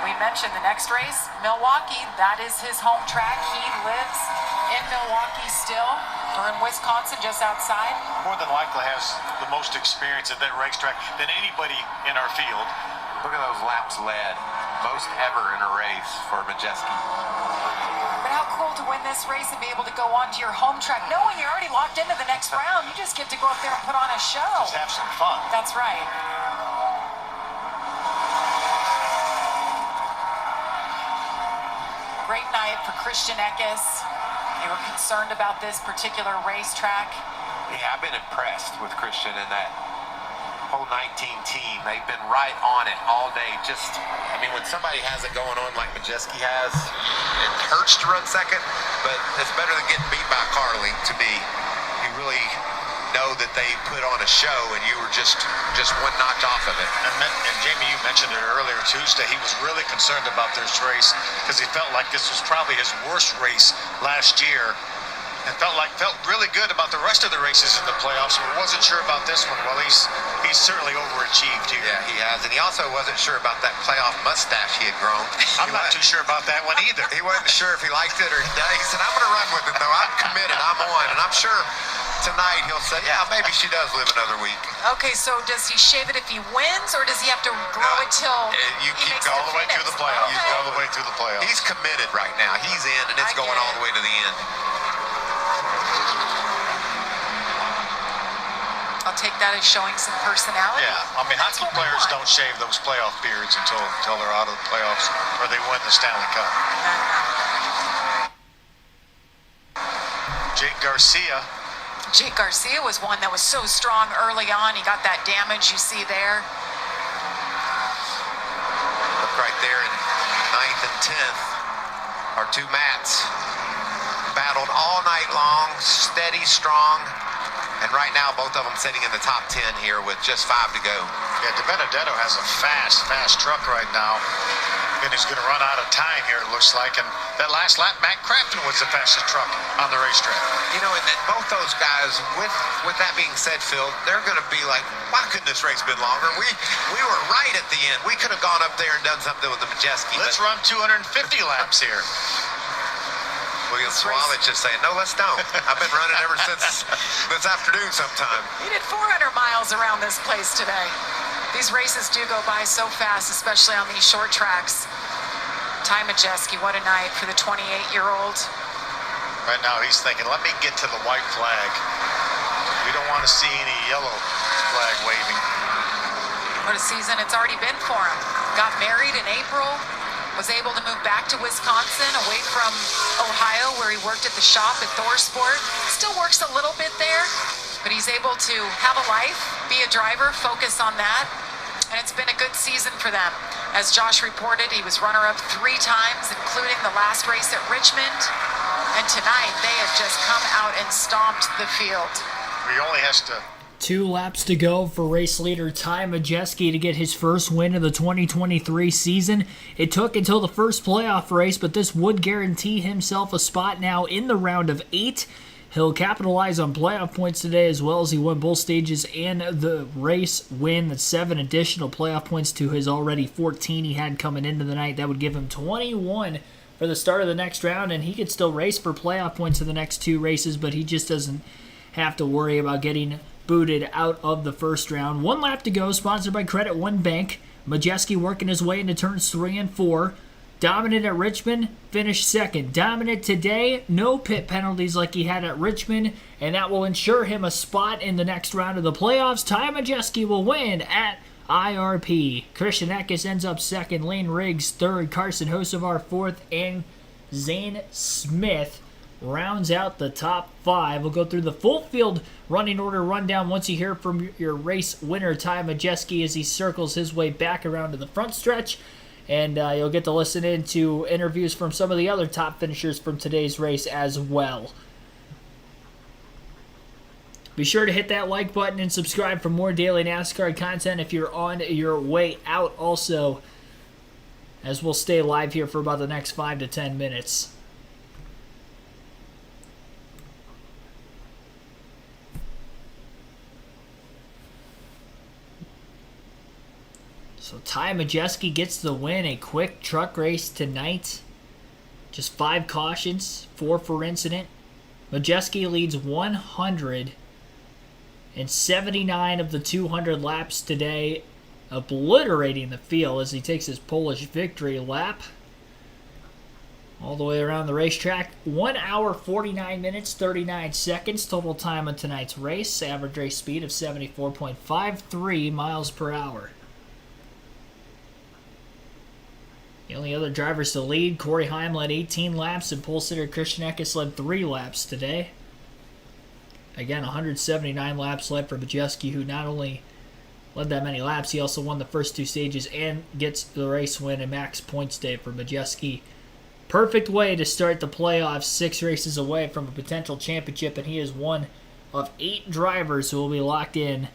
We mentioned the next race, Milwaukee. That is his home track. He lives in Milwaukee still, or in Wisconsin, just outside. More than likely has the most experience at that racetrack than anybody in our field. Look at those laps led. Most ever in a race for Majeski. But how cool to win this race and be able to go on to your home track, knowing you're already locked into the next round. You just get to go up there and put on a show. Just have some fun. That's right. Great night for Christian Eckes. They were concerned about this particular racetrack. Yeah, I've been impressed with Christian and that whole 19 team. They've been right on it all day. When somebody has it going on like Majeski has, it hurts to run second, but it's better than getting beat by Carly to me. You really know that they put on a show and you were just one notch off of it. And Jamie, you mentioned it earlier Tuesday. He was really concerned about this race because he felt like this was probably his worst race last year. And felt really good about the rest of the races in the playoffs, but wasn't sure about this one. Well, he's certainly overachieved here. Yeah, he has. And he also wasn't sure about that playoff mustache he had grown. I'm not too sure about that one either. He wasn't sure if he liked it or not. He said, I'm going to run with it, though. I'm committed. I'm on. And I'm sure tonight he'll say, yeah, maybe she does live another week. Okay, so does he shave it if he wins, or does he have to grow it till you he keep makes all it the way finish? through the playoffs. Okay. All the way through the playoffs. He's committed right now. He's in, and it's I going get all it. the way to the end. I'll take that as showing some personality. Yeah, That's hockey what we players want. don't shave those playoff beards until they're out of the playoffs or they win the Stanley Cup. Jake Garcia was one that was so strong early on. He got that damage you see there. Look right there in 9th and 10th. Our two Matts battled all night long, steady, strong. And right now, both of them sitting in the top 10 here with just 5 to go. Yeah, DiBenedetto has a fast truck right now. And he's going to run out of time here, it looks like. And that last lap, Matt Craftsman was the fastest truck on the racetrack. You know, and both those guys, with that being said, Phil, they're going to be like, why couldn't this race been longer? We were right at the end. We could have gone up there and done something with the Majeski. Let's run 250 laps here. William Swalich is saying, no, let's don't. I've been running ever since this afternoon sometime. He did 400 miles around this place today. These races do go by so fast, especially on these short tracks. Ty Majeski, what a night for the 28-year-old. Right now he's thinking, let me get to the white flag. We don't want to see any yellow flag waving. What a season it's already been for him. Got married in April. Was able to move back to Wisconsin, away from Ohio, where he worked at the shop at TSport. Still works a little bit there, but he's able to have a life, be a driver, focus on that, and it's been a good season for them. As Josh reported, he was runner-up 3 times, including the last race at Richmond, and tonight they have just come out and stomped the field. He only has to... 2 laps to go for race leader Ty Majeski to get his first win of the 2023 season. It took until the first playoff race, but this would guarantee himself a spot now in the round of 8. He'll capitalize on playoff points today, as well as he won both stages and the race win. That's 7 additional playoff points to his already 14 he had coming into the night. That would give him 21 for the start of the next round, and he could still race for playoff points in the next 2 races, but he just doesn't have to worry about getting booted out of the first round. 1 lap to go, sponsored by Credit One Bank. Majeski working his way into turns 3 and 4. Dominant at Richmond, finished second. Dominant today, no pit penalties like he had at Richmond, and that will ensure him a spot in the next round of the playoffs. Ty Majeski will win at IRP. Christian Eckes ends up second, Lane Riggs third, Carson Hocevar fourth, and Zane Smith rounds out the top 5. We'll go through the full field running order rundown once you hear from your race winner, Ty Majeski, as he circles his way back around to the front stretch. And you'll get to listen in to interviews from some of the other top finishers from today's race as well. Be sure to hit that like button and subscribe for more daily NASCAR content if you're on your way out. Also, as we'll stay live here for about the next 5 to 10 minutes. So Ty Majeski gets the win, a quick truck race tonight. Just 5 cautions, 4 for incident. Majeski leads 179 of the 200 laps today, obliterating the field as he takes his Polish victory lap all the way around the racetrack. 1 hour, 49 minutes, 39 seconds. Total time on tonight's race. Average race speed of 74.53 miles per hour. The only other drivers to lead, Corey Heim led 18 laps, and pole sitter Christian Eckes led 3 laps today. Again, 179 laps led for Majeski, who not only led that many laps, he also won the first 2 stages and gets the race win and max points day for Majeski. Perfect way to start the playoffs, 6 races away from a potential championship, and he is one of 8 drivers who will be locked in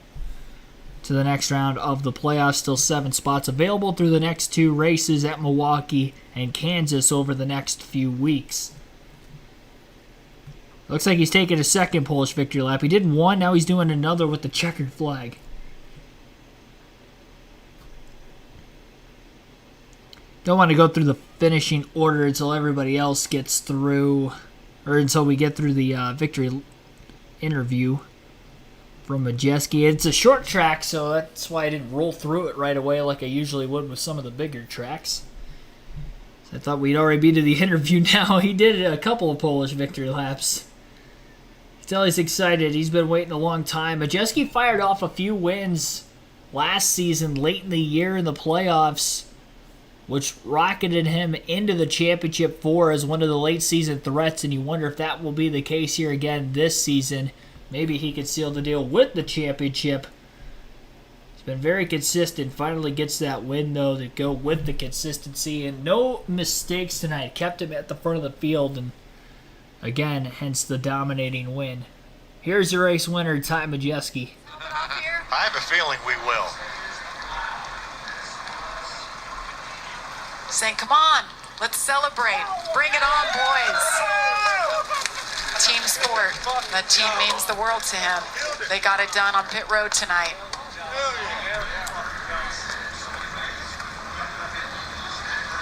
to the next round of the playoffs. Still 7 spots available through the next 2 races at Milwaukee and Kansas over the next few weeks. Looks like he's taking a second Polish victory lap. He did 1, now he's doing another with the checkered flag. Don't want to go through the finishing order until everybody else gets through, or until we get through the victory interview from Majeski. It's a short track, so that's why I didn't roll through it right away like I usually would with some of the bigger tracks. So I thought we'd already be to the interview now. He did a couple of Polish victory laps. Still, he's excited. He's been waiting a long time. Majeski fired off a few wins last season, late in the year in the playoffs, which rocketed him into the championship 4 as one of the late season threats, and you wonder if that will be the case here again this season. Maybe he could seal the deal with the championship. He's been very consistent. Finally gets that win, though, to go with the consistency. And no mistakes tonight. Kept him at the front of the field. And again, hence the dominating win. Here's the race winner, Ty Majeski. I have a feeling we will. Saying, come on, let's celebrate. Bring it on, boys. Team sport. That team means the world to him. They got it done on pit road tonight.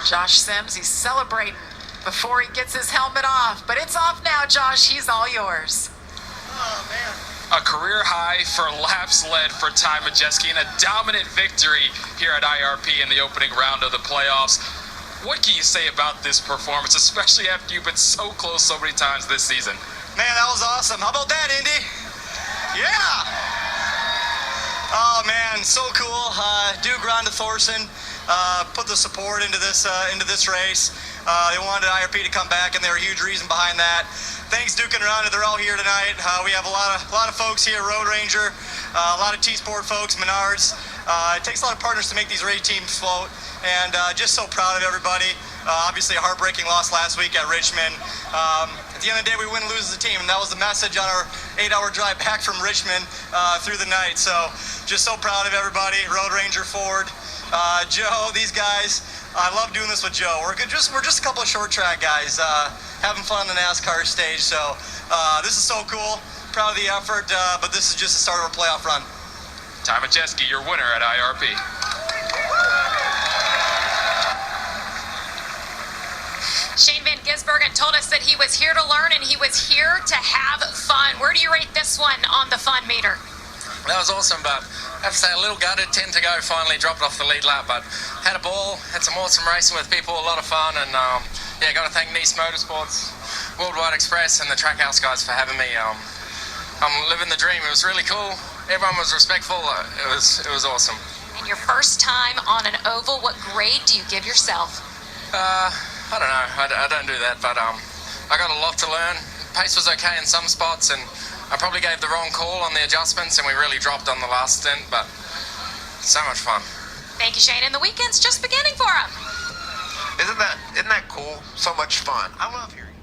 Josh Sims, he's celebrating before he gets his helmet off. But it's off now, Josh. He's all yours. Oh, man. A career high for laps led for Ty Majeski and a dominant victory here at IRP in the opening round of the playoffs. What can you say about this performance, especially after you've been so close so many times this season? Man, that was awesome. How about that, Indy? Yeah! Oh, man, so cool. Duke Ronda Thorson put the support into this race. They wanted IRP to come back, and they're a huge reason behind that. Thanks, Duke and Ronda. They're all here tonight. We have a lot of folks here, Road Ranger, a lot of TSport folks, Menards. It takes a lot of partners to make these race teams float, and just so proud of everybody. Obviously, a heartbreaking loss last week at Richmond. At the end of the day, we win and lose as a team, and that was the message on our 8-hour drive back from Richmond through the night. So just so proud of everybody. Road Ranger, Ford, Joe, these guys. I love doing this with Joe. We're just a couple of short track guys having fun on the NASCAR stage. So this is so cool. Proud of the effort, but this is just the start of our playoff run. Ty Majeski, your winner at IRP. Shane Van Gisbergen told us that he was here to learn and he was here to have fun. Where do you rate this one on the fun meter? That was awesome, but I have to say a little gutted, 10 to go, finally dropped off the lead lap, but had a ball, had some awesome racing with people, a lot of fun, and yeah, got to thank Nice Motorsports, Worldwide Express, and the Trackhouse guys for having me. I'm living the dream. It was really cool. Everyone was respectful. It was awesome. And your first time on an oval, what grade do you give yourself? I don't know. I don't do that, but I got a lot to learn. Pace was okay in some spots, and I probably gave the wrong call on the adjustments, and we really dropped on the last stint, but so much fun. Thank you, Shane. And the weekend's just beginning for him. Isn't that cool? So much fun. I love hearing.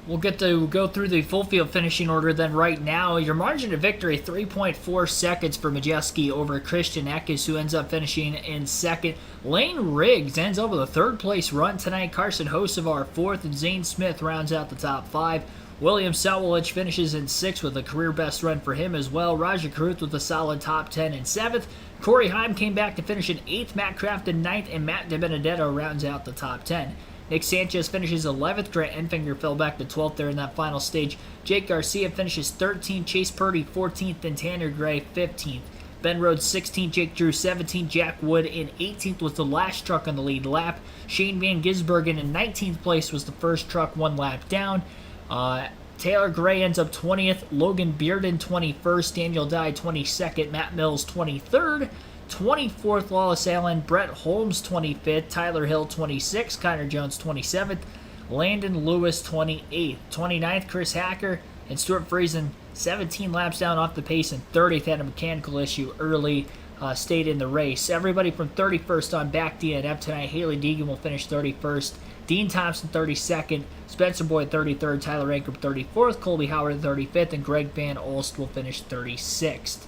We'll get to go through the full field finishing order then right now. Your margin of victory, 3.4 seconds for Majeski over Christian Eckes, who ends up finishing in second. Lane Riggs ends up with a third-place run tonight. Carson Hocevar fourth, and Zane Smith rounds out the top five. William Sawalich finishes in sixth with a career-best run for him as well. Raja Karuth with a solid top 10 in seventh. Corey Heim came back to finish in eighth. Matt Kraft in ninth, and Matt DiBenedetto rounds out the top 10. Nick Sanchez finishes 11th. Grant Enfinger fell back to 12th there in that final stage. Jake Garcia finishes 13th. Chase Purdy 14th, and Tanner Gray 15th. Ben Rhodes 16th. Jake Drew 17th. Jack Wood in 18th was the last truck on the lead lap. Shane Van Gisbergen in 19th place was the first truck one lap down. Taylor Gray ends up 20th. Logan Bearden 21st. Daniel Dye 22nd. Matt Mills 23rd. 24th, Wallace Allen. Brett Holmes 25th. Tyler Hill 26th. Connor Jones 27th. Landon Lewis 28th. 29th, Chris Hacker. And Stuart Friesen 17 laps down off the pace, and 30th had a mechanical issue early. Stayed in the race. Everybody from 31st on back DNF tonight. Haley Deegan will finish 31st. Dean Thompson 32nd. Spencer Boyd 33rd. Tyler Ankrum 34th. Colby Howard 35th. And Greg Van Olst will finish 36th.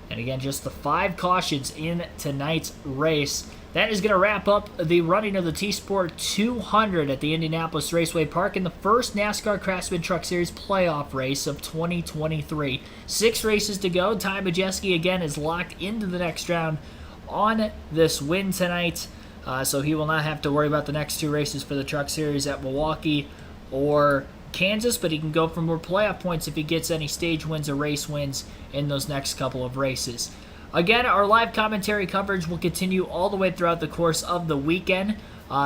And again, just the 5 cautions in tonight's race. That is going to wrap up the running of the TSport 200 at the Indianapolis Raceway Park in the first NASCAR Craftsman Truck Series playoff race of 2023. 6 races to go. Ty Majeski again is locked into the next round on this win tonight. So he will not have to worry about the next 2 races for the Truck Series at Milwaukee or Kansas, but he can go for more playoff points if he gets any stage wins or race wins in those next couple of races. Again, our live commentary coverage will continue all the way throughout the course of the weekend,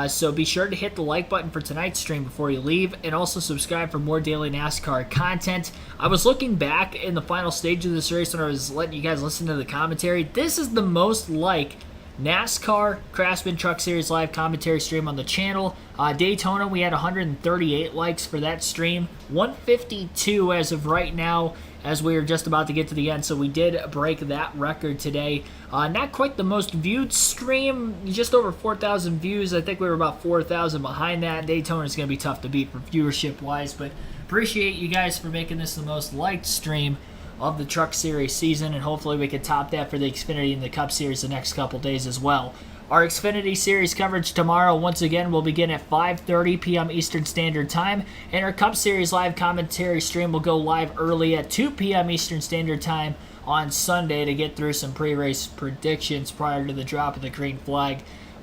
so be sure to hit the like button for tonight's stream before you leave, and also subscribe for more daily NASCAR content. I was looking back in the final stage of this race when I was letting you guys listen to the commentary. This is the most like NASCAR Craftsman Truck Series live commentary stream on the channel. Daytona, we had 138 likes for that stream. 152 as of right now, as we are just about to get to the end, so we did break that record today. Not quite the most viewed stream, just over 4,000 views. I think we were about 4,000 behind that. Daytona is going to be tough to beat for viewership-wise, but appreciate you guys for making this the most liked stream of the Truck Series season, and hopefully we can top that for the Xfinity and the Cup Series the next couple days as well. Our Xfinity Series coverage tomorrow, once again, will begin at 5:30 p.m. Eastern Standard Time, and our Cup Series live commentary stream will go live early at 2 p.m. Eastern Standard Time on Sunday to get through some pre-race predictions prior to the drop of the green flag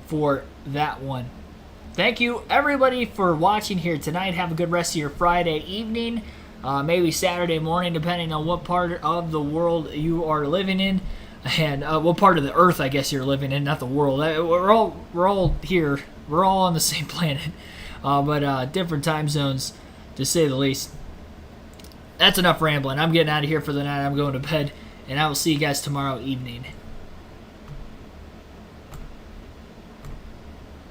for that one. Thank you, everybody, for watching here tonight. Have a good rest of your Friday evening. Maybe Saturday morning, depending on what part of the world you are living in, and what part of the earth, I guess, you're living in, not the world. We're all here. We're all on the same planet, but different time zones, to say the least. That's enough rambling. I'm getting out of here for the night. I'm going to bed, and I will see you guys tomorrow evening.